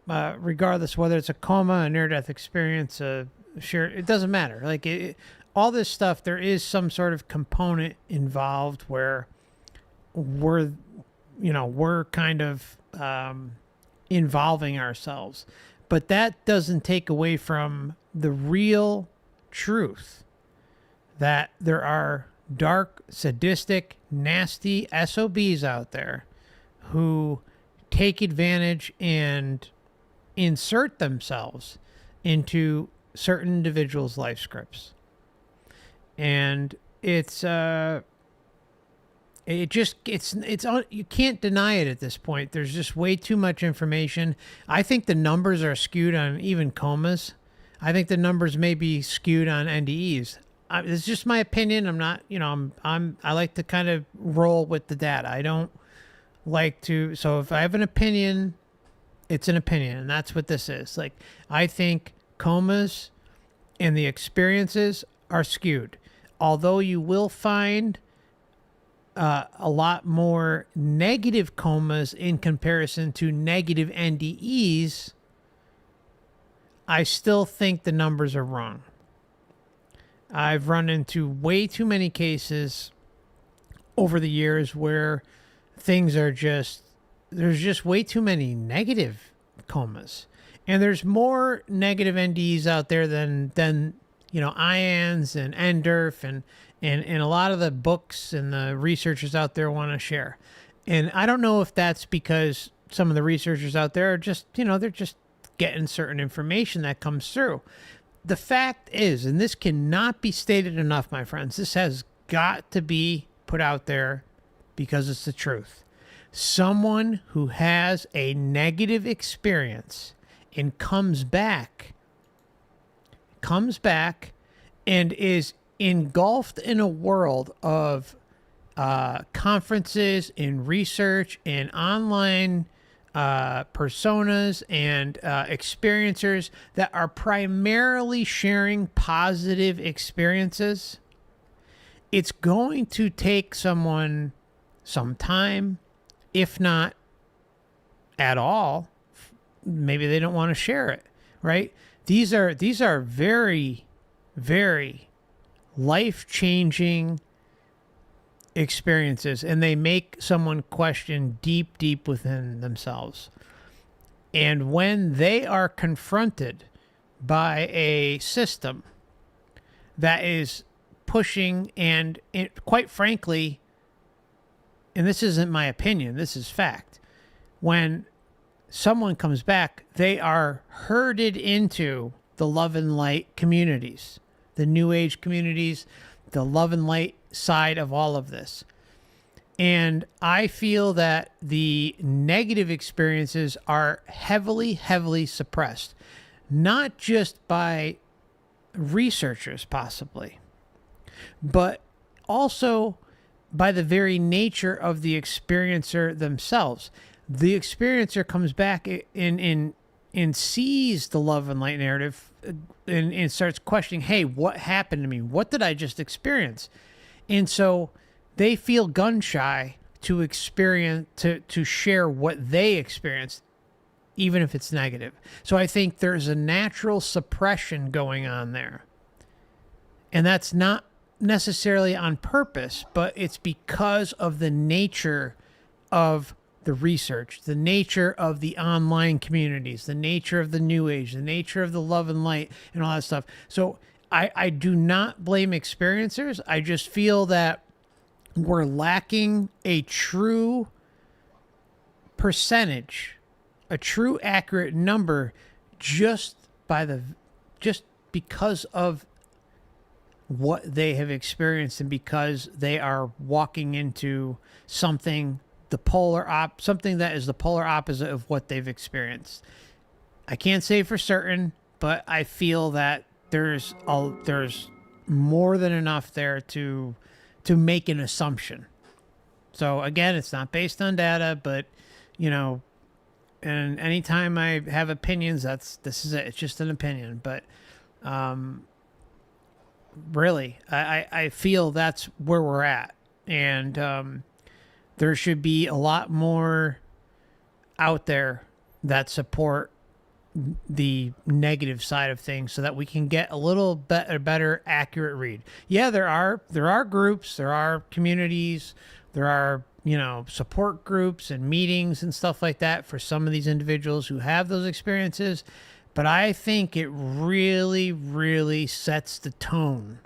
regardless whether it's a coma, a near-death experience, it doesn't matter. Like all this stuff, there is some sort of component involved where we're kind of involving ourselves. But that doesn't take away from the real truth that there are dark, sadistic, nasty SOBs out there who take advantage and insert themselves into certain individuals' life scripts. And you can't deny it at this point. There's just way too much information. I think the numbers are skewed on even comas. I think the numbers may be skewed on NDEs. It's just my opinion. I'm not, I like to kind of roll with the data. I don't like to, so if I have an opinion, it's an opinion, and that's what this is. Like, I think comas and the experiences are skewed. Although you will find a lot more negative comas in comparison to negative NDEs, I still think the numbers are wrong. I've run into way too many cases over the years where things are just, there's just way too many negative comas. And there's more negative NDs out there than IANs and NDERF and a lot of the books and the researchers out there want to share. And I don't know if that's because some of the researchers out there are just, they're just getting certain information that comes through. The fact is, and this cannot be stated enough, my friends, this has got to be put out there because it's the truth. Someone who has a negative experience and comes back and is engulfed in a world of conferences and research and online personas and experiencers that are primarily sharing positive experiences, it's going to take someone some time, if not at all. Maybe they don't want to share it, right? These are very, very life-changing experiences, and they make someone question deep within themselves. And when they are confronted by a system that is pushing and quite frankly, and this isn't my opinion, this is fact, when someone comes back, they are herded into the love and light communities, the new age communities, the love and light side of all of this. And I feel that the negative experiences are heavily suppressed, not just by researchers possibly, but also by the very nature of the experiencer themselves. The experiencer comes back and sees the love and light narrative and starts questioning, hey, what happened to me? What did I just experience? And so they feel gun shy to experience, to share what they experienced, even if it's negative. So I think there's a natural suppression going on there. And that's not necessarily on purpose, but it's because of the nature of the research, the nature of the online communities, the nature of the new age, the nature of the love and light and all that stuff. So I do not blame experiencers. I just feel that we're lacking a true percentage, a true accurate number just because of what they have experienced and because they are walking into something something that is the polar opposite of what they've experienced. I can't say for certain, but I feel that there's more than enough there to make an assumption. So again, it's not based on data, but and anytime I have opinions, this is it. It's just an opinion, but really, I feel that's where we're at, and there should be a lot more out there that support the negative side of things so that we can get a little better accurate read. Yeah, there are groups, there are communities, there are, support groups and meetings and stuff like that for some of these individuals who have those experiences. But I think it really, really sets the tone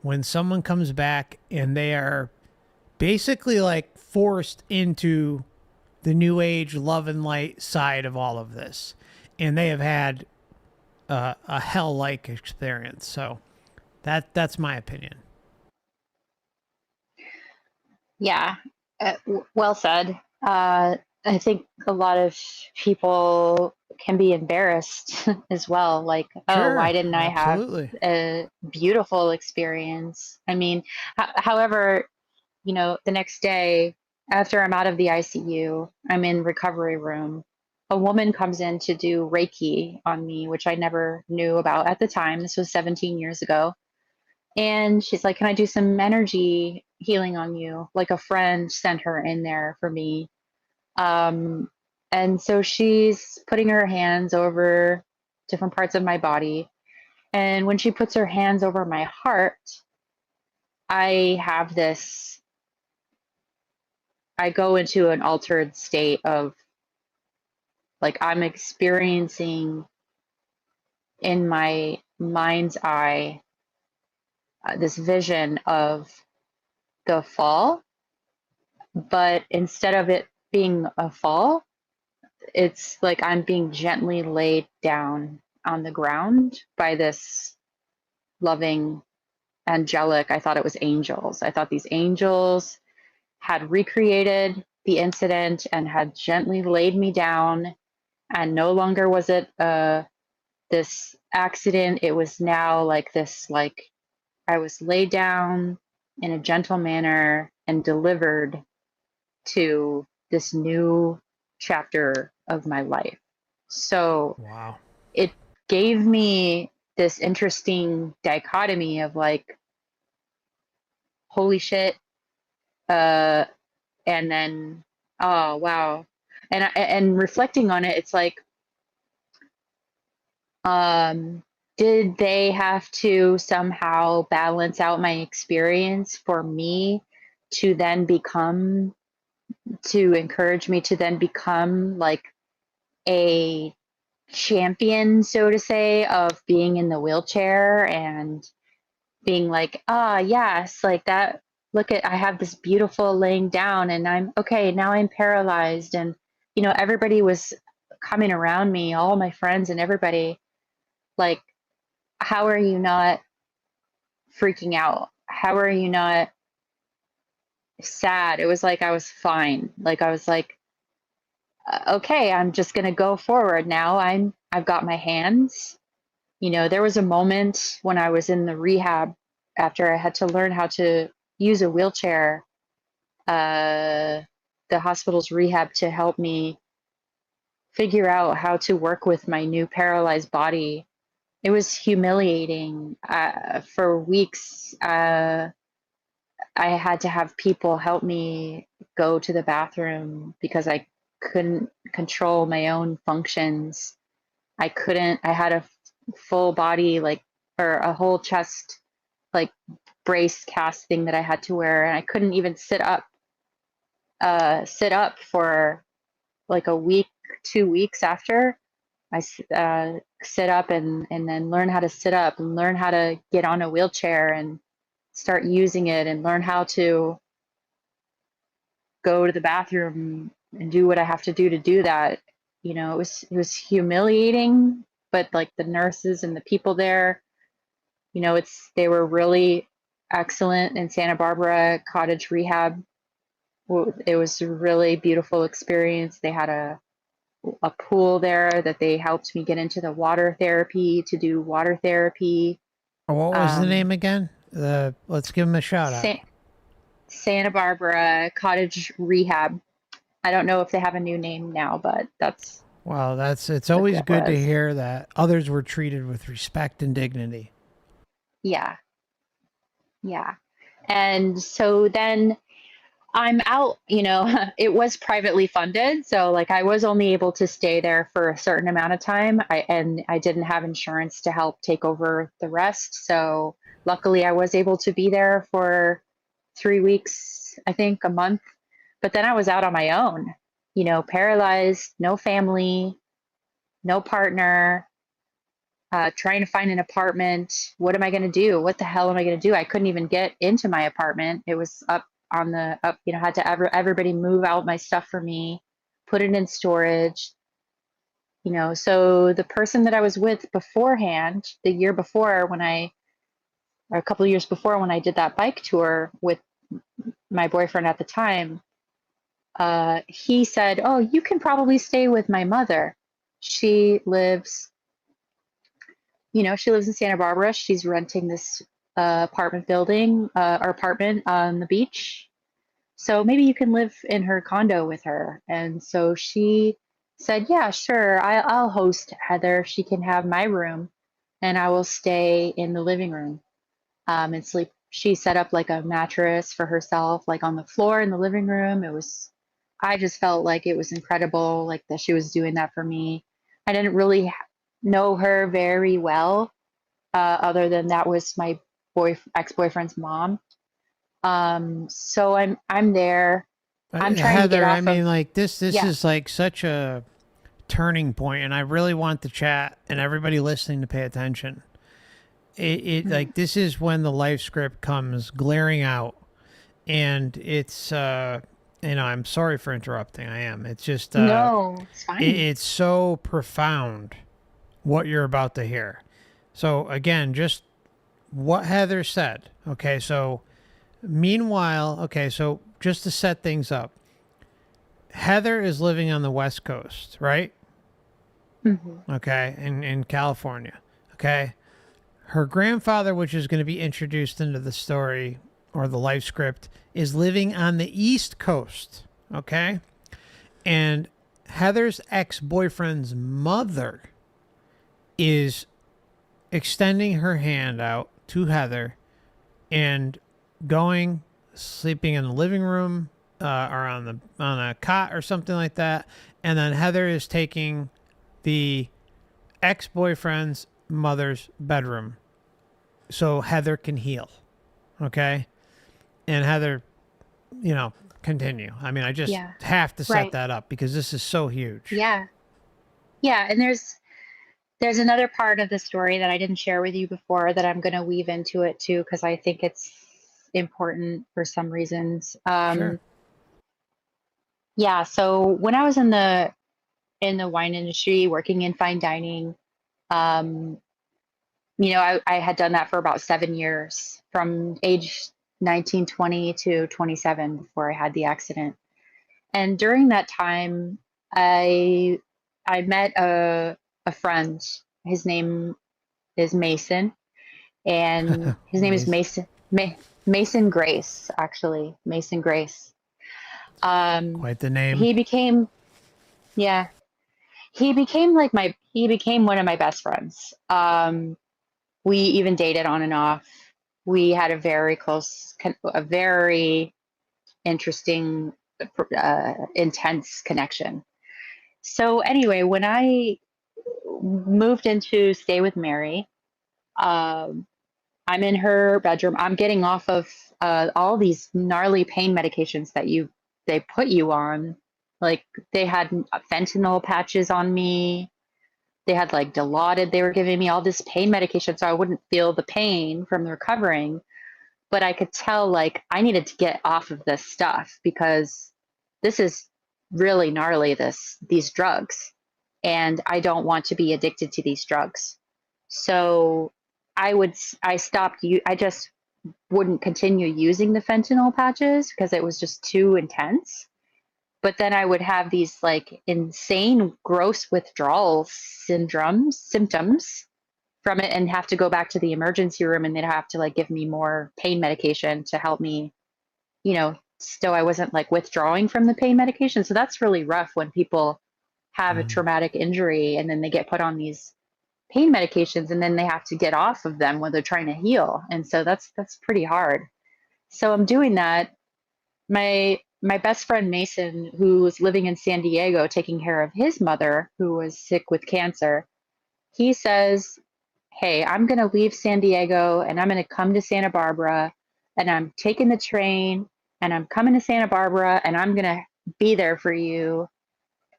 when someone comes back and they are basically like forced into the new age love and light side of all of this, and they have had a hell-like experience. So that's my opinion. Yeah, well said. I think a lot of people can be embarrassed as well. Like, oh, why didn't I absolutely have a beautiful experience? I mean, however, the next day after I'm out of the ICU, I'm in recovery room. A woman comes in to do Reiki on me, which I never knew about at the time. This was 17 years ago. And she's like, can I do some energy healing on you? Like a friend sent her in there for me. And so she's putting her hands over different parts of my body. And when she puts her hands over my heart, I have this I go into an altered state of like I'm experiencing in my mind's eye this vision of the fall, but instead of it being a fall, it's like I'm being gently laid down on the ground by this loving angelic. I thought it was angels. I thought these angels had recreated the incident and had gently laid me down, and no longer was it this accident. It was now like this, like I was laid down in a gentle manner and delivered to this new chapter of my life. So Wow. it gave me this interesting dichotomy of like, holy shit, and then, oh wow. And reflecting on it, it's like, did they have to somehow balance out my experience for me to then become, to encourage me to then become like a champion, so to say, of being in the wheelchair and being like, ah, yes, like that. Look at, I have this beautiful laying down and I'm okay. Now I'm paralyzed. And, you know, everybody was coming around me, all my friends and everybody, like, how are you not freaking out? How are you not sad? It was like I was fine. Like I was like, okay, I'm just gonna go forward now. I've got my hands. You know, there was a moment when I was in the rehab after I had to learn how to use a wheelchair, uh, the hospital's rehab to help me figure out how to work with my new paralyzed body. It was humiliating. For weeks, I had to have people help me go to the bathroom because I couldn't control my own functions. I had a full body, like, or a whole chest, like, brace cast thing that I had to wear. And I couldn't even sit up for like a week, 2 weeks after. I sit up and then learn how to sit up and learn how to get on a wheelchair and start using it and learn how to go to the bathroom and do what I have to do that. You know, it was humiliating, but like the nurses and the people there, you know, they were really excellent in Santa Barbara Cottage Rehab. It was a really beautiful experience. They had a pool there that they helped me get into the water therapy to do water therapy. What was the Um, name again? Let's give him a shout out. Santa Barbara Cottage Rehab. I don't know if they have a new name now, but that's Well, it's what always that good to was. hear that others were treated with respect and dignity. Yeah, yeah. And so then I'm out, you know, it was privately funded. So like I was only able to stay there for a certain amount of time. And I didn't have insurance to help take over the rest. So luckily I was able to be there for 3 weeks, I think a month. But then I was out on my own, you know, paralyzed, no family, no partner, trying to find an apartment. What am I going to do? What the hell am I going to do? I couldn't even get into my apartment. It was up, you know, had to everybody move out my stuff for me, put it in storage, you know. So the person that I was with beforehand, the year before or a couple of years before when I did that bike tour with my boyfriend at the time, he said, "Oh, you can probably stay with my mother. She lives you know, she lives in Santa Barbara. She's renting this apartment building or apartment on the beach. So maybe you can live in her condo with her." And so she said, "Yeah, sure. I'll host Heather. She can have my room and I will stay in the living room and sleep." She set up like a mattress for herself, like on the floor in the living room. I just felt like it was incredible, like that she was doing that for me. I didn't really know her very well, other than that was my ex-boyfriend's mom. So I'm there. I'm trying to get Heather, I off of, mean, like this yeah. is like such a turning point, and I really want the chat and everybody listening to pay attention. It Mhm. like this is when the life script comes glaring out, and it's I'm sorry for interrupting. I am. It's just No, it's fine. it's so profound what you're about to hear. So again, just what Heather said. Okay, so meanwhile, okay, so just to set things up, Heather is living on the West Coast, right? Hmm. Okay, in California. Okay, her grandfather, which is going to be introduced into the story or the life script, is living on the East Coast. Okay, and Heather's ex-boyfriend's mother is extending her hand out to Heather and going sleeping in the living room or on a cot or something like that, and then Heather is taking the ex-boyfriend's mother's bedroom so Heather can heal. Okay, and Heather, continue. I mean, I just Yeah, have to set right. that up because this is so huge. Yeah. Yeah, and there's another part of the story that I didn't share with you before that I'm going to weave into it too because I think it's important for some reasons. Sure. Yeah, so when I was in the wine industry working in fine dining, um I had done that for about 7 years from age 19, 20 to 27 before I had the accident. And during that time, I I met a friend. His name is Mason, and his name is Amazing. Mason Grace, actually, Mason Grace. Um, Quite the name. he became, yeah, he became one of my best friends. We even dated on and off. We had a very a very interesting, intense connection. So anyway, when I moved into stay with Mary, um, I'm in her bedroom. I'm getting off of all these gnarly pain medications that they put you on. Like they had fentanyl patches on me. They had like Dilaudid. They were giving me all this pain medication so I wouldn't feel the pain from the recovering. But I could tell like I needed to get off of this stuff because this is really gnarly, these drugs, and I don't want to be addicted to these drugs. So I stopped you I just wouldn't continue using the fentanyl patches because it was just too intense. But then I would have these like insane gross withdrawal symptoms from it and have to go back to the emergency room, and they'd have to like give me more pain medication to help me, so I wasn't like withdrawing from the pain medication. So that's really rough when people have a Mhm. traumatic injury and then they get put on these pain medications and then they have to get off of them when they're trying to heal. And so that's pretty hard. So I'm doing that. My best friend Mason, who was living in San Diego taking care of his mother who was sick with cancer, he says, "Hey, I'm going to leave San Diego and I'm going to come to Santa Barbara, and I'm taking the train and I'm coming to Santa Barbara and I'm going to be there for you,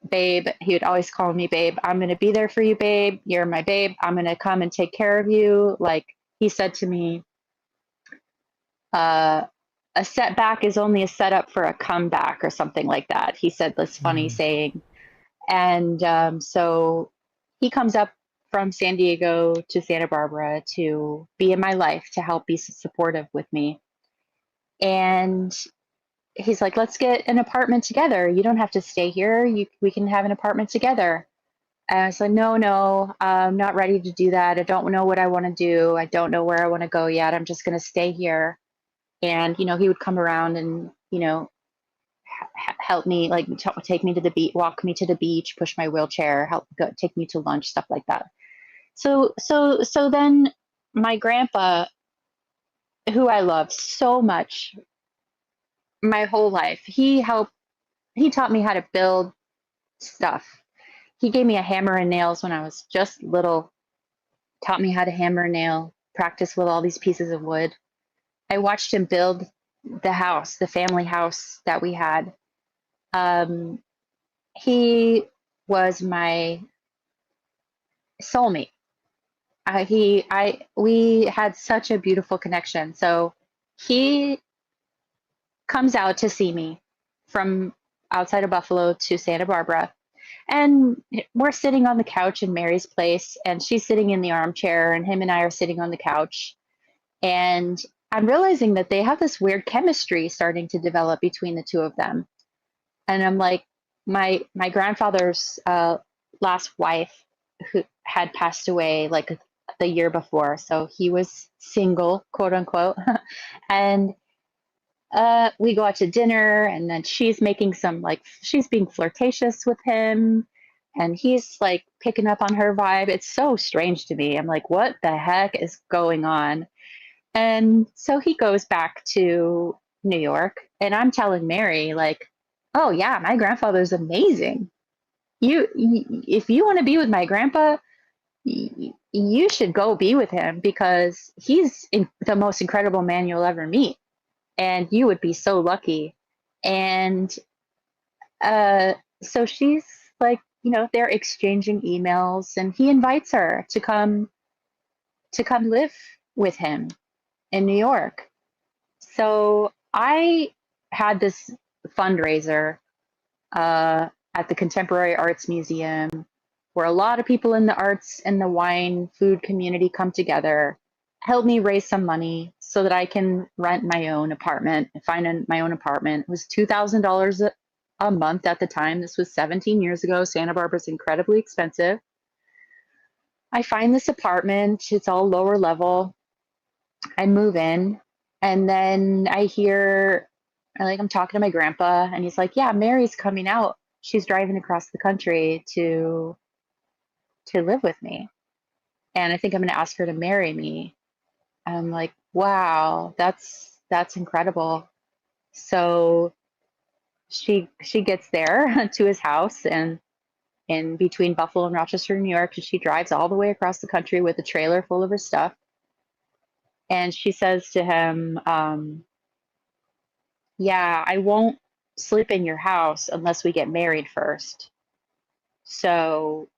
babe." He would always call me babe. "I'm going to be there for you, babe. You're my babe. I'm going to come and take care of you." Like he said to me, uh, "A setback is only a setup for a comeback," or something like that. He said this funny Mm. saying. And so he comes up from San Diego to Santa Barbara to be in my life, to help be supportive with me. And he's like, "Let's get an apartment together. You don't have to stay here. We can have an apartment together." And I was like, "No, no, I'm not ready to do that. I don't know what I want to do. I don't know where I want to go yet. I'm just going to stay here." And, he would come around and, help me, like take me to the beach, walk me to the beach, push my wheelchair, take me to lunch, stuff like that. So then my grandpa, who I love so much my whole life, he taught me how to build stuff. He gave me a hammer and nails when I was just little, taught me how to hammer and nail, practice with all these pieces of wood. I watched him build the house, the family house that we had. He was my soulmate. We had such a beautiful connection. So he comes out to see me from outside of Buffalo to Santa Barbara. And we're sitting on the couch in Mary's place, and she's sitting in the armchair, and him and I are sitting on the couch. And I'm realizing that they have this weird chemistry starting to develop between the two of them. And I'm like, my grandfather's last wife, who had passed away like the year before, so he was single, quote unquote. And we go out to dinner, and then she's making some, like, she's being flirtatious with him, and he's like picking up on her vibe. It's so strange to me. I'm like, what the heck is going on? And so he goes back to New York, and I'm telling Mary, like, oh yeah, my grandfather's amazing. If you want to be with my grandpa, you should go be with him, because he's the most incredible man you'll ever meet, and you would be so lucky. And so she's like, they're exchanging emails, and he invites her to come live with him in New York. So I had this fundraiser at the Contemporary Arts Museum, where a lot of people in the arts and the wine food community come together, help me raise some money so that I can rent my own apartment, find my own apartment. It was $2,000 a month at the time. This was 17 years ago. Santa Barbara's incredibly expensive. I find this apartment. It's all lower level. I move in, and then I hear, like, I'm talking to my grandpa, and he's like, yeah, Mary's coming out. She's driving across the country to live with me, and I think I'm going to ask her to marry me. And I'm like, wow, that's incredible. So she gets there to his house, and in between Buffalo and Rochester, New York, she drives all the way across the country with a trailer full of her stuff. And she says to him, yeah, I won't sleep in your house unless we get married first. So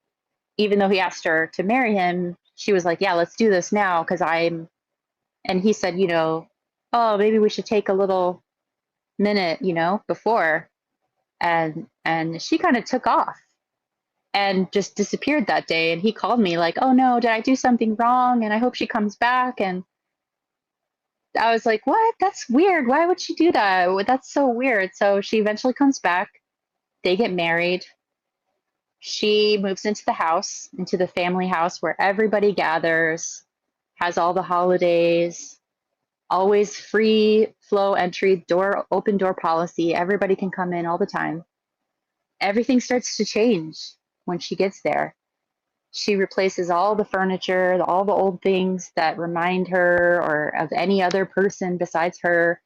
even though he asked her to marry him, she was like, yeah, let's do this now, because and he said, oh, maybe we should take a little minute, before. And she kind of took off and just disappeared that day. And he called me like, oh no, did I do something wrong? And I hope she comes back. And I was like, what? That's weird. Why would she do that? That's so weird. So she eventually comes back. They get married. She moves into the house, into the family house where everybody gathers, has all the holidays, always free flow entry, open door policy. Everybody can come in all the time. Everything starts to change when she gets there. She replaces all the furniture, all the old things that remind her or of any other person besides her,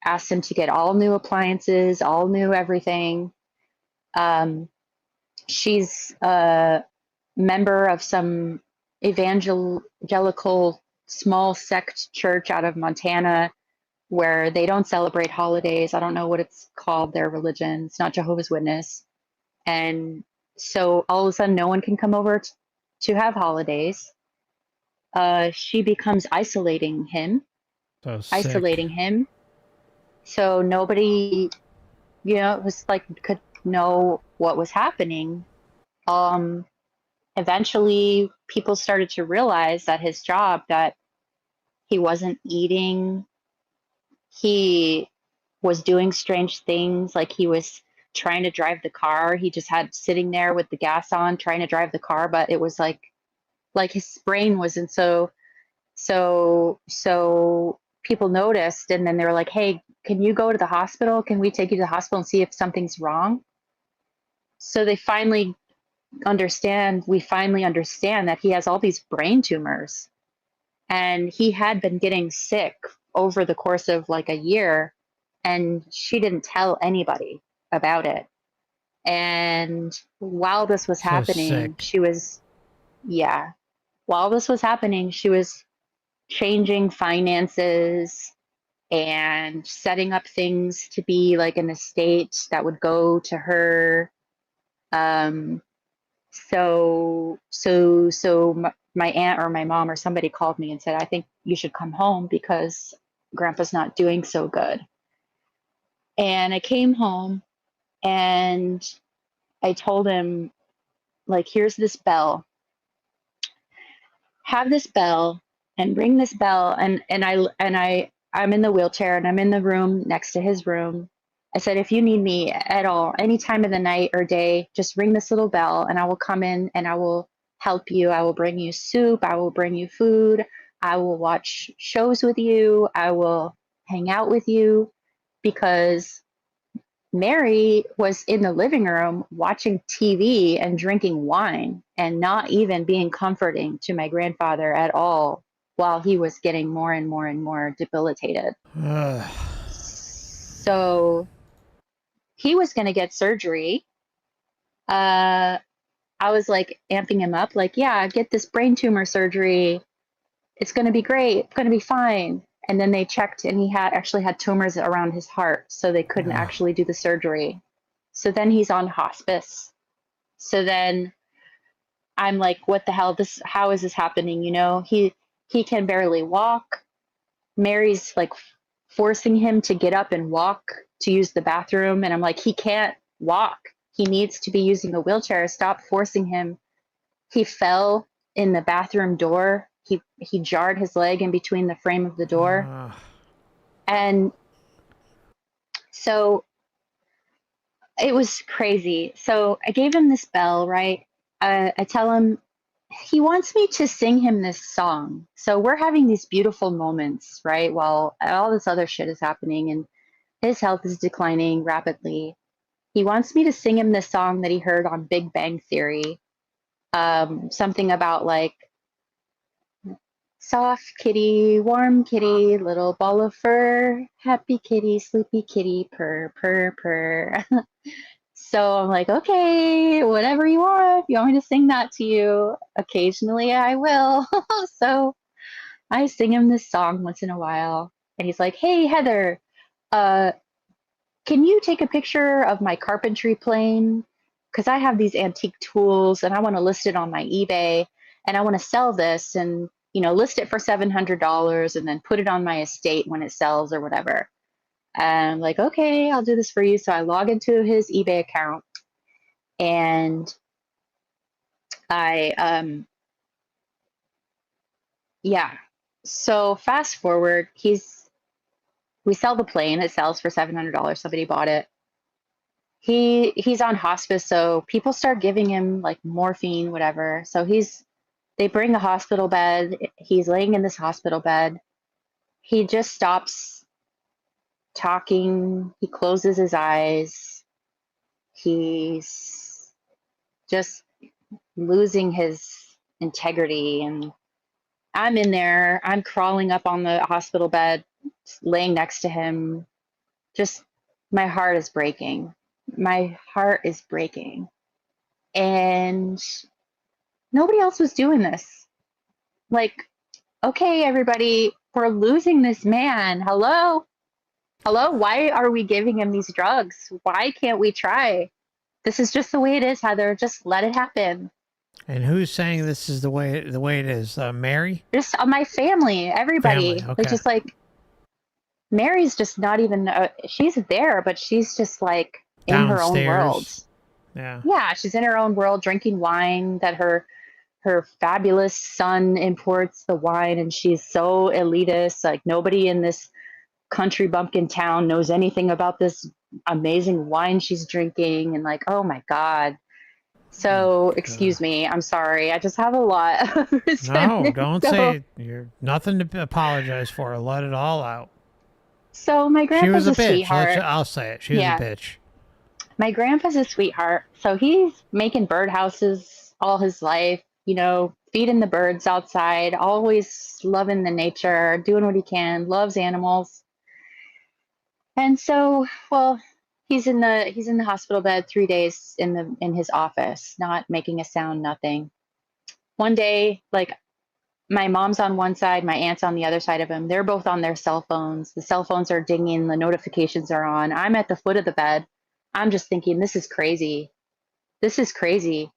asks him to get all new appliances, all new everything. She's a member of some evangelical small sect church out of Montana where they don't celebrate holidays. I don't know what it's called, their religion. It's not Jehovah's Witness. And so all of a sudden, no one can come over to have holidays. She becomes isolating him. So nobody, it was like, could know what was happening. Eventually, people started to realize that his job, that he wasn't eating, he was doing strange things, like he was trying to drive the car. He just had sitting there with the gas on, trying to drive the car, but it was like his brain wasn't so people noticed, and then they were like, hey, can you go to the hospital? Can we take you to the hospital and see if something's wrong? So we finally understand that he has all these brain tumors, and he had been getting sick over the course of like a year, and she didn't tell anybody about it. And while this was happening, she was changing finances, and setting up things to be like an estate that would go to her. Um, so my aunt or my mom or somebody called me and said, I think you should come home because grandpa's not doing so good. And I came home and I told him, like, here's this bell, have this bell and ring this bell. I'm in the wheelchair and I'm in the room next to his room. I said, if you need me at all, any time of the night or day, just ring this little bell and I will come in and I will help you. I will bring you soup. I will bring you food. I will watch shows with you. I will hang out with you, because Mary was in the living room watching TV and drinking wine and not even being comforting to my grandfather at all, while he was getting more and more and more debilitated. So he was going to get surgery. I was like amping him up, like, yeah, get this brain tumor surgery. It's going to be great. It's going to be fine. And then they checked and he actually had tumors around his heart, so they couldn't actually do the surgery. So then he's on hospice. So then I'm like, what the hell? How is this happening? You know, he can barely walk. Mary's like forcing him to get up and walk to use the bathroom. And I'm like, he can't walk. He needs to be using a wheelchair. Stop forcing him. He fell in the bathroom door. He jarred his leg in between the frame of the door. And so it was crazy. So I gave him this bell, right? I tell him, he wants me to sing him this song. So we're having these beautiful moments, right? While all this other shit is happening and his health is declining rapidly. He wants me to sing him this song that he heard on Big Bang Theory. Something about like, soft kitty, warm kitty, little ball of fur, happy kitty, sleepy kitty, purr, purr, purr. So I'm like, okay, whatever you want. You want me to sing that to you? Occasionally I will. So I sing him this song once in a while. And he's like, hey, Heather, uh, can you take a picture of my carpentry plane? Because I have these antique tools and I want to list it on my eBay and I want to sell this and, you know, list it for $700 and then put it on my estate when it sells or whatever. And I'm like, okay, I'll do this for you. So I log into his eBay account and yeah. So fast forward, we sell the plane. It sells for $700. Somebody bought it. He's on hospice, so people start giving him like morphine, whatever. So they bring a hospital bed. He's laying in this hospital bed. He just stops talking. He closes his eyes. He's just losing his integrity. And I'm in there. I'm crawling up on the hospital bed, laying next to him. Just, my heart is breaking. My heart is breaking. And nobody else was doing this. Like, okay, everybody, we're losing this man. Hello? Hello? Why are we giving him these drugs? Why can't we try? This is just the way it is, Heather. Just let it happen. And who's saying this is the way it is? Mary? Just my family, everybody. Family, okay. It's just like, Mary's just not even, she's there, but she's just like in her own world. Yeah. Yeah, she's in her own world, drinking wine that her fabulous son imports the wine, and she's so elitist. Like, nobody in this country bumpkin town knows anything about this amazing wine she's drinking. And like, oh my God. So, excuse me, I'm sorry. I just have a lot of resentment. No, don't say it. You're nothing to apologize for. Let it all out. So my grandpa's she was a bitch. sweetheart. I'll say it. She was a bitch. My grandpa's a sweetheart. So he's making birdhouses all his life, you know, feeding the birds outside, always loving the nature, doing what he can, loves animals. And so, well, he's in the hospital bed 3 days in his office, not making a sound, nothing. One day, like, my mom's on one side, my aunt's on the other side of him. They're both on their cell phones. The cell phones are dinging, the notifications are on. I'm at the foot of the bed. I'm just thinking, this is crazy. This is crazy.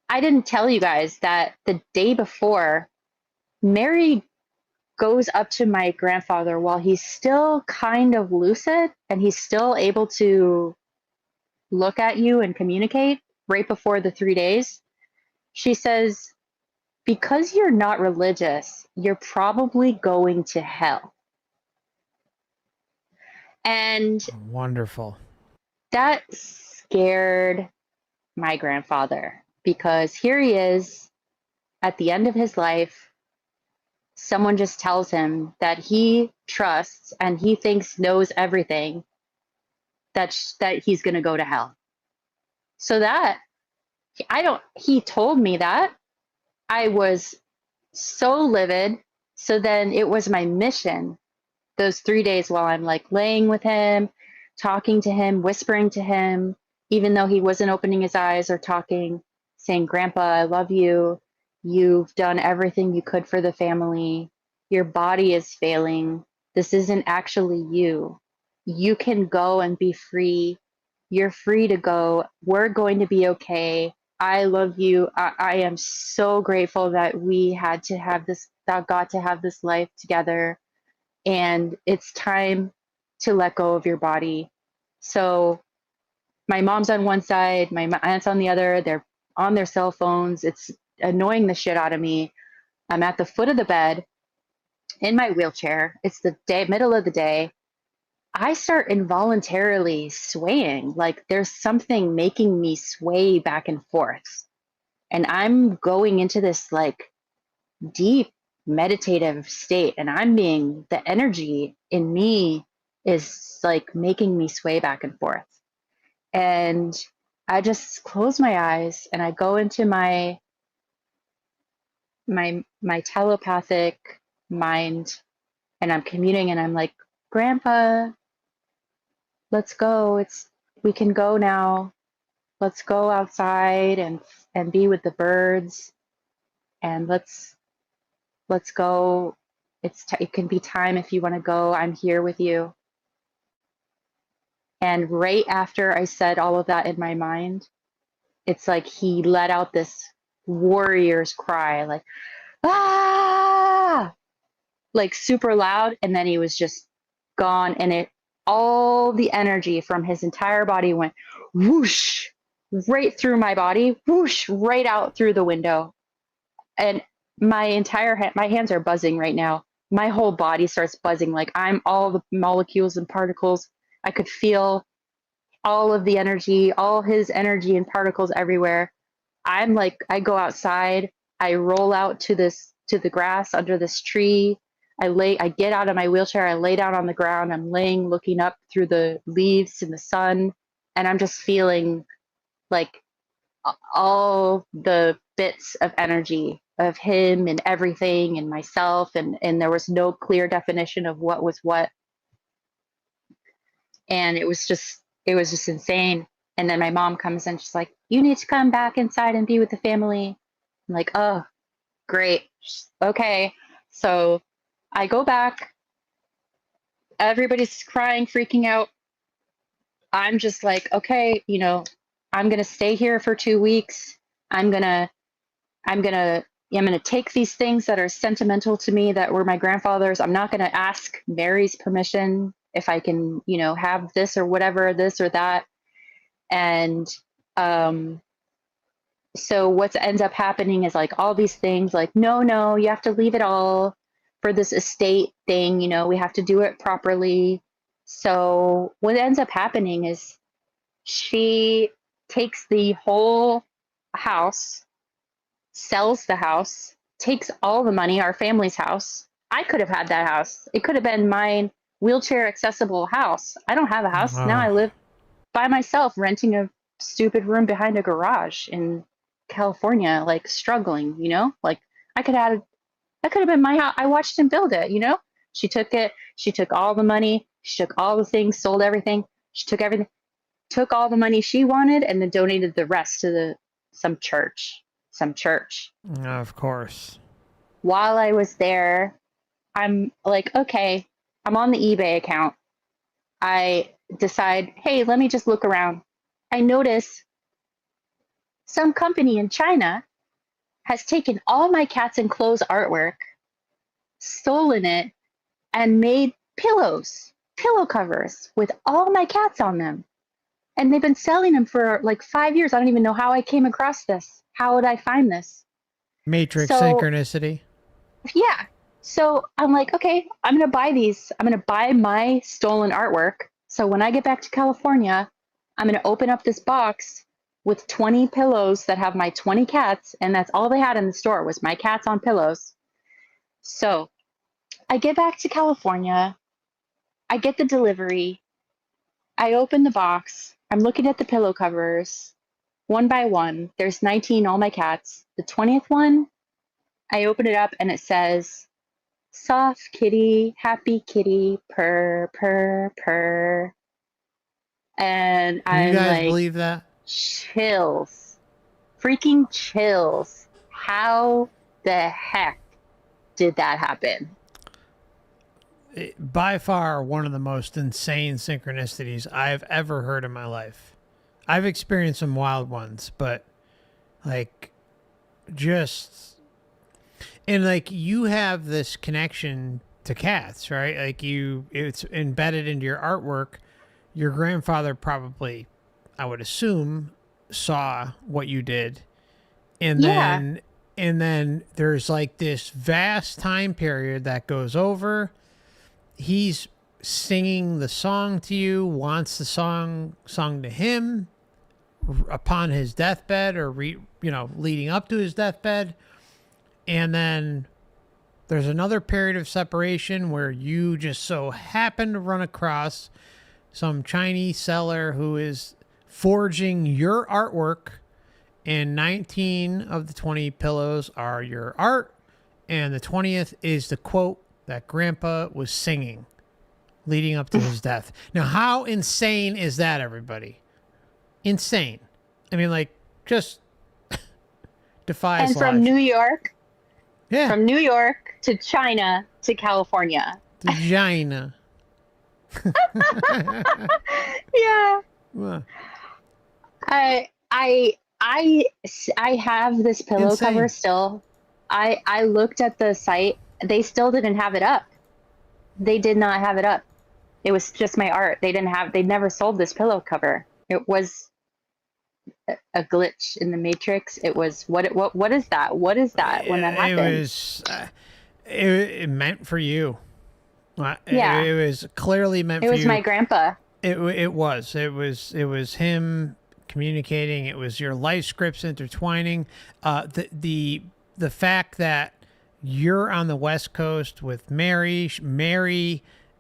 I didn't tell you guys that the day before, Mary goes up to my grandfather while he's still kind of lucid and he's still able to look at you and communicate right before the 3 days. She says, because you're not religious, you're probably going to hell. And Wonderful. that scared my grandfather because here he is at the end of his life. Someone just tells him that he trusts and he thinks knows everything, that he's going to go to hell. So that he told me that. I was so livid. So then it was my mission those 3 days while I'm like laying with him, talking to him, whispering to him, even though he wasn't opening his eyes or talking, saying, Grandpa, I love you. You've done everything you could for the family. Your body is failing. This isn't actually you. You can go and be free. You're free to go. We're going to be okay. I love you. I am so grateful that we had to have this, that got to have this life together. And it's time to let go of your body. So my mom's on one side, my aunt's on the other. They're on their cell phones. It's annoying the shit out of me. I'm at the foot of the bed in my wheelchair. It's the middle of the day. I start involuntarily swaying, like there's something making me sway back and forth. And I'm going into this like deep meditative state, and the energy in me is like making me sway back and forth. And I just close my eyes and I go into my telepathic mind, and I'm communing and I'm like, Grandpa, let's go. We can go now. Let's go outside and be with the birds, and let's go. It can be time if you want to go. I'm here with you. And right after I said all of that in my mind, it's like he let out this warrior's cry, like, ah, like super loud. And then he was just gone. And all the energy from his entire body went whoosh right through my body, whoosh right out through the window. And my hands are buzzing right now. My whole body starts buzzing, like I'm all the molecules and particles. I could feel all of the energy, all his energy and particles everywhere. I'm like, I go outside, I roll out to the grass under this tree. I get out of my wheelchair, I lay down on the ground, I'm laying looking up through the leaves in the sun, and I'm just feeling like all the bits of energy of him and everything and myself, and there was no clear definition of what was what. And it was just insane. And then my mom comes in, she's like, you need to come back inside and be with the family. I'm like, oh, great. Okay. So I go back. Everybody's crying, freaking out. I'm just like, okay, I'm going to stay here for 2 weeks. I'm going to take these things that are sentimental to me that were my grandfather's. I'm not going to ask Mary's permission if I can, have this or whatever, this or that. And so what ends up happening is like all these things like, no, you have to leave it all for this estate thing. We have to do it properly. So what ends up happening is she takes the whole house, sells the house, takes all the money, our family's house. I could have had that house. It could have been my wheelchair accessible house. I don't have a house. Wow. Now I live by myself, renting a stupid room behind a garage in California, like struggling, like that could have been my house. I watched him build it, She took it. She took all the money. She took all the things, sold everything. She took everything, took all the money she wanted, and then donated the rest to some church. Of course. while I was there, I'm like, okay, I'm on the eBay account. I decide, hey, let me just look around. I notice some company in China has taken all my Cats and Cloes artwork, stolen it, and made pillow covers with all my cats on them. And they've been selling them for like 5 years. I don't even know how I came across this. How would I find this? Matrix So, synchronicity. yeah. So I'm like, okay, I'm going to buy these. I'm going to buy my stolen artwork. So when I get back to California, I'm going to open up this box with 20 pillows that have my 20 cats. And that's all they had in the store was my cats on pillows. So I get back to California. I get the delivery. I open the box. I'm looking at the pillow covers one by one. There's 19, all my cats. The 20th one, I open it up and it says, soft kitty, happy kitty, purr, purr, purr. And Can you I'm guys like, believe that? chills, freaking chills. How the heck did that happen? By far one of the most insane synchronicities I've ever heard in my life. I've experienced some wild ones, but like just and like you have this connection to cats, right? Like it's embedded into your artwork. Your grandfather probably, I would assume, saw what you did. And Yeah. then there's like this vast time period that goes over. He's singing the song to you, wants the song sung to him upon his deathbed or leading up to his deathbed. And then there's another period of separation where you just so happen to run across some Chinese seller who is forging your artwork, and 19 of the 20 pillows are your art, and the 20th is the quote that Grandpa was singing leading up to his death. Now, how insane is that, everybody? Insane. I mean, like, just defies And from logic. New York, Yeah, from New York to China to California. vagina. Yeah. Well, I have this pillow Insane. cover still. I looked at the site. They still didn't have it up. They did not have it up. It was just my art. They'd never sold this pillow cover. It was a glitch in the matrix. It was what is that? What is that when that happened? It was it meant for you. Yeah. It was clearly meant It for was you. my grandpa. It was him communicating. It was your life scripts intertwining. The fact that you're on the West Coast with Mary,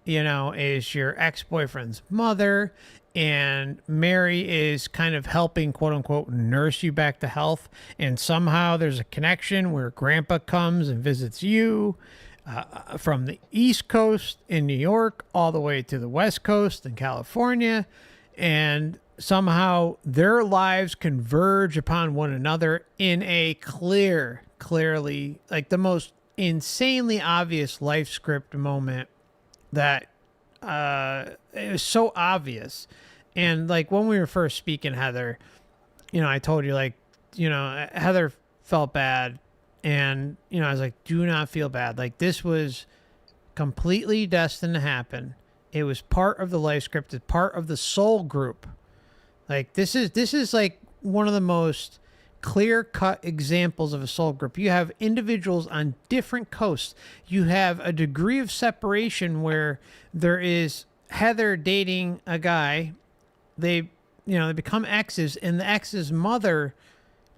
is your ex-boyfriend's mother, and Mary is kind of helping, quote unquote, nurse you back to health. And somehow there's a connection where Grandpa comes and visits you from the East Coast in New York all the way to the West Coast in California. And somehow their lives converge upon one another in a clearly, like the most insanely obvious life script moment that it was so obvious. And like when we were first speaking, Heather, I told you, like, Heather felt bad, and I was like, do not feel bad. Like, this was completely destined to happen. It was part of the life script. It's part of the soul group. Like, this is like one of the most clear-cut examples of a soul group. You have individuals on different coasts. You have a degree of separation where there is Heather dating a guy. They become exes, and the ex's mother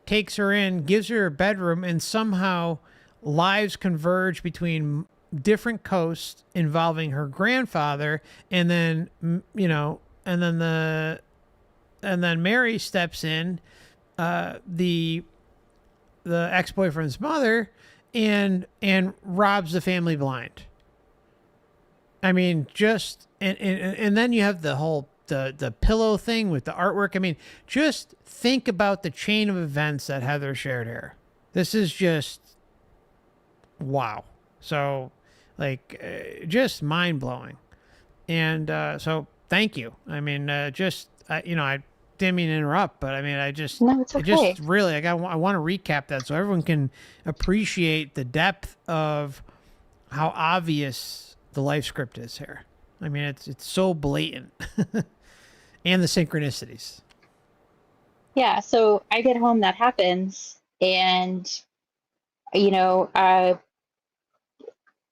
takes her in, gives her a bedroom, and somehow lives converge between different coasts involving her grandfather, and then and then Mary steps in, the ex-boyfriend's mother, and robs the family blind. I mean, just and then you have the whole the pillow thing with the artwork. I mean, just think about the chain of events that Heather shared here. This is just Wow. So, like, just mind blowing. And so, thank you. I mean, I didn't mean to interrupt, but I mean, No, it's I just okay. really, like, I want to recap that so everyone can appreciate the depth of how obvious the life script is here. I mean, it's so blatant, and the synchronicities. Yeah, so I get home, that happens, and you know, I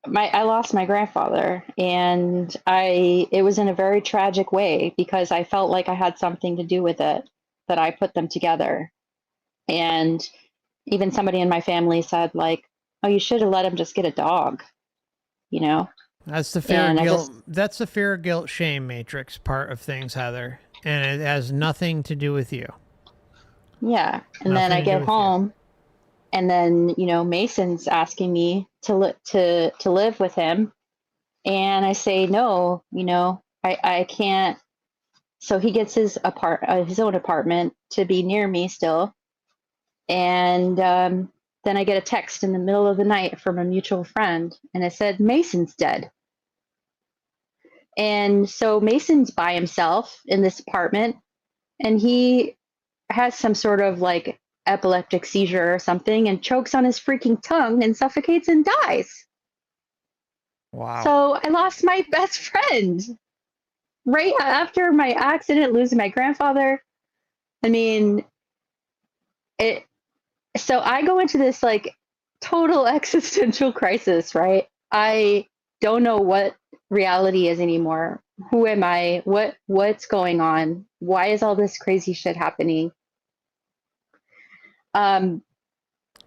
lost my grandfather, and it was in a very tragic way because I felt like I had something to do with it, that I put them together. And even somebody in my family said like, "Oh, you should have let him just get a dog," you know? That's the fear of And I guilt. just, That's the fear of guilt shame matrix part of things, Heather, and it has nothing to do with you. yeah. And then Nothing I to do get with you. home, and then, Mason's asking me to live with him, and I say no, I can't. So he gets his own apartment to be near me still. And then I get a text in the middle of the night from a mutual friend, and it said Mason's dead. And so Mason's by himself in this apartment, and he has some sort of like epileptic seizure or something, and chokes on his freaking tongue and suffocates and dies. Wow. So I lost my best friend right after my accident, losing my grandfather. I mean, it. So I go into this like total existential crisis, right? I don't know what reality is anymore. Who am I? What's going on? Why is all this crazy shit happening? Um,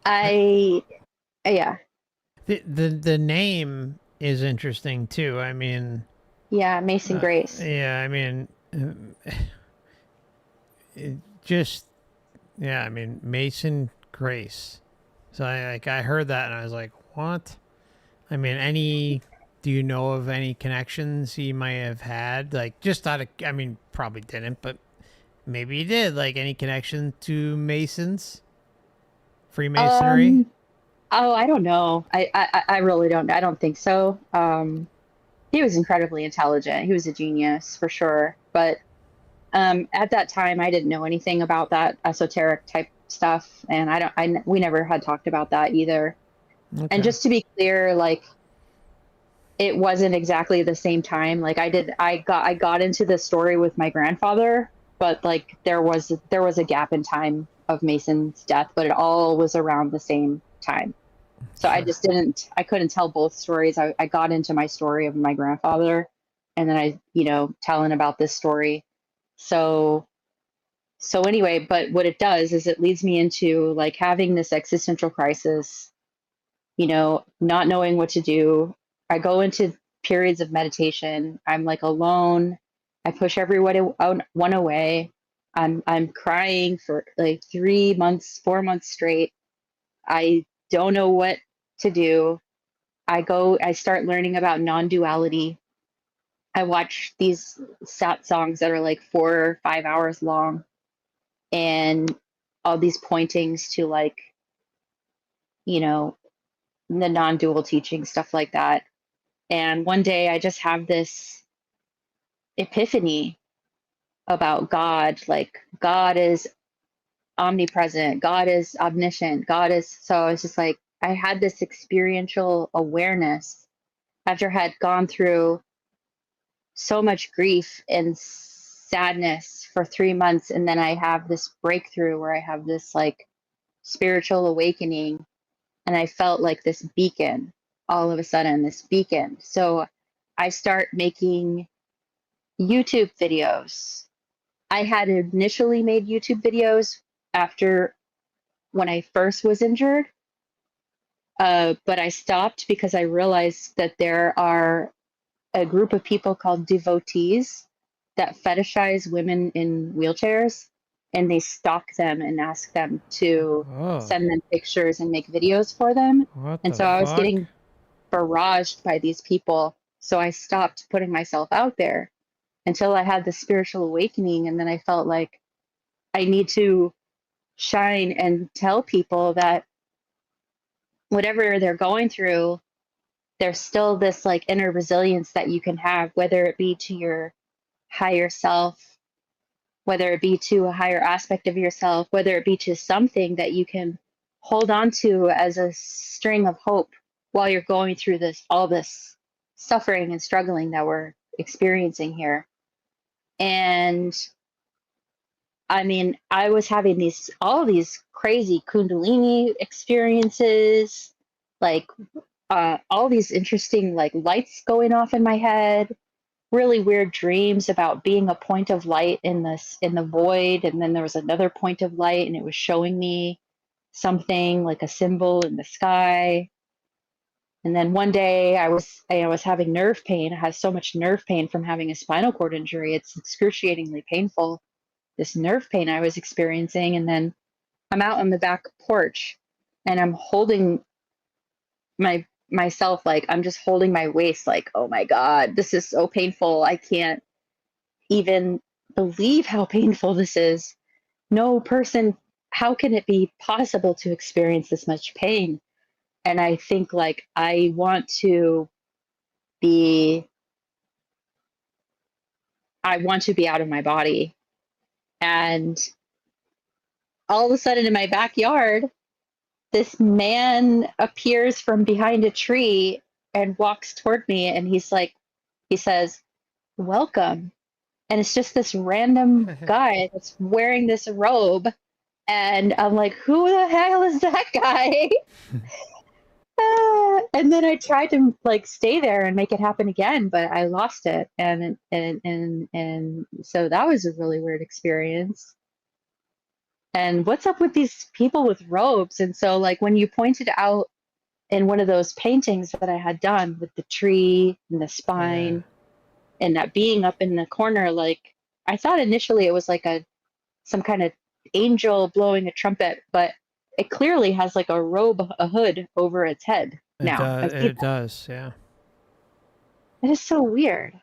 I yeah, The name is interesting too. I mean, yeah, Mason Grace. yeah. I mean, it just yeah. I mean, Mason Grace. So I heard that and I was like, what? I mean, any? Do you know of any connections he might have had? Like, just out of, I mean, probably didn't, but maybe he did. Like, any connection to Masons, Freemasonry? Um, oh, I don't know. I really don't. I don't think so. He was incredibly intelligent. He was a genius for sure. But at that time, I didn't know anything about that esoteric type stuff, and we never had talked about that either. And Okay. just to be clear, like it wasn't exactly the same time. Like I got into the story with my grandfather, but like there was a gap in time of Mason's death, but it all was around the same time. So Sure. I couldn't tell both stories. I got into my story of my grandfather, and then telling about this story. So anyway, but what it does is it leads me into like having this existential crisis, not knowing what to do. I go into periods of meditation. I'm like alone. I push one away. I'm crying for like 3 months, 4 months straight. I don't know what to do. I start learning about non-duality. I watch these sat songs that are like 4 or 5 hours long, and all these pointings to like, you know, the non-dual teaching, stuff like that. And one day I just have this epiphany about God. Like, God is omnipresent, God is omniscient, God is. So I was just like, I had this experiential awareness after I had gone through so much grief and sadness for 3 months. And then I have this breakthrough where I have this like spiritual awakening, and I felt like this beacon all of a sudden, this beacon. So I start making YouTube videos. I had initially made YouTube videos after when I first was injured, but I stopped because I realized that there are a group of people called devotees that fetishize women in wheelchairs, and they stalk them and ask them to Oh, send them pictures and make videos for them. what And the so I was fuck? getting barraged by these people. So I stopped putting myself out there until I had the spiritual awakening. And then I felt like I need to shine and tell people that whatever they're going through, there's still this like inner resilience that you can have, whether it be to your higher self, whether it be to a higher aspect of yourself, whether it be to something that you can hold on to as a string of hope while you're going through all this suffering and struggling that we're experiencing here. And I mean, I was having all these crazy Kundalini experiences, like all these interesting like lights going off in my head, really weird dreams about being a point of light in the void, and then there was another point of light and it was showing me something like a symbol in the sky. And then one day I was having nerve pain. I had so much nerve pain from having a spinal cord injury. It's excruciatingly painful, this nerve pain I was experiencing. And then I'm out on the back porch and I'm holding myself, like I'm just holding my waist, like, oh my God, this is so painful. I can't even believe how painful this is. No person, how can it be possible to experience this much pain? And I think like I want to be out of my body. And all of a sudden in my backyard, this man appears from behind a tree and walks toward me, and he says, "Welcome." And it's just this random guy that's wearing this robe. And I'm like, who the hell is that guy? And then I tried to like stay there and make it happen again, but I lost it. And so that was a really weird experience. And what's up with these people with robes? And so like when you pointed out in one of those paintings that I had done with the tree and the spine and that being up in the corner, like I thought initially it was like some kind of angel blowing a trumpet, but it clearly has like a robe, a hood over its head now. It does, yeah. It is so weird.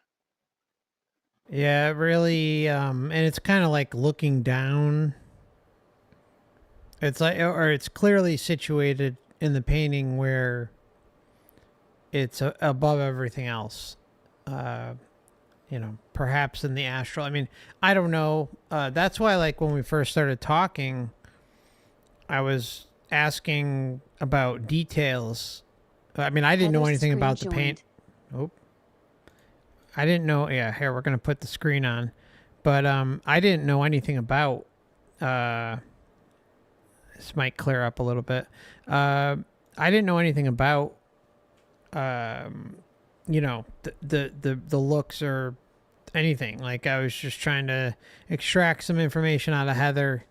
Yeah, it really, and it's kind of like looking down. It's like, or it's clearly situated in the painting where it's above everything else. You know, perhaps in the astral. I mean, I don't know. That's why, like, when we first started talking, I was asking about details. I mean, I didn't know anything about the paint. Oh, I didn't know. Yeah, here, we're going to put the screen on. But I didn't know anything about... this might clear up a little bit. I didn't know anything about, you know, the looks or anything. Like, I was just trying to extract some information out of Heather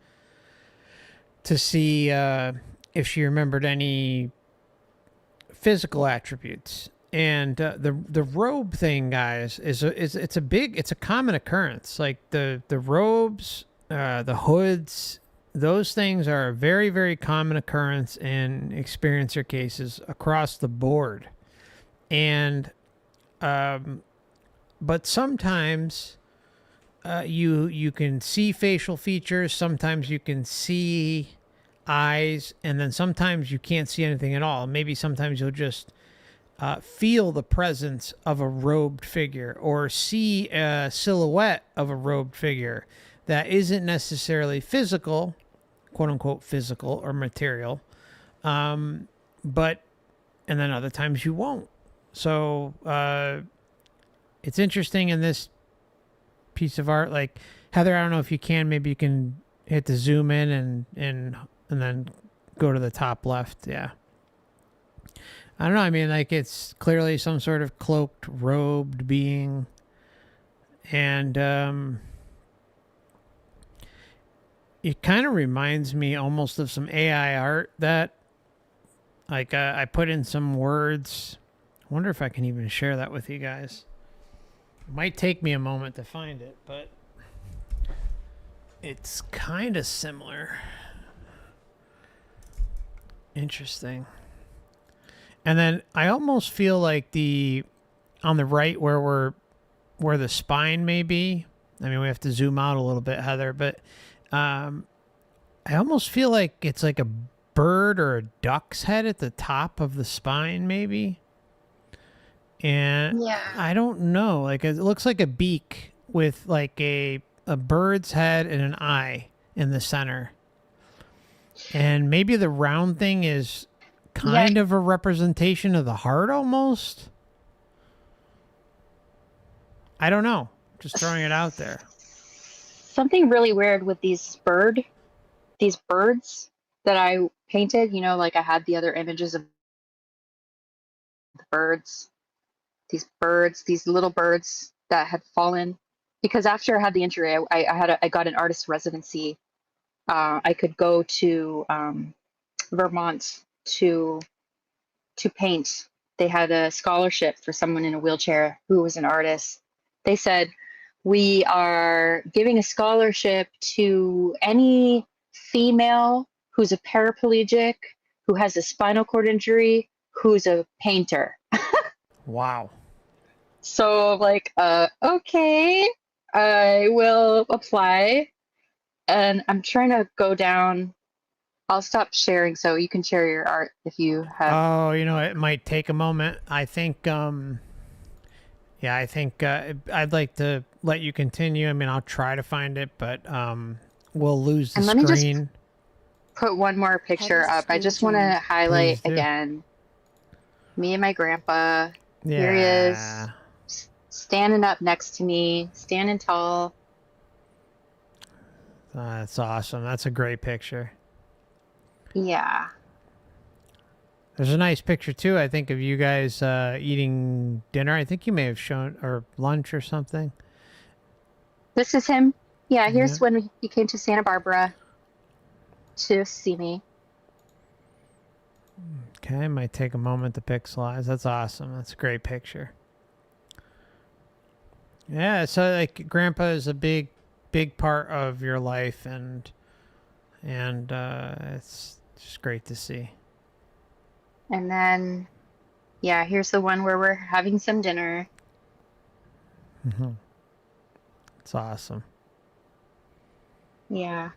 to see if she remembered any physical attributes. And the robe thing, guys, it's a common occurrence. Like the robes, the hoods, those things are a very, very common occurrence in experiencer cases across the board. And but sometimes you can see facial features, sometimes you can see eyes, and then sometimes you can't see anything at all. Maybe sometimes you'll just feel the presence of a robed figure or see a silhouette of a robed figure that isn't necessarily physical, quote unquote physical or material, but, and then other times you won't. So it's interesting in this piece of art. Like, Heather, I don't know if you can, maybe you can hit the zoom in and then go to the top left. Yeah. I don't know. I mean, like, it's clearly some sort of cloaked, robed being. And it kind of reminds me almost of some AI art that, like, I put in some words. I wonder if I can even share that with you guys. It might take me a moment to find it, but it's kind of similar. Interesting. And then I almost feel like on the right where the spine may be. I mean, we have to zoom out a little bit, Heather, but I almost feel like it's like bird or a duck's head at the top of the spine, maybe. And Yeah. I don't know. Like, it looks like a beak with like a bird's head and an eye in the center. And maybe the round thing is kind of a representation of the heart almost. I don't know. Just throwing it out there. Something really weird with these birds that I painted, you know, like I had the other images of the birds, these little birds that had fallen. Because after I had the injury, I got an artist residency. I could go to Vermont to paint. They had a scholarship for someone in a wheelchair who was an artist. They said, we are giving a scholarship to any female who's a paraplegic, who has a spinal cord injury, who's a painter. Wow. So like, okay, I will apply. And I'm trying to go down. I'll stop sharing so you can share your art if you have. Oh, you know, it might take a moment. I think, I think I'd like to let you continue. I mean, I'll try to find it, but we'll lose the And let me just screen. put one more picture up. I just want to highlight again me and my grandpa. Yeah. Here he is, standing up next to me, standing tall. That's awesome. That's a great picture. Yeah. There's a nice picture too, I think, of you guys eating dinner. I think you may have shown, or lunch or something. This is him. Yeah, here's when he came to Santa Barbara to see me. Okay, might take a moment to pixelize. That's awesome. That's a great picture. Yeah, so like Grandpa is a big part of your life, and it's just great to see. And then, yeah, here's the one where we're having some dinner. It's awesome. Yeah.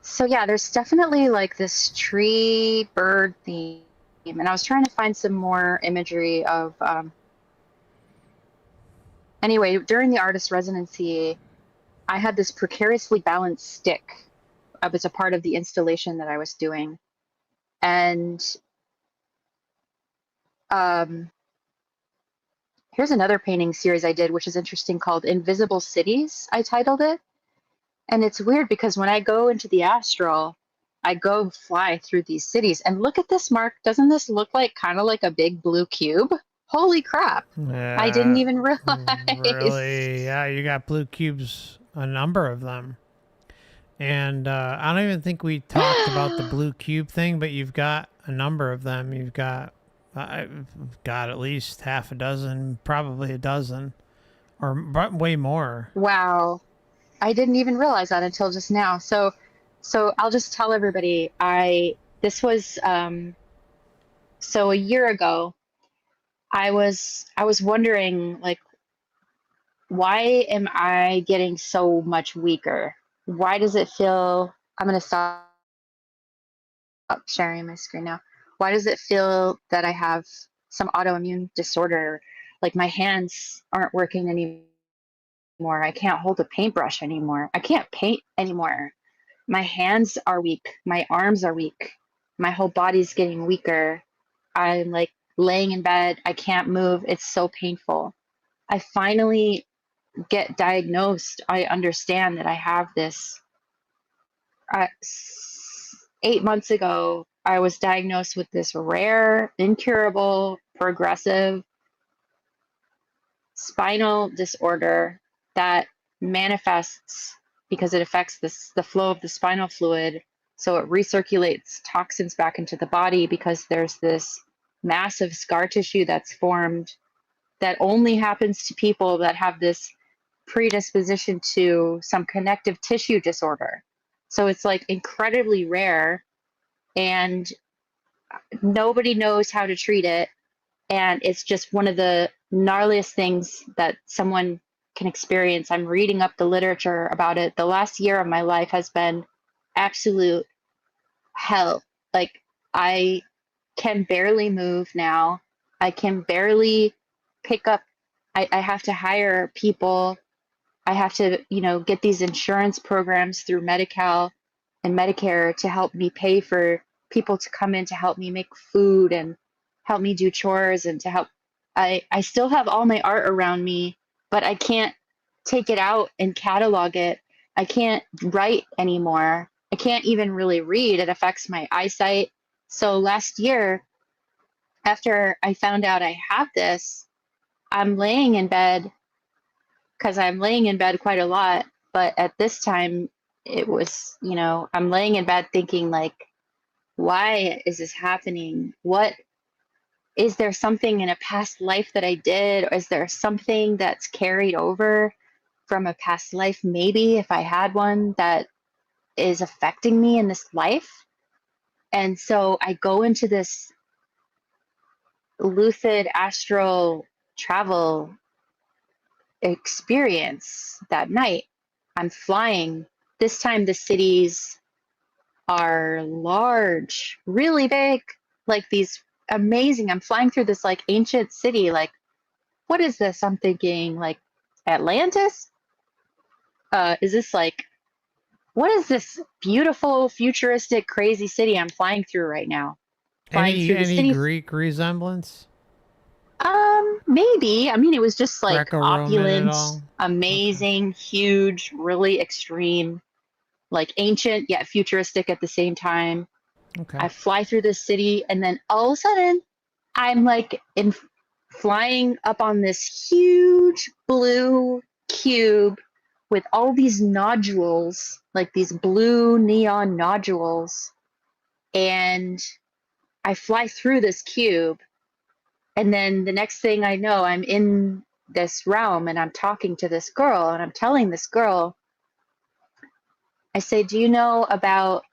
So yeah, there's definitely like this tree bird theme, and I was trying to find some more imagery of. Anyway, during the artist residency, I had this precariously balanced stick. I was a part of the installation that I was doing, and here's another painting series I did, which is interesting, called Invisible Cities. I titled it. And it's weird because when I go into the astral, I go fly through these cities. And look at this, Mark. Doesn't this look like kind of like a big blue cube? Holy crap. Yeah, I didn't even realize. Really? Yeah, you got blue cubes, a number of them. And I don't even think we talked about the blue cube thing, but you've got a number of them. You've got, I've got at least half a dozen, probably a dozen, or way more. Wow. I didn't even realize that until just now. So I'll just tell everybody, this was, so a year ago, I was wondering, like, why am I getting so much weaker? Why does it feel, I'm going to stop sharing my screen now. Why does it feel that I have some autoimmune disorder? Like my hands aren't working anymore. I can't hold a paintbrush anymore. I can't paint anymore. My hands are weak. My arms are weak. My whole body's getting weaker. I'm like laying in bed. I can't move. It's so painful. I finally get diagnosed. I understand that I have this. 8 months ago, I was diagnosed with this rare, incurable, progressive spinal disorder that manifests because it affects the flow of the spinal fluid. So it recirculates toxins back into the body because there's this massive scar tissue that's formed that only happens to people that have this predisposition to some connective tissue disorder. So it's like incredibly rare, and nobody knows how to treat it. And it's just one of the gnarliest things that someone can experience. I'm reading up the literature about it. The last year of my life has been absolute hell. Like, I can barely move now. I can barely pick up. I have to hire people. I have to, get these insurance programs through Medi-Cal and Medicare to help me pay for people to come in to help me make food and help me do chores and to help. I still have all my art around me, but I can't take it out and catalog it. I can't write anymore. I can't even really read. It affects my eyesight. So last year, after I found out I have this, I'm laying in bed because I'm laying in bed quite a lot. But at this time, it was, I'm laying in bed thinking, like, why is this happening? What is there something in a past life that I did? Or is there something that's carried over from a past life, maybe if I had one, that is affecting me in this life? And so I go into this lucid astral travel experience that night. I'm flying. This time the cities are large, really big, like these amazing. I'm flying through this like ancient city. Like, what is this? I'm thinking like Atlantis? Is this like, what is this beautiful, futuristic, crazy city I'm flying through right now? Flying through the Any city. Greek resemblance? Maybe. I mean, it was just like Greco-Roman at opulent, all? amazing, huge, really extreme, like ancient yet futuristic at the same time. Okay. I fly through this city, and then all of a sudden, I'm like flying up on this huge blue cube with all these nodules, like these blue neon nodules, and I fly through this cube. And then the next thing I know, I'm in this realm and I'm talking to this girl and I'm telling this girl, I say, do you know about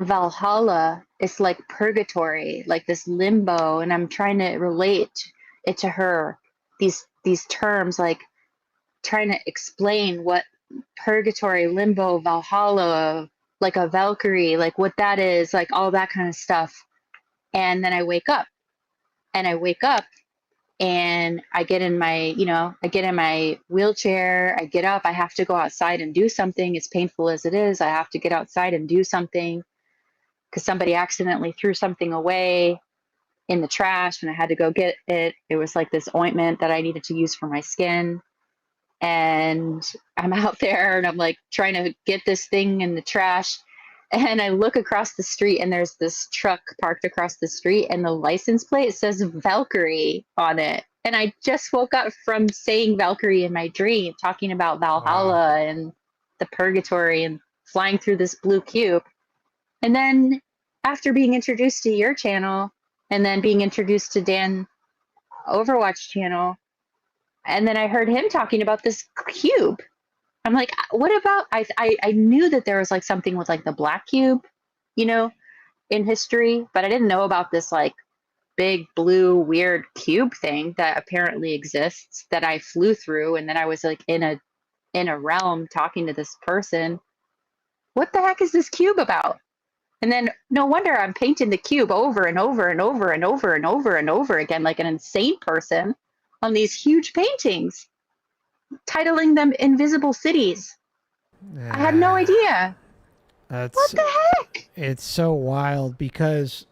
Valhalla? It's like purgatory, like this limbo. And I'm trying to relate it to her, these terms, like trying to explain what purgatory, limbo, Valhalla, like a Valkyrie, like what that is, like all that kind of stuff. And then I wake up and I get in my, I get in my wheelchair, I get up, I have to go outside and do something. As painful as it is, I have to get outside and do something because somebody accidentally threw something away in the trash and I had to go get it. It was like this ointment that I needed to use for my skin. And I'm out there and I'm like trying to get this thing in the trash. And I look across the street and there's this truck parked across the street and the license plate says Valkyrie on it. And I just woke up from saying Valkyrie in my dream, talking about Valhalla and the purgatory and flying through this blue cube. And then after being introduced to your channel and then being introduced to Dan Overwatch channel, and then I heard him talking about this cube. I'm like, what about, I knew that there was like something with like the black cube, in history, but I didn't know about this like big blue weird cube thing that apparently exists that I flew through. And then I was like in a realm talking to this person. What the heck is this cube about? And then no wonder I'm painting the cube over and over and over and over and over and over again, like an insane person on these huge paintings, titling them Invisible Cities. I had no idea. What the heck? It's so wild because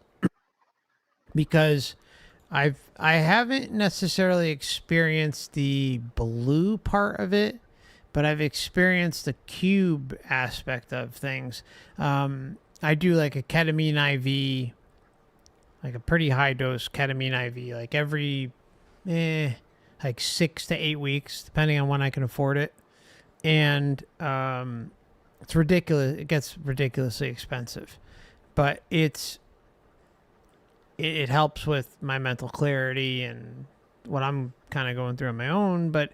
I haven't necessarily experienced the blue part of it, but I've experienced the cube aspect of things. I do like a ketamine IV, like a pretty high dose ketamine IV, like every like 6 to 8 weeks, depending on when I can afford it. And it's ridiculous. It gets ridiculously expensive, but it helps with my mental clarity and what I'm kind of going through on my own. But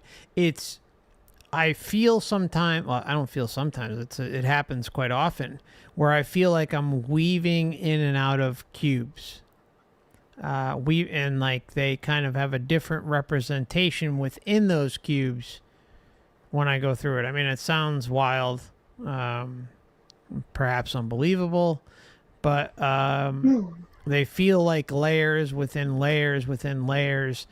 I feel sometimes, well, I don't feel sometimes, it happens quite often where I feel like I'm weaving in and out of cubes. And like they kind of have a different representation within those cubes when I go through it. I mean, it sounds wild, perhaps unbelievable, but they feel like layers within layers within layers.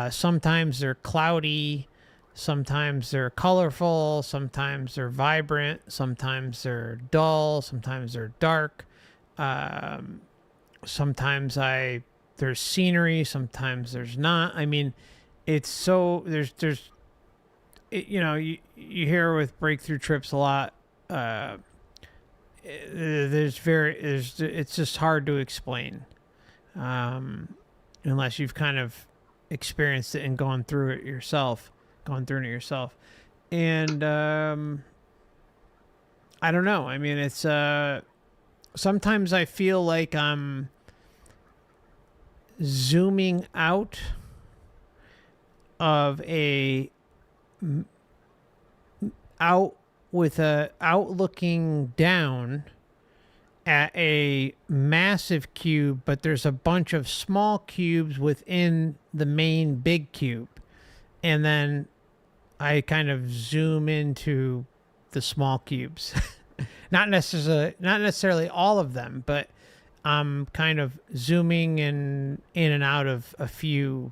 Sometimes they're cloudy, sometimes they're colorful, sometimes they're vibrant, sometimes they're dull, sometimes they're dark. Sometimes there's scenery, sometimes there's not. I mean, it's so you hear with breakthrough trips a lot. It's just hard to explain, unless you've kind of experienced it and gone through it yourself. And I don't know. I mean, it's sometimes I feel like I'm zooming out of out looking down at a massive cube, but there's a bunch of small cubes within the main big cube, and then I kind of zoom into the small cubes. Not necessarily all of them, but I'm kind of zooming in and out of a few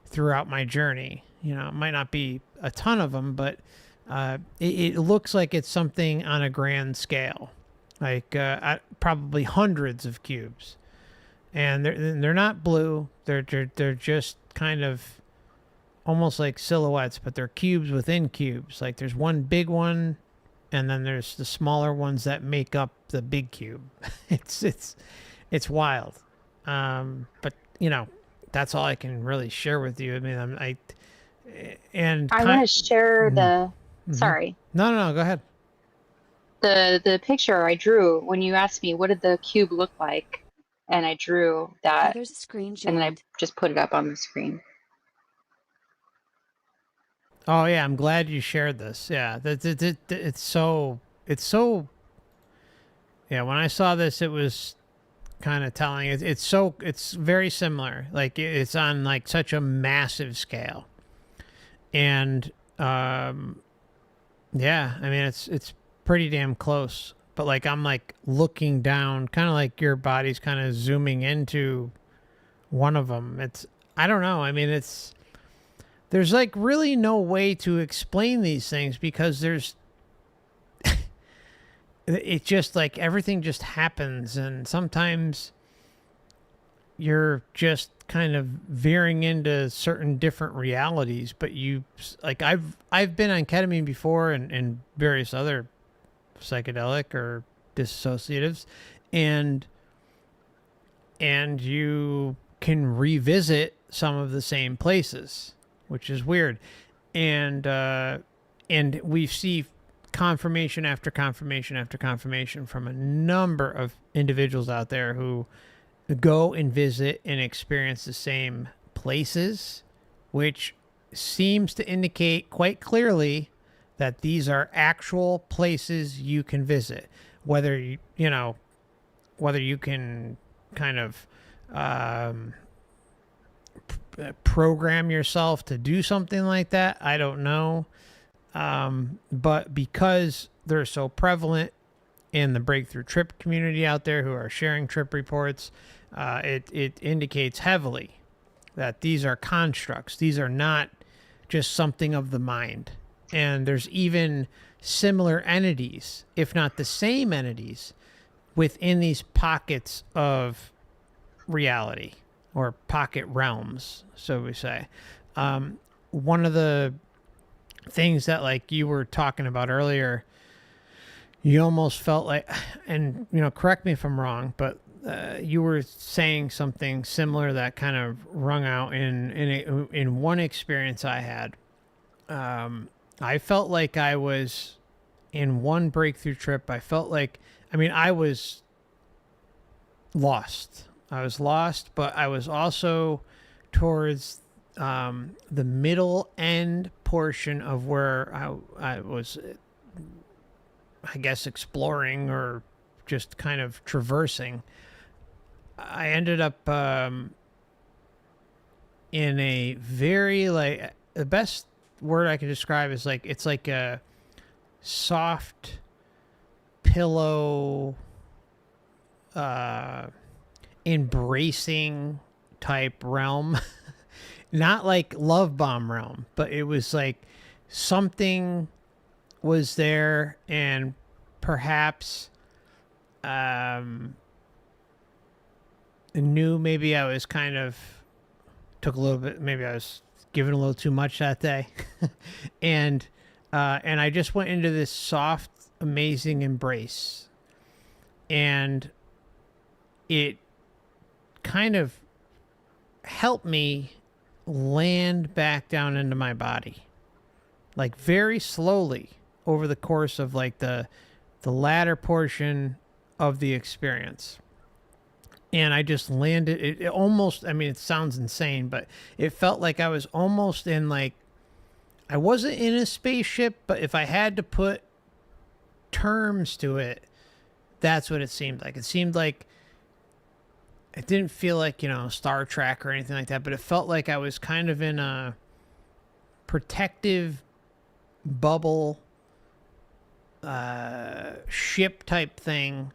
throughout my journey. It might not be a ton of them, but it looks like it's something on a grand scale, like probably hundreds of cubes, and they're not blue. They're just kind of almost like silhouettes, but they're cubes within cubes. Like there's one big one, and then there's the smaller ones that make up the big cube. It's wild, but that's all I can really share with you. I mean, I want to share the. Mm-hmm. Sorry. No, go ahead. The picture I drew when you asked me what did the cube look like, and I drew that, there's a screen and then I joined. just put it up on the screen. Oh yeah, I'm glad you shared this. Yeah, it's so. Yeah, when I saw this, it was kind of telling. It's very similar. Like it's on like such a massive scale, and yeah, I mean it's pretty damn close. But like I'm like looking down, kind of like your body's kind of zooming into one of them. I don't know. I mean there's like really no way to explain these things because it just like everything just happens, and sometimes you're just kind of veering into certain different realities, but I've been on ketamine before and various other psychedelic or dissociatives, and you can revisit some of the same places, which is weird. And we see confirmation after confirmation after confirmation from a number of individuals out there who go and visit and experience the same places, which seems to indicate quite clearly that these are actual places you can visit. Whether you can kind of program yourself to do something like that, I don't know. But because they're so prevalent in the breakthrough trip community out there who are sharing trip reports, it indicates heavily that these are constructs. These are not just something of the mind. And there's even similar entities, if not the same entities, within these pockets of reality or pocket realms, so we say. One of the things that like you were talking about earlier, you almost felt like, and correct me if I'm wrong, but you were saying something similar that kind of rung out in one experience I had. I felt like I was in one breakthrough trip. I felt like, I was lost. But I was also towards the middle end portion of where I was, I guess, exploring or just kind of traversing. I ended up in a very, like, the best word I can describe is like, it's like a soft pillow, embracing type realm. Not like love bomb realm, but it was like something was there, and perhaps knew maybe I was kind of took a little bit, maybe I was giving a little too much that day. and I just went into this soft, amazing embrace, and it kind of helped me land back down into my body, like very slowly over the course of like the latter portion of the experience. And I just landed it almost, I mean, it sounds insane, but it felt like I was almost in like, I wasn't in a spaceship, but if I had to put terms to it, that's what it seemed like. It seemed like it didn't feel like, you know, Star Trek or anything like that, but it felt like I was kind of in a protective bubble ship type thing,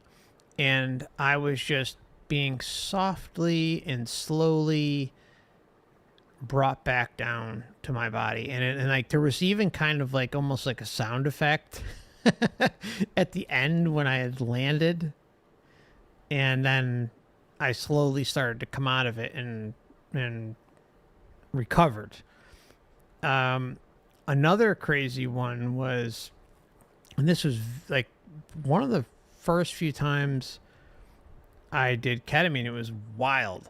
and I was just being softly and slowly brought back down to my body. And like there was even kind of like almost like a sound effect at the end when I had landed, and then I slowly started to come out of it and recovered. Another crazy one was, and this was like one of the first few times I did ketamine. It was wild.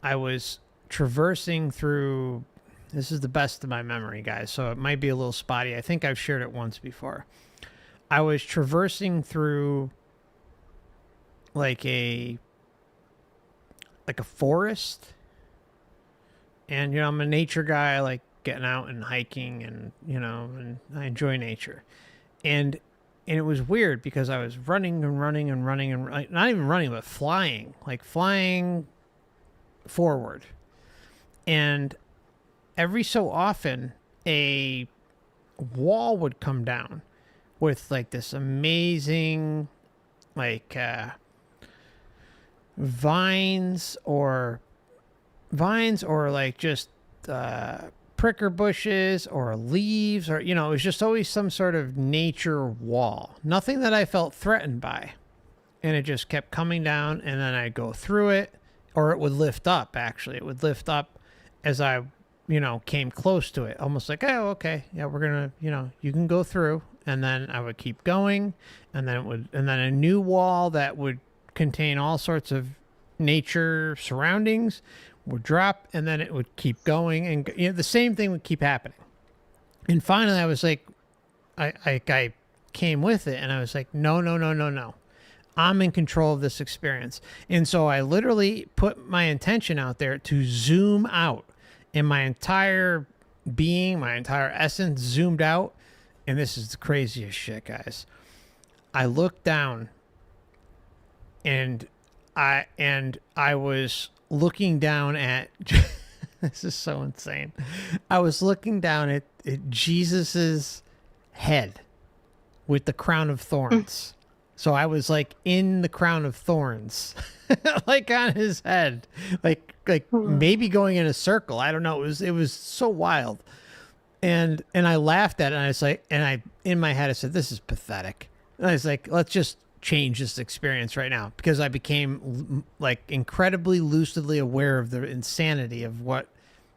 I was traversing through, this is the best of my memory, guys, so it might be a little spotty. I think I've shared it once before. I was traversing through like a forest, and, you know, I'm a nature guy. I like getting out and hiking, and, you know, and I enjoy nature. And it was weird because I was running and running and running and not even running, but flying, like flying forward. And every so often a wall would come down with like this amazing, like, vines or like just pricker bushes or leaves, or, you know, it was just always some sort of nature wall, nothing that I felt threatened by. And it just kept coming down, and then I'd go through it, or it would lift up. Actually, it would lift up as I, you know, came close to it, almost like, oh, okay, yeah, we're gonna, you know, you can go through. And then I would keep going, and then and then a new wall that would contain all sorts of nature surroundings would drop, and then it would keep going, and, you know, the same thing would keep happening. And finally I was like, I came with it, and I was like, no, I'm in control of this experience. And so I literally put my intention out there to zoom out, and my entire being, my entire essence zoomed out. And this is the craziest shit, guys. I looked down, and I was looking down at this is so insane. I was looking down at Jesus's head with the crown of thorns. So I was like in the crown of thorns, like on his head, like maybe going in a circle. I don't know. It was so wild. And I laughed at it, and I was like, and I, in my head, I said, this is pathetic. And I was like, let's just change this experience right now, because I became like incredibly lucidly aware of the insanity of what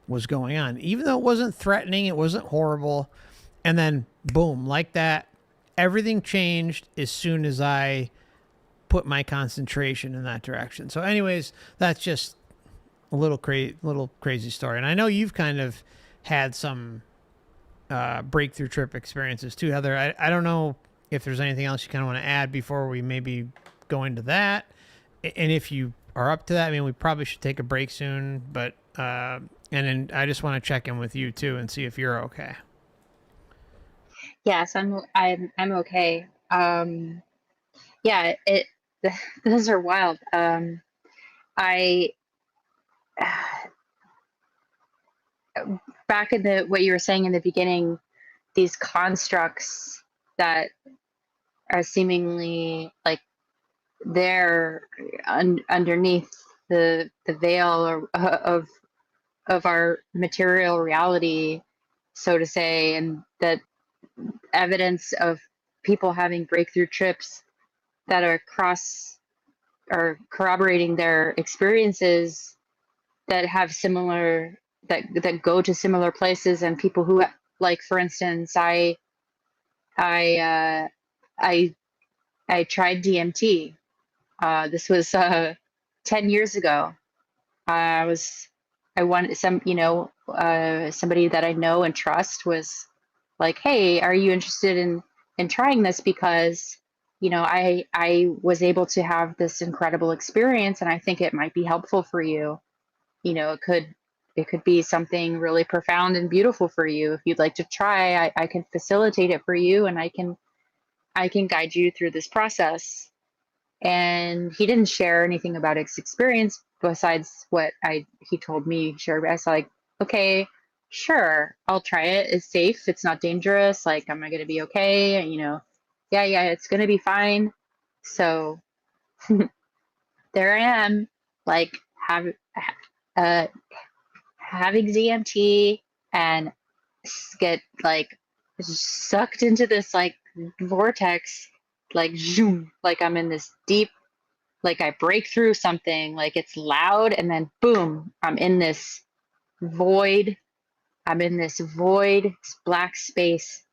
was going on, even though it wasn't threatening, it wasn't horrible. And then boom, like that, everything changed as soon as I put my concentration in that direction. So anyways, that's just a little crazy story. And I know you've kind of had some breakthrough trip experiences too, Heather. I don't know if there's anything else you kind of want to add before we maybe go into that. And if you are up to that, I mean, we probably should take a break soon, but and then I just want to check in with you too and see if you're okay. Yes, I'm okay. Yeah, those are wild. I back in the what you were saying in the beginning, these constructs that are seemingly like they're underneath the veil or, of our material reality, so to say, and that evidence of people having breakthrough trips that are corroborating their experiences that have similar that go to similar places, and people who, like, for instance, I I I tried DMT. This was 10 years ago. I was I wanted somebody that I know and trust was like, "Hey, are you interested in trying this? Because I was able to have this incredible experience, and I think it might be helpful for you. It could be something really profound and beautiful for you. If you'd like to try, I can facilitate it for you, and I can guide you through this process." And he didn't share anything about his experience besides what he told me. Sure, I was like, okay, sure, I'll try it. It's safe. It's not dangerous. Like, am I gonna be okay? And, yeah, it's gonna be fine. So there I am, like, uh, having DMT and get like sucked into this like vortex, like zoom, like I'm in this deep, like I break through something, like it's loud, and then boom, void. I'm in this void, black space,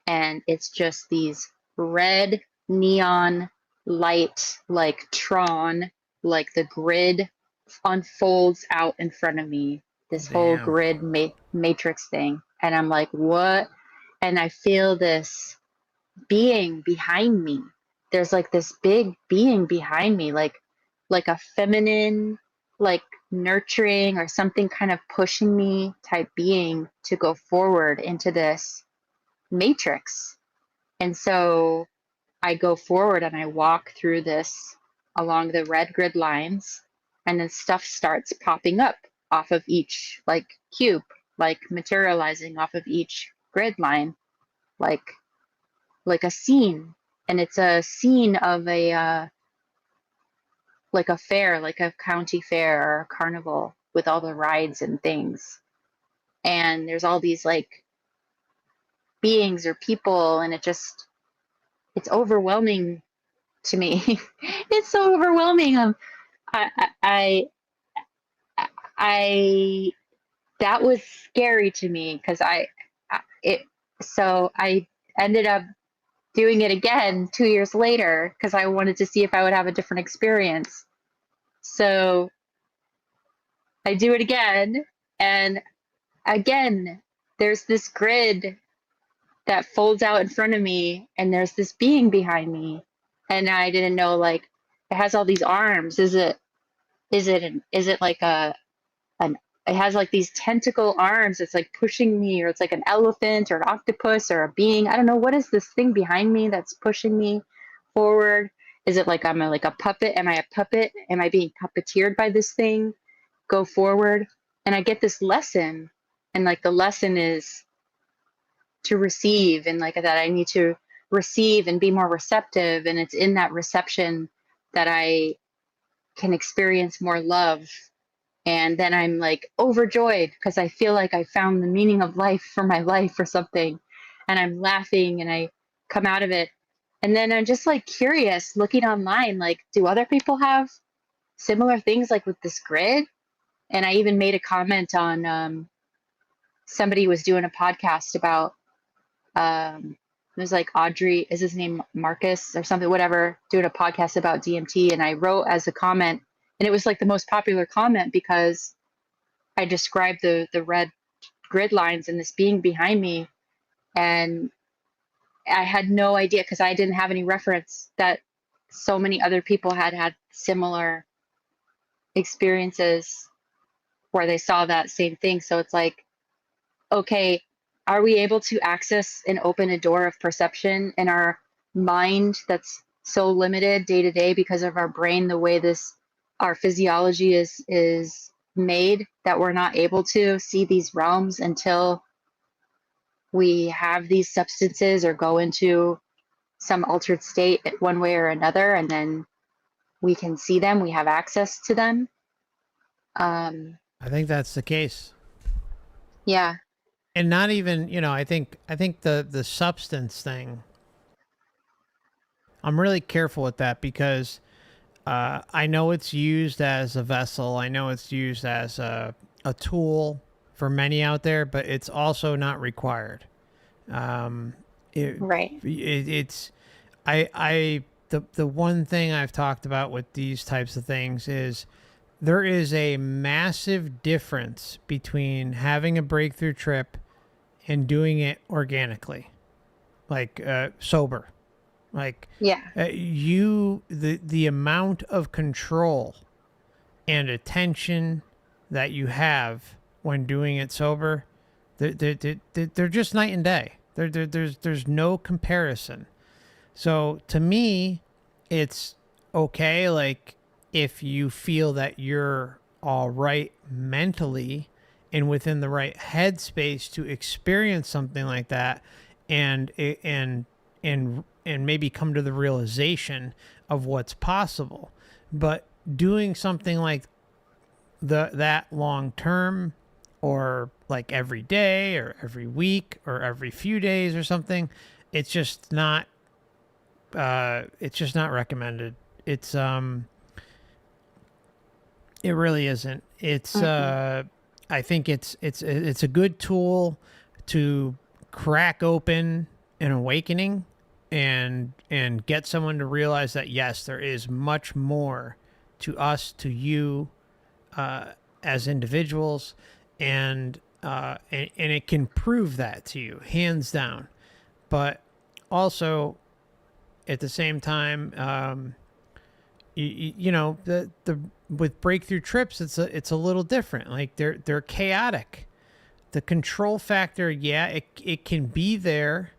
and it's just these red neon light, like Tron, like the grid unfolds out in front of me, this whole Damn. grid matrix thing. And I'm like, what? And I feel this being behind me. There's like this big being behind me, like a feminine, like nurturing or something kind of pushing me type being to go forward into this matrix. And so I go forward and I walk through this along the red grid lines, and then stuff starts popping up off of each like cube, like materializing off of each grid line, like a scene. And it's a scene of a like a fair, like a county fair or a carnival with all the rides and things. And there's all these like beings or people, and it's overwhelming to me. It's so overwhelming. I, I, I, that was scary to me because so I ended up doing it again 2 years later because I wanted to see if I would have a different experience. So I do it again, and again, there's this grid that folds out in front of me, and there's this being behind me, and I didn't know, like, it has all these arms. Is it like an it has like these tentacle arms. It's like pushing me, or it's like an elephant or an octopus or a being. I don't know, what is this thing behind me that's pushing me forward? Is it like I'm like a puppet? Am I a puppet? Am I being puppeteered by this thing? Go forward. And I get this lesson, and like the lesson is to receive, and like that I need to receive and be more receptive, and it's in that reception that I can experience more love. And then I'm like overjoyed because I feel like I found the meaning of life for my life or something, and I'm laughing, and I come out of it. And then I'm just like curious, looking online, like, do other people have similar things like with this grid? And I even made a comment on somebody was doing a podcast about it was like Audrey, is his name Marcus or something, whatever, doing a podcast about DMT. And I wrote as a comment, and it was like the most popular comment because I described the red grid lines and this being behind me. And I had no idea, because I didn't have any reference, that so many other people had similar experiences where they saw that same thing. So it's like, okay, are we able to access and open a door of perception in our mind that's so limited day to day because of our brain, the way our physiology is made that we're not able to see these realms until we have these substances or go into some altered state one way or another, and then we can see them, we have access to them. I think that's the case. Yeah. And not even, I think the substance thing, I'm really careful with that because I know it's used as a vessel. I know it's used as a tool for many out there, but it's also not required. Right. It's the one thing I've talked about with these types of things is there is a massive difference between having a breakthrough trip and doing it organically, like sober. Like, Yeah. The amount of control and attention that you have when doing it sober, they're just night and day. There's no comparison. So to me, it's okay. Like, if you feel that you're all right mentally and within the right headspace to experience something like that, and maybe come to the realization of what's possible. But doing something like that long term, or like every day or every week or every few days or something, it's just not recommended. It really isn't. It's I think it's a good tool to crack open an awakening and get someone to realize that yes, there is much more to us, to you, as individuals, and it can prove that to you hands down. But also at the same time, the with breakthrough trips, it's a little different. Like, they're chaotic. The control factor, yeah, it can be there,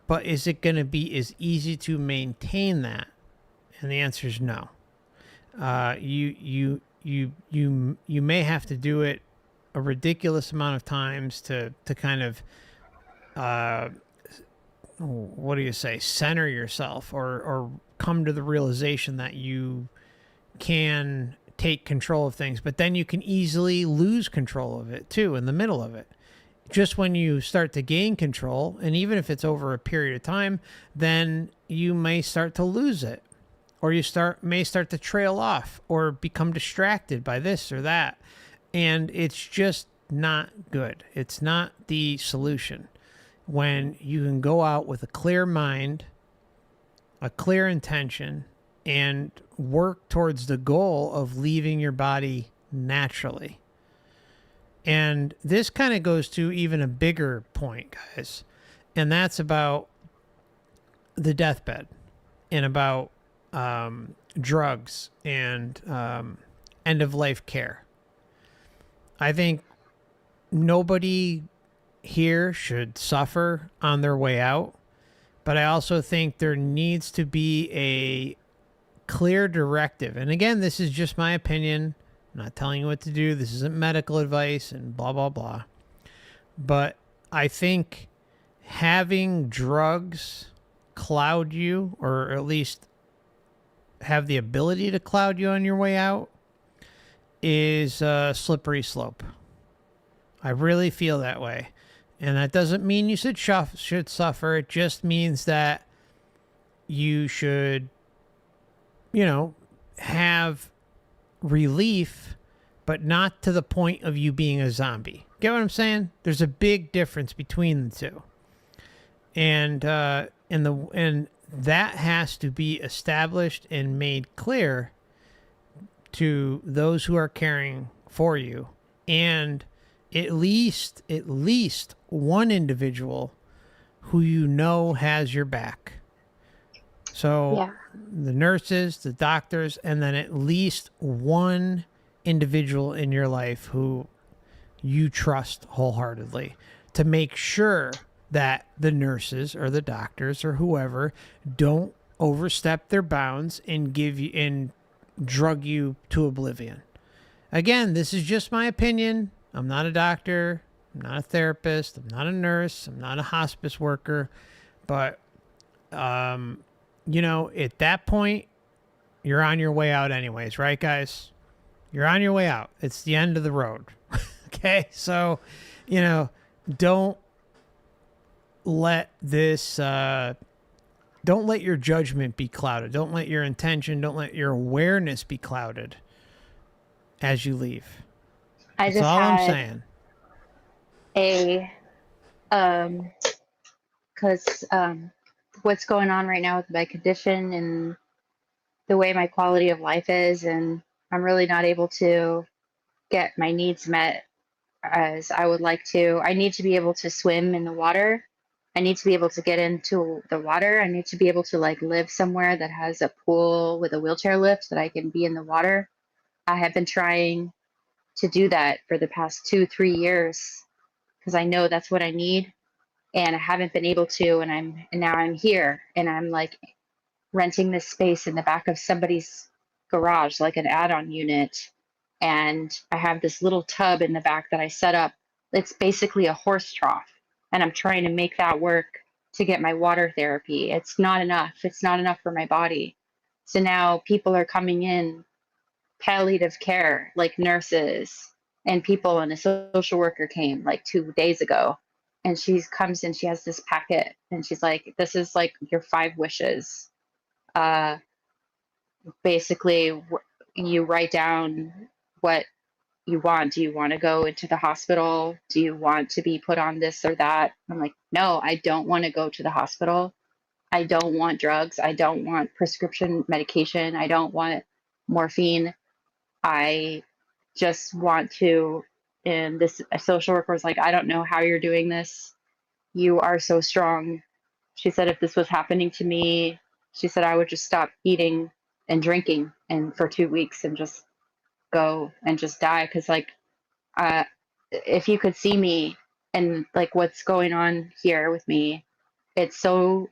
but is it going to be as easy to maintain that? And the answer is no. You may have to do it a ridiculous amount of times to kind of what do you say, center yourself, or come to the realization that you can take control of things, but then you can easily lose control of it too in the middle of it. Just when you start to gain control, and even if it's over a period of time, then you may start to lose it, or you may start to trail off or become distracted by this or that. And it's just not good. It's not the solution. When you can go out with a clear mind, a clear intention, and work towards the goal of leaving your body naturally. And this kind of goes to even a bigger point, guys. And that's about the deathbed, and about drugs, and end-of-life care. I think nobody here should suffer on their way out, but I also think there needs to be a clear directive. And again, this is just my opinion. I'm not telling you what to do. This isn't medical advice and blah, blah, blah. But I think having drugs cloud you, or at least have the ability to cloud you on your way out, is a slippery slope. I really feel that way. And that doesn't mean you should suffer. It just means that you should, have relief, but not to the point of you being a zombie. Get what I'm saying? There's a big difference between the two. And that has to be established and made clear to those who are caring for you, and at least one individual who has your back. So yeah. The nurses, the doctors, and then at least one individual in your life who you trust wholeheartedly, to make sure that the nurses or the doctors or whoever don't overstep their bounds and drug you to oblivion. Again, this is just my opinion. I'm not a doctor. I'm not a therapist. I'm not a nurse. I'm not a hospice worker. But, at that point, you're on your way out anyways, right, guys? You're on your way out. It's the end of the road. Okay? So, don't let this, don't let your judgment be clouded. Don't let your intention, don't let your awareness be clouded as you leave. I That's just all I'm had saying. because what's going on right now with my condition and the way my quality of life is, and I'm really not able to get my needs met as I would like to. I need to be able to swim in the water. I need to be able to get into the water. I need to be able to live somewhere that has a pool with a wheelchair lift that I can be in the water. I have been trying to do that for the past 2-3 years because I know that's what I need, and I haven't been able to. And now I'm here, and I'm renting this space in the back of somebody's garage, like an add-on unit. And I have this little tub in the back that I set up. It's basically a horse trough. And I'm trying to make that work to get my water therapy. It's not enough. It's not enough for my body. So now people are coming in, palliative care, like nurses and people, and a social worker came 2 days ago. And she comes in, she has this packet, and she's like, this is your 5 wishes. uh, Basically, you write down what you want. Do you want to go into the hospital? Do you want to be put on this or that? I'm like, no, I don't want to go to the hospital. I don't want drugs. I don't want prescription medication. I don't want morphine. I just want to. And this a social worker was like, I don't know how you're doing this. You are so strong. She said, if this was happening to me, she said, I would just stop eating and drinking and for 2 weeks and just go and just die. Cause if you could see me and what's going on here with me, it's so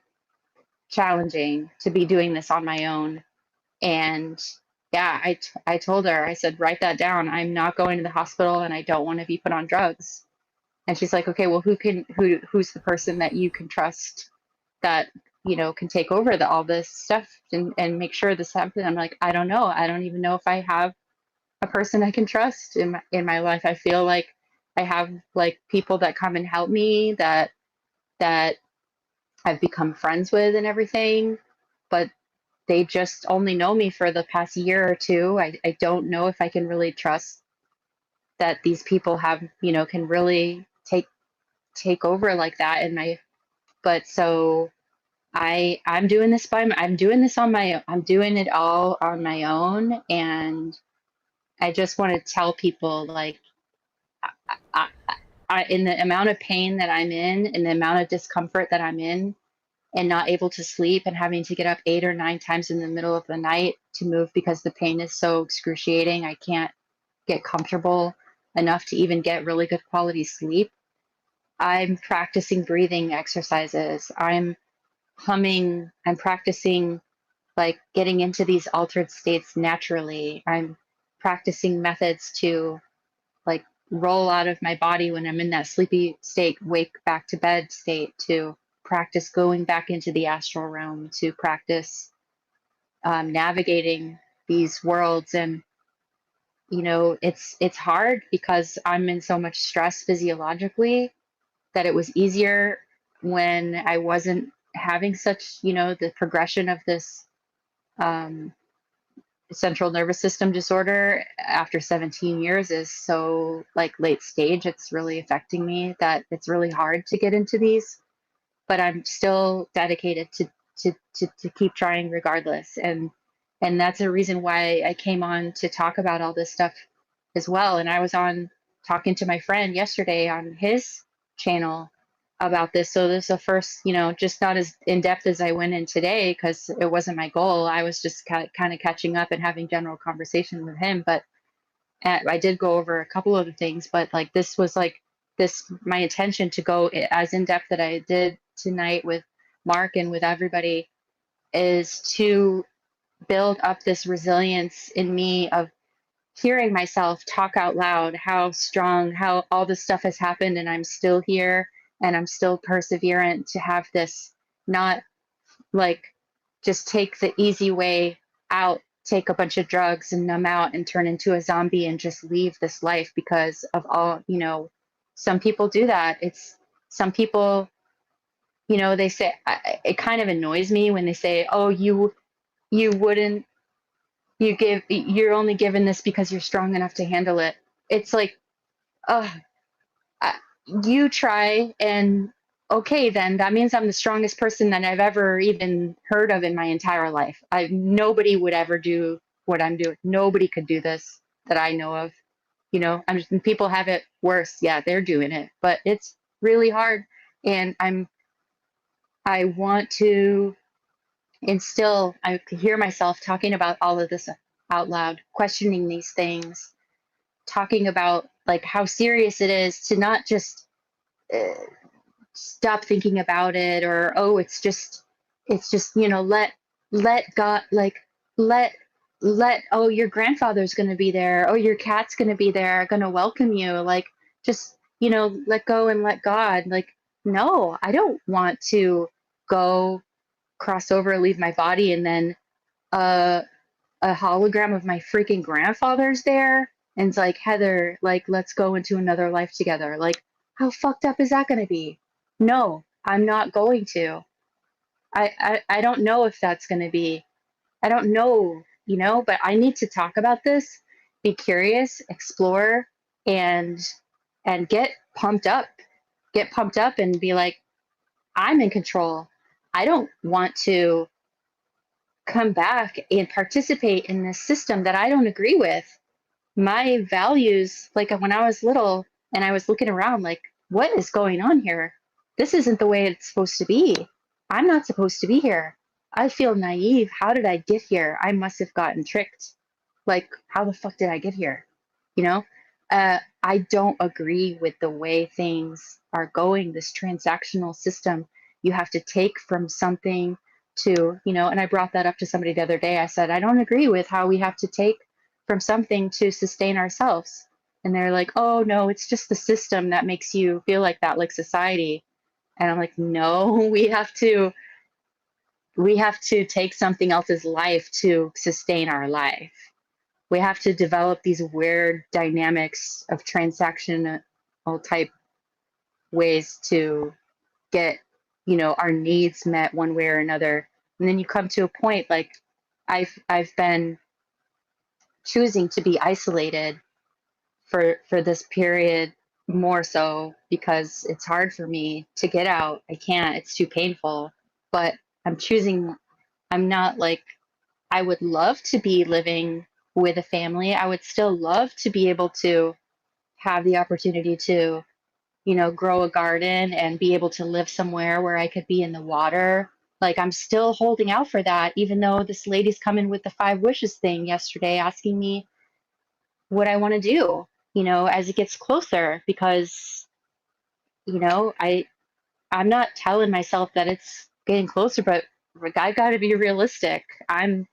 challenging to be doing this on my own. And yeah, I told her, I said, write that down. I'm not going to the hospital, and I don't want to be put on drugs. And she's like, okay, well, who's the person that you can trust that can take over all this stuff and make sure this happens? I'm like, I don't know. I don't even know if I have a person I can trust in my life. I feel like I have people that come and help me that I've become friends with and everything, but they just only know me for the past year or two. I don't know if I can really trust that these people can really take over like that. But so I'm doing this I'm doing this on my own. I'm doing it all on my own. And I just want to tell people I, in the amount of pain that I'm in and the amount of discomfort that I'm in, and not able to sleep and having to get up 8 or 9 times in the middle of the night to move because the pain is so excruciating. I can't get comfortable enough to even get really good quality sleep. I'm practicing breathing exercises. I'm humming. I'm practicing getting into these altered states naturally. I'm practicing methods to roll out of my body when I'm in that sleepy state, wake back to bed state, to practice going back into the astral realm, to practice navigating these worlds. And it's hard because I'm in so much stress physiologically that it was easier when I wasn't having such the progression of this um, central nervous system disorder after 17 years is so late stage. It's really affecting me that it's really hard to get into these, but I'm still dedicated to keep trying regardless. And that's a reason why I came on to talk about all this stuff as well. And I was on talking to my friend yesterday on his channel about this. So this is the first, just not as in depth as I went in today because it wasn't my goal. I was just kind of catching up and having general conversation with him. But I did go over a couple of the things, but this was my intention to go as in depth that I did tonight with Mark and with everybody is to build up this resilience in me of hearing myself talk out loud how strong, how all this stuff has happened and I'm still here and I'm still perseverant to have this, not like just take the easy way out, take a bunch of drugs and numb out and turn into a zombie and just leave this life because of all, you know, some people do that. It's some people, you know, they say, it kind of annoys me when they say, oh, you wouldn't, you're only given this because you're strong enough to handle it. It's like, oh, you try, and okay, then that means I'm the strongest person that I've ever even heard of in my entire life. Nobody would ever do what I'm doing. Nobody could do this that I know of. You know, people have it worse. Yeah, they're doing it, but it's really hard. And I want to instill, I could hear myself talking about all of this out loud, questioning these things, talking about like how serious it is to not just uh, stop thinking about it, or oh, it's just, you know, let God, like let oh, your grandfather's going to be there, oh, your cat's going to be there, going to welcome you, like just, you know, let go and let God. Like, no, I don't want to go cross over, leave my body, and then uh a hologram of my freaking grandfather's there and it's like, Heather, like, let's go into another life together. Like, how fucked up is that going to be? No, I'm not going to. I don't know if that's going to be, I don't know, you know, but I need to talk about this, be curious, explore, and get pumped up and be like, I'm in control. I don't want to come back and participate in this system that I don't agree with. My values, like when I was little and I was looking around, like, what is going on here? This isn't the way it's supposed to be. I'm not supposed to be here. I feel naive. How did I get here? I must have gotten tricked. Like, how the fuck did I get here? You know, I don't agree with the way things are going, this transactional system. You have to take from something to, you know, and I brought that up to somebody the other day. I said, I don't agree with how we have to take from something to sustain ourselves. And they're like, oh, no, it's just the system that makes you feel like that, like society. And I'm like, no, we have to take something else's life to sustain our life. We have to develop these weird dynamics of transactional type ways to get, you know, our needs met one way or another. And then you come to a point like I've been choosing to be isolated for this period, more so because it's hard for me to get out. I can't, it's too painful. But I'm choosing, I'm not like, I would love to be living with a family. I would still love to be able to have the opportunity to, you know, grow a garden and be able to live somewhere where I could be in the water. Like, I'm still holding out for that, even though this lady's coming with the 5 wishes thing yesterday, asking me what I want to do, you know, as it gets closer, because, you know, I'm not telling myself that it's getting closer, but I got to be realistic. I'm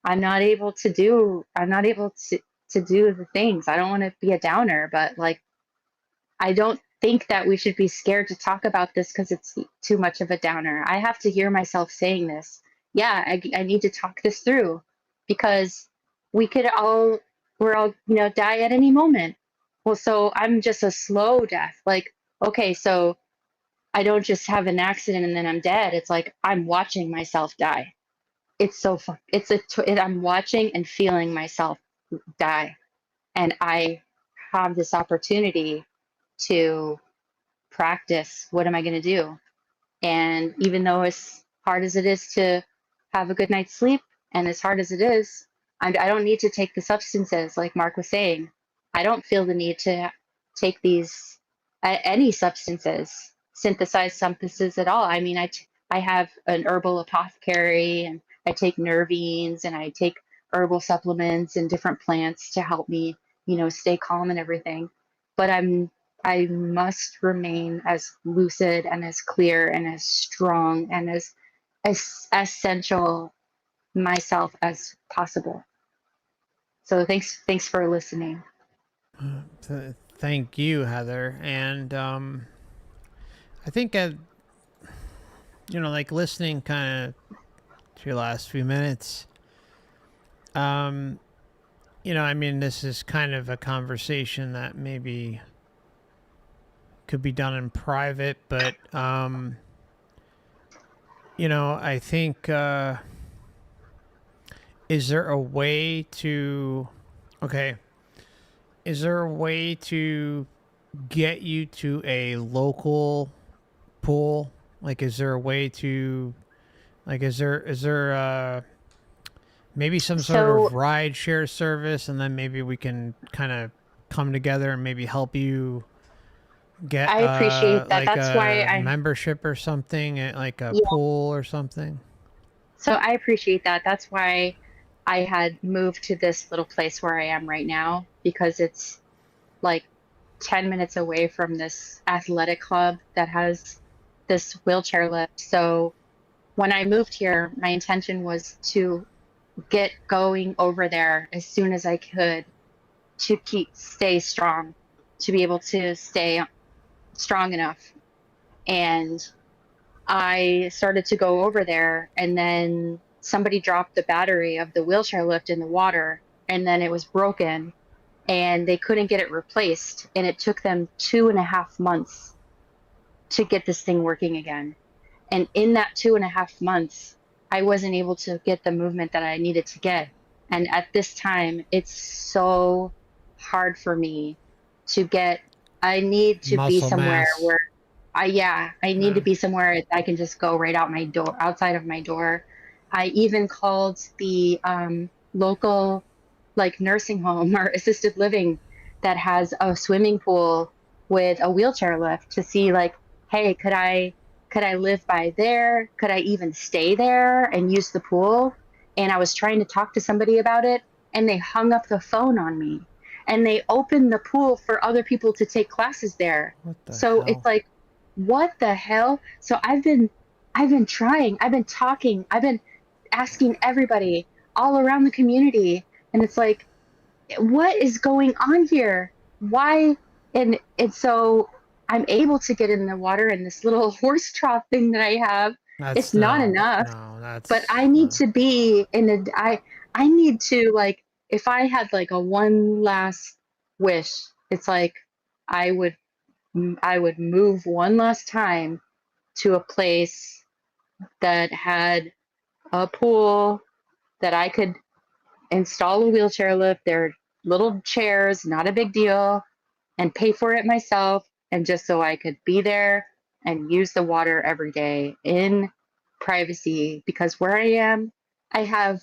not able to do the things. I don't want to be a downer, but like, I don't think that we should be scared to talk about this because it's too much of a downer. I have to hear myself saying this. Yeah, I need to talk this through, because we're all, you know, die at any moment. Well, so I'm just a slow death. Like, okay, so I don't just have an accident and then I'm dead. It's like I'm watching myself die. It's so fun. I'm watching and feeling myself die, and I have this opportunity to practice. What am I going to do? And even though as hard as it is to have a good night's sleep, and as hard as it is, I don't need to take the substances like Mark was saying. I don't feel the need to take these any substances, synthesized substances at all. I mean, I have an herbal apothecary, and I take nervines, and I take herbal supplements and different plants to help me, you know, stay calm and everything. But I must remain as lucid and as clear and as strong and as essential myself as possible. So thanks for listening. Thank you, Heather. And I think, like listening kind of to your last few minutes, I mean, this is kind of a conversation that maybe could be done in private, but, I think, is there a way to, okay, is there a way to get you to a local pool? Like, is there a way to, like, is there maybe some sort So of ride share service, and then maybe we can kind of come together and maybe help you get I appreciate that. like That's why a membership or something at like a yeah. pool or something. So I appreciate that. That's why I had moved to this little place where I am right now, because it's like 10 minutes away from this athletic club that has this wheelchair lift. So when I moved here, my intention was to get going over there as soon as I could to stay strong, to be able to stay strong enough. And I started to go over there, and then somebody dropped the battery of the wheelchair lift in the water, and then it was broken, and they couldn't get it replaced. And it took them 2.5 months to get this thing working again. And in that 2.5 months, I wasn't able to get the movement that I needed to get. And at this time, it's so hard for me to get. I need to be Muscle somewhere mass. where I need to be somewhere I can just go right out my door, outside of my door. I even called the local like nursing home or assisted living that has a swimming pool with a wheelchair lift to see like, hey, could I live by there? Could I even stay there and use the pool? And I was trying to talk to somebody about it, and they hung up the phone on me. And they opened the pool for other people to take classes there. What the So it's hell? like, what the hell? So I've been trying, I've been talking, I've been asking everybody all around the community, and it's like, what is going on here? Why? And so I'm able to get in the water in this little horse trough thing that I have. That's It's not no, enough, no. but That's I need to be in a I need to like, if I had like a one last wish, it's like I would I would move one last time to a place that had a pool that I could install a wheelchair lift. They're little chairs, not a big deal, and pay for it myself. And just so I could be there and use the water every day in privacy. Because where I am, I have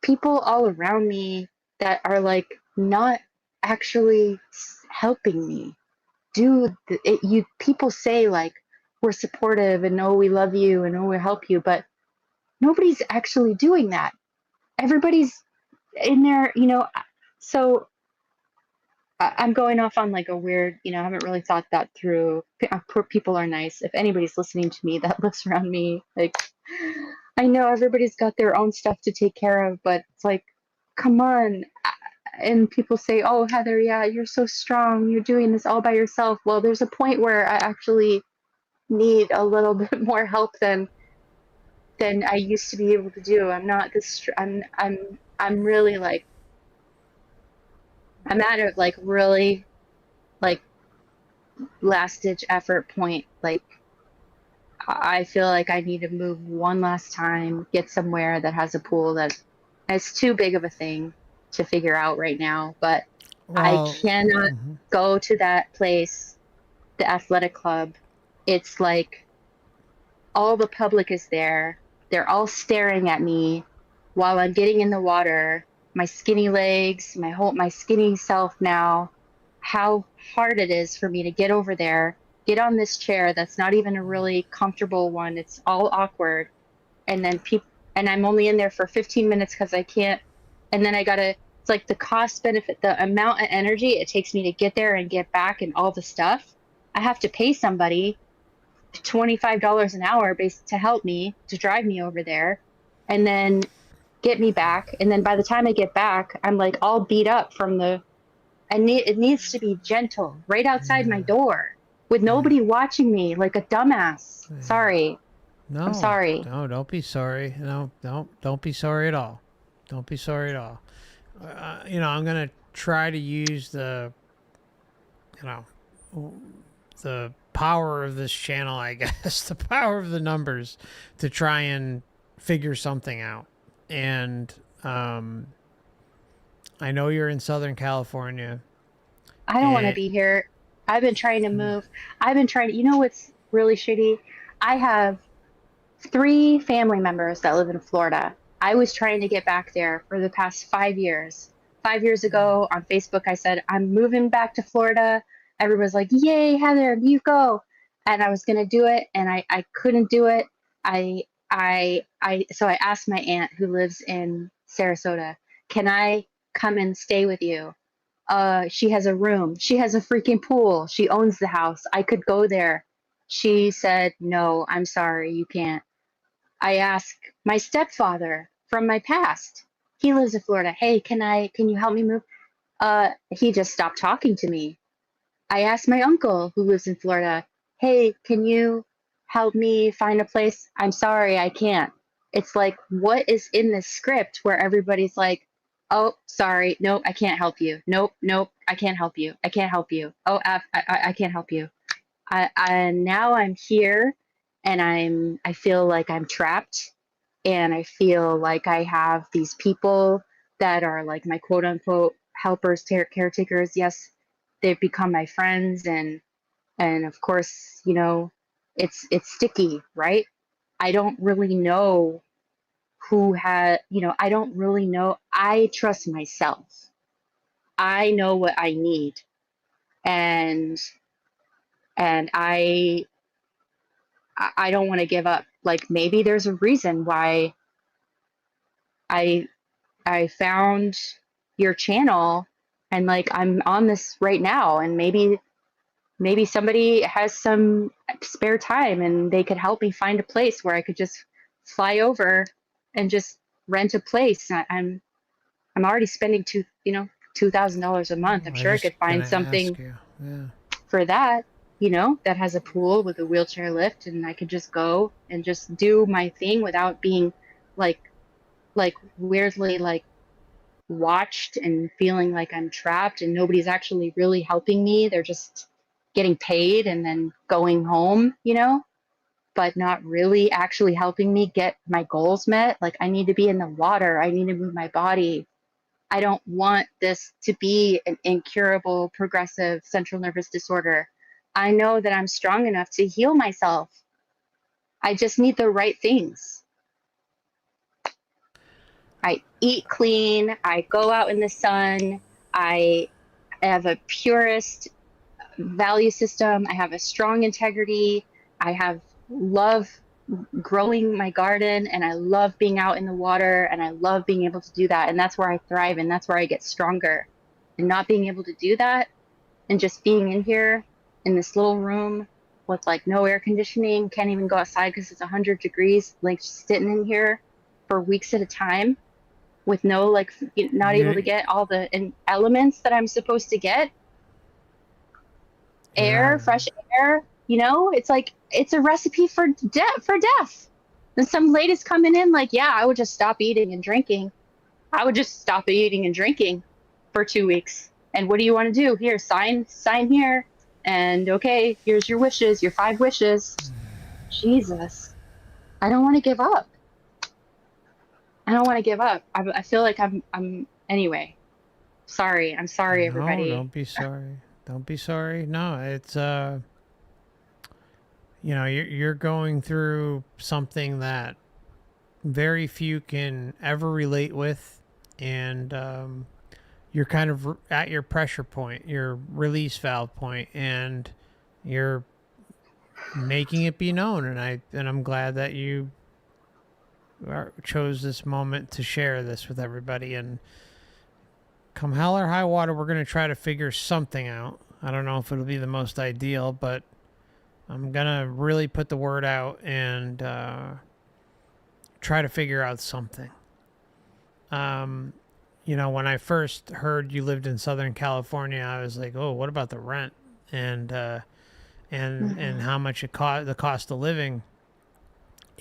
people all around me that are like not actually helping me do it. You people say like, we're supportive and oh, we love you and oh, we help you, but nobody's actually doing that. Everybody's in there, so I'm going off on like a weird, I haven't really thought that through. Poor people are nice. If anybody's listening to me that lives around me, like, I know everybody's got their own stuff to take care of, but it's like, come on. And people say, oh, Heather, yeah, you're so strong. You're doing this all by yourself. Well, there's a point where I actually need a little bit more help than I used to be able to do. I'm not this, I'm really like, I'm at a like really like last ditch effort point. Like I feel like I need to move one last time, get somewhere that has a pool that it's too big of a thing to figure out right now. But I well. cannot go to that place, the athletic club. It's like all the public is there. They're all staring at me while I'm getting in the water. My skinny legs, my skinny self now, how hard it is for me to get over there, get on this chair that's not even a really comfortable one. It's all awkward. And then and I'm only in there for 15 minutes because I can't. And then it's like the cost benefit, the amount of energy it takes me to get there and get back and all the stuff. I have to pay somebody $25 an hour to help me to drive me over there. And then get me back. And then by the time I get back, I'm like all beat up from it needs to be gentle right outside my door with nobody watching me like a dumbass. Sorry. I'm No, sorry. no, don't be sorry. No, don't be sorry at all. Don't be sorry at all. I'm gonna try to use you know, the power of this channel, I guess, the power of the numbers, to try and figure something out. And I know you're in Southern California. I don't want to And be here. I've been trying to move. I've been trying to, you know what's really shitty? I have 3 family members that live in Florida. I was trying to get back there for the past 5 years. 5 years ago on Facebook, I said, I'm moving back to Florida. Everyone's like, yay, Heather, you go. And I was going to do it and I couldn't do it. So I asked my aunt who lives in Sarasota, can I come and stay with you? She has a room. She has a freaking pool. She owns the house. I could go there. She said, no, I'm sorry, you can't. I asked my stepfather from my past. He lives in Florida. Hey, can you help me move? He just stopped talking to me. I asked my uncle who lives in Florida, hey, can you help me find a place? I'm sorry, I can't. It's like, what is in this script where everybody's like, oh, sorry, nope, I can't help you. Nope, nope, I can't help you. I can't help you. Oh, I can't help you. Now I'm here and I feel like I'm trapped and I feel like I have these people that are like my quote unquote helpers, caretakers. Yes, they've become my friends and of course, it's sticky, right? I don't really know I don't really know. I trust myself. I know what I need and and I don't want to give up. Like maybe there's a reason why I I found your channel and like I'm on this right now and maybe somebody has some spare time and they could help me find a place where I could just fly over and just rent a place. I'm already spending $2,000 a month. I'm I sure I just could find gonna something ask you. Yeah. for that, that has a pool with a wheelchair lift and I could just go and just do my thing without being like weirdly like watched and feeling like I'm trapped and nobody's actually really helping me. They're just getting paid and then going home, but not really actually helping me get my goals met. Like I need to be in the water. I need to move my body. I don't want this to be an incurable progressive central nervous disorder. I know that I'm strong enough to heal myself. I just need the right things. I eat clean. I go out in the sun. I have a purist value system. I have a strong integrity. I have love growing my garden and I love being out in the water and I love being able to do that. And that's where I thrive and that's where I get stronger. And not being able to do that and just being in here in this little room with like no air conditioning, can't even go outside because it's 100 degrees, like sitting in here for weeks at a time with no like not able to You, get all the elements that I'm supposed to get, yeah. air, fresh air, it's like it's a recipe for death. And some lady's coming in like, yeah, I would just stop eating and drinking. I would just stop eating and drinking for 2 weeks. And what do you want to do? Here, sign here. And okay, here's your wishes, your 5 wishes. Jesus. I don't want to give up. I don't want to give up. I feel like I'm anyway. Sorry. I'm sorry, No, everybody. don't be sorry. Don't be sorry. No, it's you're going through something that very few can ever relate with, and you're kind of at your pressure point, your release valve point, and you're making it be known. And I'm glad that you chose this moment to share this with everybody. And come hell or high water, we're going to try to figure something out. I don't know if it'll be the most ideal, but I'm going to really put the word out and try to figure out something. You know, when I first heard you lived in Southern California, I was like, oh, what about the rent and and how much it cost, the cost of living,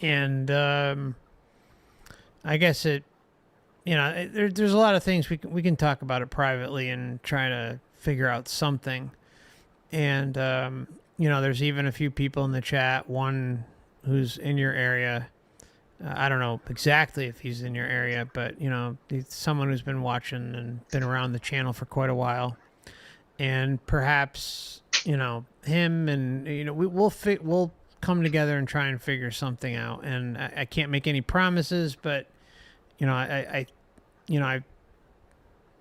and I guess it, you know, there's a lot of things we can talk about it privately and try to figure out something. And you know, there's even a few people in the chat. One who's in your area. I don't know exactly if he's in your area, but you know, he's someone who's been watching and been around the channel for quite a while. And perhaps, you know, him and, you know, we'll come together and try and figure something out. And I can't make any promises, but you know, you know,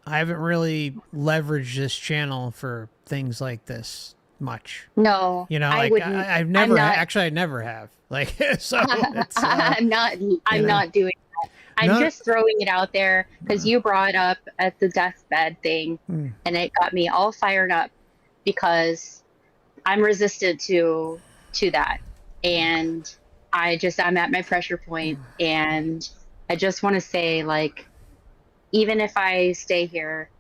I haven't really leveraged this channel for things like this much. No, You know, I like wouldn't. I've I'm never not. actually I never have. Like so it's I'm not. you I'm know, not doing that. I'm no, just throwing it out there because you brought up at the deathbed thing, mm, and it got me all fired up because I'm resistant to that, and I'm at my pressure point, and I just want to say, like, even if I stay here,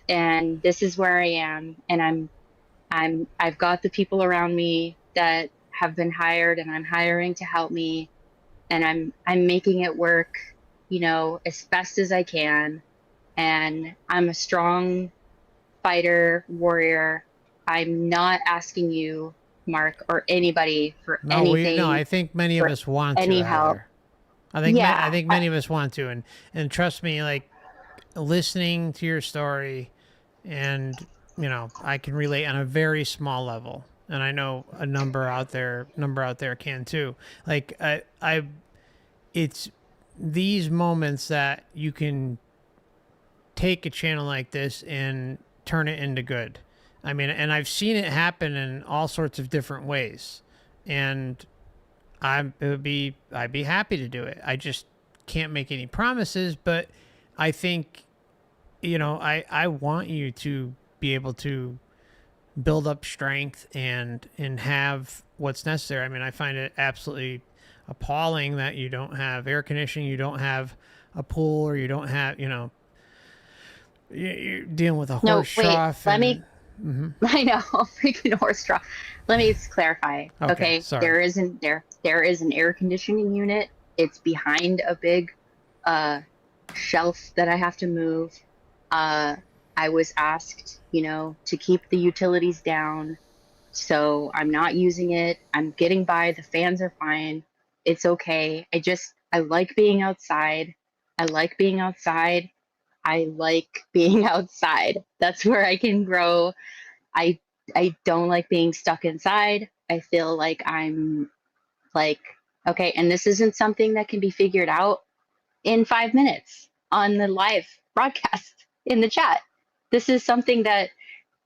and this is where I am, and I've got the people around me that have been hired, and I'm hiring to help me, and I'm making it work, you know, as best as I can, and I'm a strong fighter, warrior. I'm not asking you, Mark, or anybody for no, anything, I think many of for us want to, any help. Heather. I Yeah, think many of us want to, and trust me, like listening to your story, and you know, I can relate on a very small level, and I know a number out there can too. Like it's these moments that you can take a channel like this and turn it into good. I mean, and I've seen it happen in all sorts of different ways, and I'd be happy to do it. I just can't make any promises, but I think, you know, I want you to be able to build up strength and have what's necessary. I mean, I find it absolutely appalling that you don't have air conditioning, you don't have a pool, or you don't have, you know, you're dealing with a no, horse wait, trough let me, and mhm. I know, freaking horse trough. Let me clarify. Okay, Okay, sorry. there is an air conditioning unit. It's behind a big uh shelf that I have to move. Uh I was asked, you know, to keep the utilities down. So I'm not using it. I'm getting by. The fans are fine. It's okay. I like being outside. I like being outside. I like being outside. That's where I can grow. I I don't like being stuck inside. I feel like I'm like, okay, and this isn't something that can be figured out in 5 minutes on the live broadcast in the chat. This is something that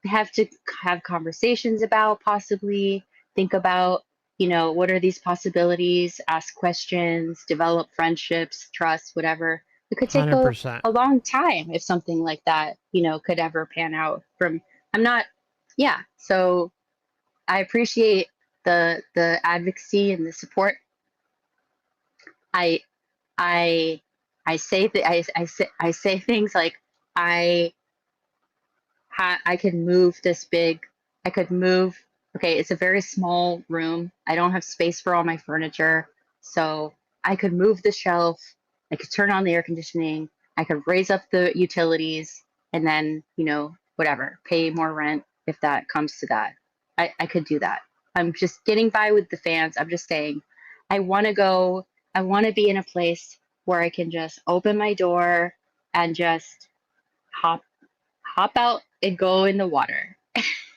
have to have conversations about, possibly think about, you know, what are these possibilities, ask questions, develop friendships, trust, whatever. It could take 100%. a long time if something like that, you know, could ever pan out from, I'm not, yeah. So I appreciate the advocacy and the support. I I I say that I say things like I I can move this big. I could move. Okay, it's a very small room. I don't have space for all my furniture. So I could move the shelf. I could turn on the air conditioning. I could raise up the utilities and then, you know, whatever, pay more rent if that comes to that. I could do that. I'm just getting by with the fans. I'm just saying, I want to go, I want to be in a place where I can just open my door and just hop hop out and go in the water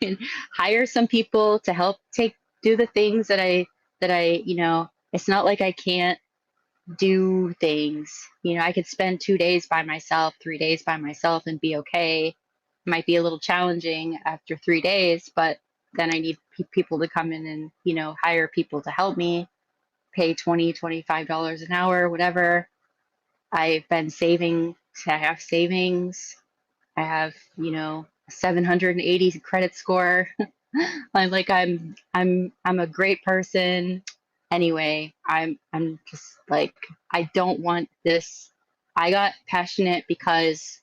and hire some people to help do the things that I, you know, it's not like I can't do things. You know, I could spend 2 days by myself, 3 days by myself and be okay. Might be a little challenging after 3 days, but then I need people to come in and, you know, hire people to help me, pay $25 an hour, whatever. I've been saving, I have savings. I have, you know, a 780 credit score. I'm like I'm a great person. Anyway, I'm just like I don't want this. I got passionate because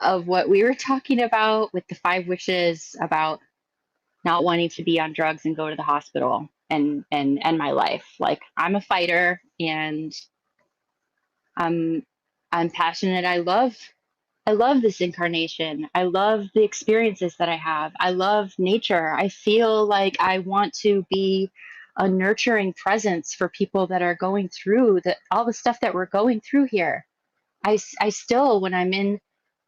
of what we were talking about with the 5 wishes about not wanting to be on drugs and go to the hospital and end my life. Like, I'm a fighter, and I'm I'm passionate. I love this incarnation. I love the experiences that I have. I love nature. I feel like I want to be a nurturing presence for people that are going through all the stuff that we're going through here. I still,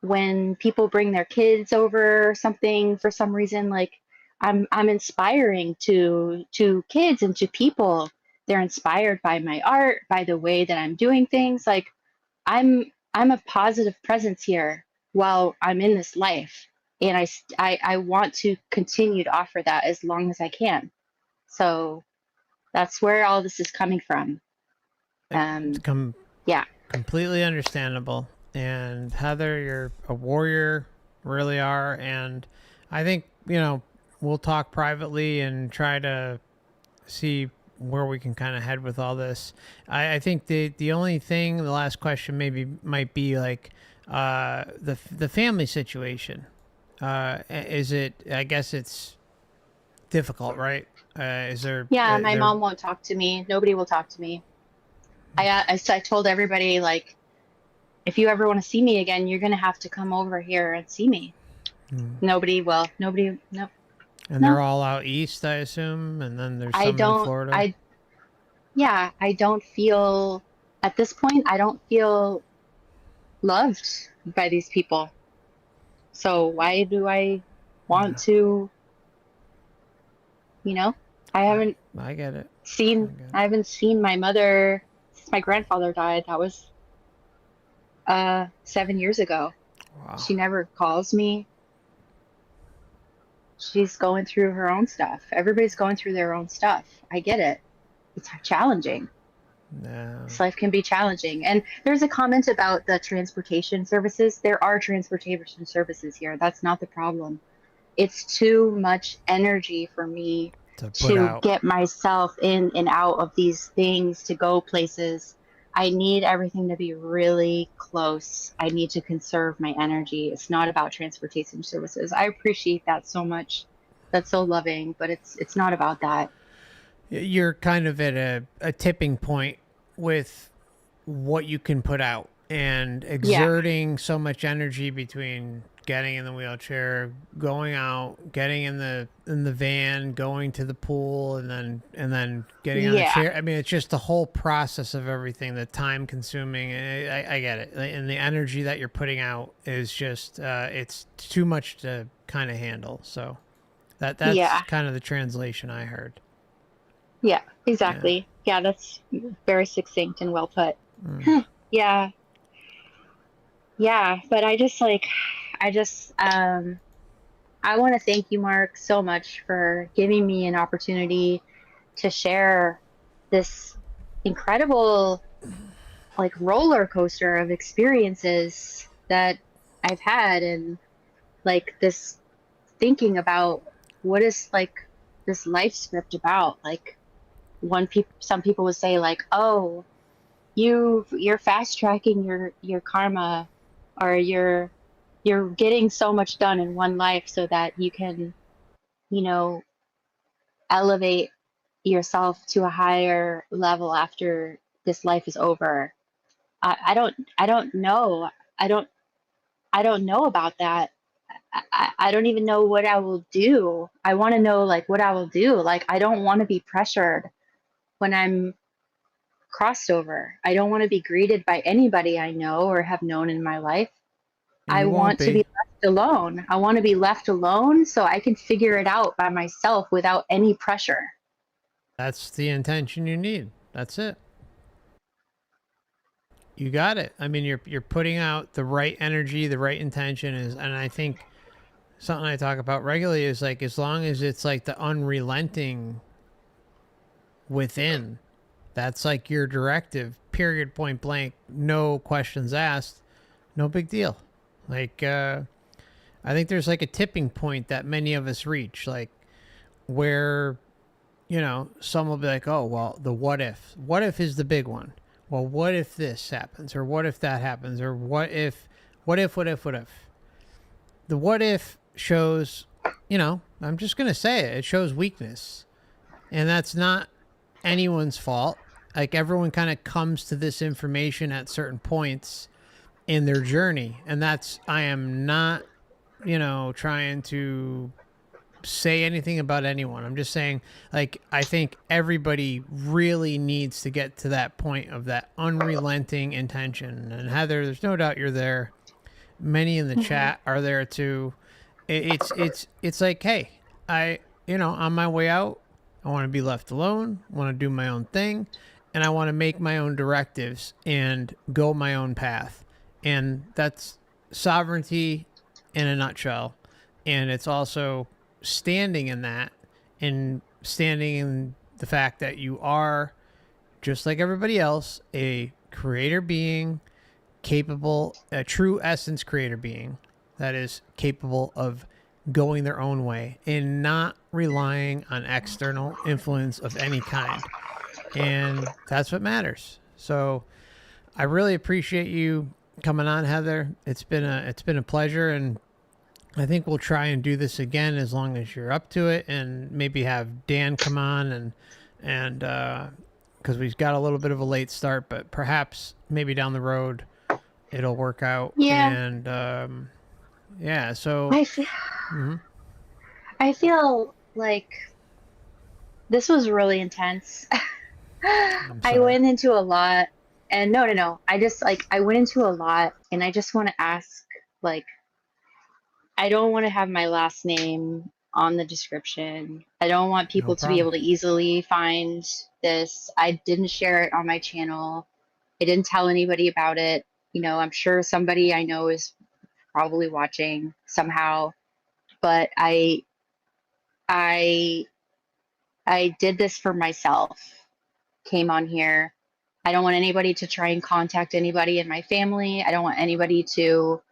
when people bring their kids over or something for some reason, like, I'm inspiring to kids and to people. They're inspired by my art, by the way that I'm doing things. Like, I'm a positive presence here while I'm in this life, and I want to continue to offer that as long as I can. So that's where all this is coming from. It's Yeah. completely understandable. And Heather, you're a warrior, really are. And I think, we'll talk privately and try to see where we can kind of head with all this. I think the only thing, the last question maybe might be like the family situation. Is it? I guess it's difficult, right? Is there? Yeah, my mom won't talk to me. Nobody will talk to me. I told everybody, like, if you ever want to see me again, you're gonna have to come over here and see me. Nobody will. Nobody. No. And they're all out east, I assume, and then there's some in Florida. I don't feel, at this point, I don't feel loved by these people. So why do I want to, I haven't I get it. I haven't seen my mother since my grandfather died. That was 7 years ago. Wow. She never calls me. She's going through her own stuff. Everybody's going through their own stuff. I get it. It's challenging. No. This life can be challenging. And there's a comment about the transportation services. There are transportation services here. That's not the problem. It's too much energy for me to get myself in and out of these things, to go places. I need everything to be really close. I need to conserve my energy. It's not about transportation services. I appreciate that so much. That's so loving, but it's not about that. You're kind of at a tipping point with what you can put out and exerting so much energy between getting in the wheelchair, going out, getting in the van, going to the pool, and then getting on the chair. I mean, it's just the whole process of everything, the time consuming. I get it. And the energy that you're putting out is just, it's too much to kind of handle. So that's kind of the translation I heard. Yeah, exactly. Yeah, that's very succinct and well put. Yeah. But I want to thank you, Mark, so much for giving me an opportunity to share this incredible, like, roller coaster of experiences that I've had, and like this thinking about what is, like, this life script about. Like, some people would say, like, oh, you're fast tracking your karma, or you're getting so much done in one life so that you can, elevate yourself to a higher level after this life is over. I don't know. I don't know about that. I don't even know what I will do. I want to know, like, what I will do. Like, I don't want to be pressured when I'm crossed over. I don't want to be greeted by anybody I know or have known in my life. I want to be left alone. I want to be left alone so I can figure it out by myself without any pressure. That's the intention you need. That's it. You got it. I mean, you're putting out the right energy, the right intention is, and I think something I talk about regularly is, like, as long as it's like the unrelenting within, that's like your directive, period, point blank, no questions asked, no big deal. Like, I think there's like a tipping point that many of us reach, like, where, some will be like, oh, well, the what if is the big one. well, what if this happens, or what if that happens, or what if. The what if shows, I'm just going to say it shows weakness. And that's not anyone's fault. Like, everyone kind of comes to this information at certain points in their journey. And I am not, trying to say anything about anyone. I'm just saying, like, I think everybody really needs to get to that point of that unrelenting intention. And Heather, there's no doubt you're there. Many in the chat are there too. It's like, hey, on my way out, I want to be left alone. I want to do my own thing, and I want to make my own directives and go my own path. And that's sovereignty in a nutshell. And it's also standing in that, and standing in the fact that you are, just like everybody else, a creator being, capable, a true essence creator being that is capable of going their own way and not relying on external influence of any kind. And that's what matters. So I really appreciate you coming on, Heather. It's been a pleasure, and I think we'll try and do this again as long as you're up to it, and maybe have Dan come on and because we've got a little bit of a late start, but perhaps maybe down the road it'll work out. Yeah. And yeah, so I feel like this was really intense. I went into a lot, and no. I went into a lot, and I just want to ask, like, I don't want to have my last name on the description. I don't want people to be able to easily find this. I didn't share it on my channel. I didn't tell anybody about it. I'm sure somebody I know is probably watching somehow, but I did this for myself. Came on here. I don't want anybody to try and contact anybody in my family. I don't want anybody to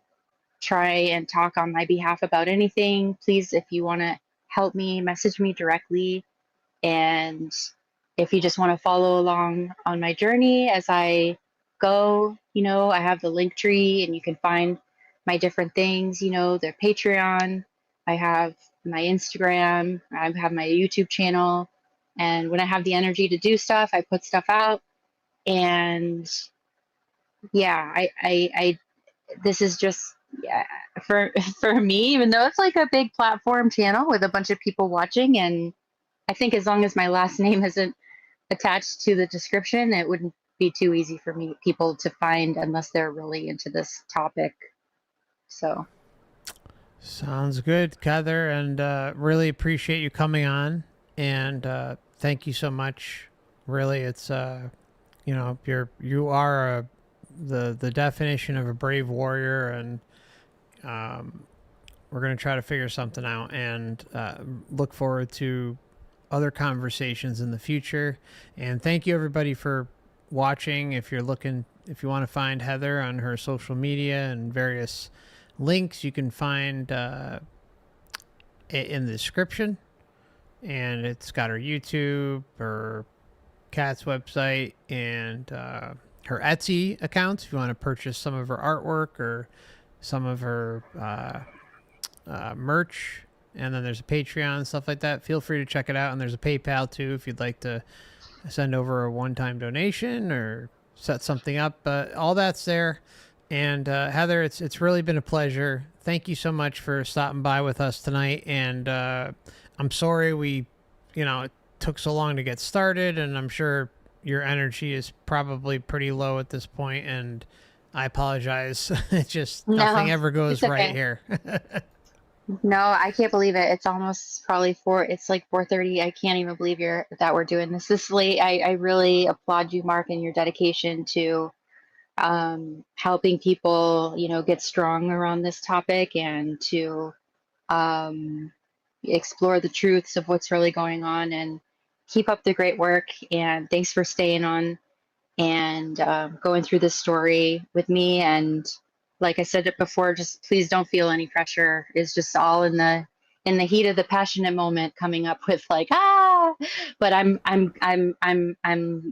try and talk on my behalf about anything. Please, if you want to help me, message me directly. And if you just want to follow along on my journey as I go, I have the link tree, and you can find my different things, their Patreon. I have my Instagram. I have my YouTube channel. And when I have the energy to do stuff, I put stuff out. And yeah, I this is just, yeah, for me, even though it's like a big platform channel with a bunch of people watching, and I think as long as my last name isn't attached to the description, it wouldn't be too easy for people to find unless they're really into this topic. So sounds good, Heather, and really appreciate you coming on, and thank you so much. Really, it's you are the definition of a brave warrior, and we're going to try to figure something out, and look forward to other conversations in the future. And thank you, everybody, for watching. If you want to find Heather on her social media and various links, you can find it in the description, and it's got her YouTube, her Cat's website, and her Etsy accounts if you want to purchase some of her artwork or some of her merch. And then there's a Patreon and stuff like that. Feel free to check it out. And there's a PayPal too if you'd like to send over a one-time donation or set something up. But all that's there. And Heather, it's really been a pleasure. Thank you so much for stopping by with us tonight. And I'm sorry it took so long to get started, and I'm sure your energy is probably pretty low at this point, and I apologize. It's just nothing ever goes right here. No, I can't believe it. It's almost probably it's like 4:30. I can't even believe that we're doing this late. I really applaud you, Mark, and your dedication to helping people, get strong around this topic, and to explore the truths of what's really going on, and keep up the great work. And thanks for staying on and going through this story with me. And like I said it before, just please don't feel any pressure. It's just all in the heat of the passionate moment, coming up with like, But I'm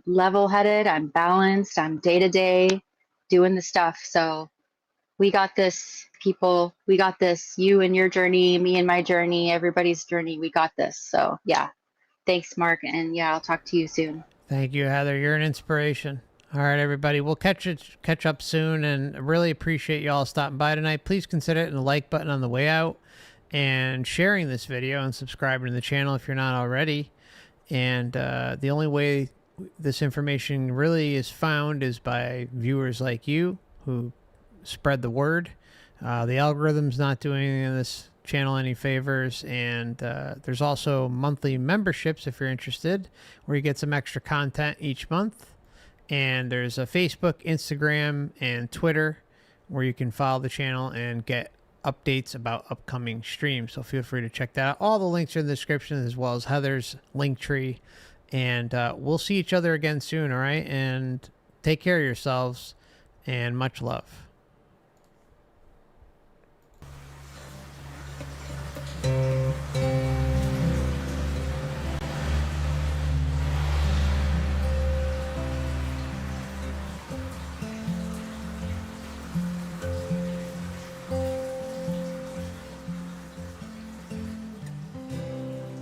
level-headed. I'm balanced. I'm day to day doing the stuff. So we got this, people. We got this. You and your journey, me and my journey, everybody's journey. We got this. So yeah, thanks, Mark. And yeah, I'll talk to you soon. Thank you, Heather. You're an inspiration. All right, everybody. We'll catch up soon, and really appreciate y'all stopping by tonight. Please consider hitting the like button on the way out and sharing this video and subscribing to the channel if you're not already. And the only way this information really is found is by viewers like you who spread the word. The algorithm's not doing this channel any favors, and there's also monthly memberships if you're interested, where you get some extra content each month. And there's a Facebook, Instagram, and Twitter where you can follow the channel and get updates about upcoming streams. So feel free to check that out. All the links are in the description, as well as Heather's link tree. And we'll see each other again soon, all right? And take care of yourselves, and much love.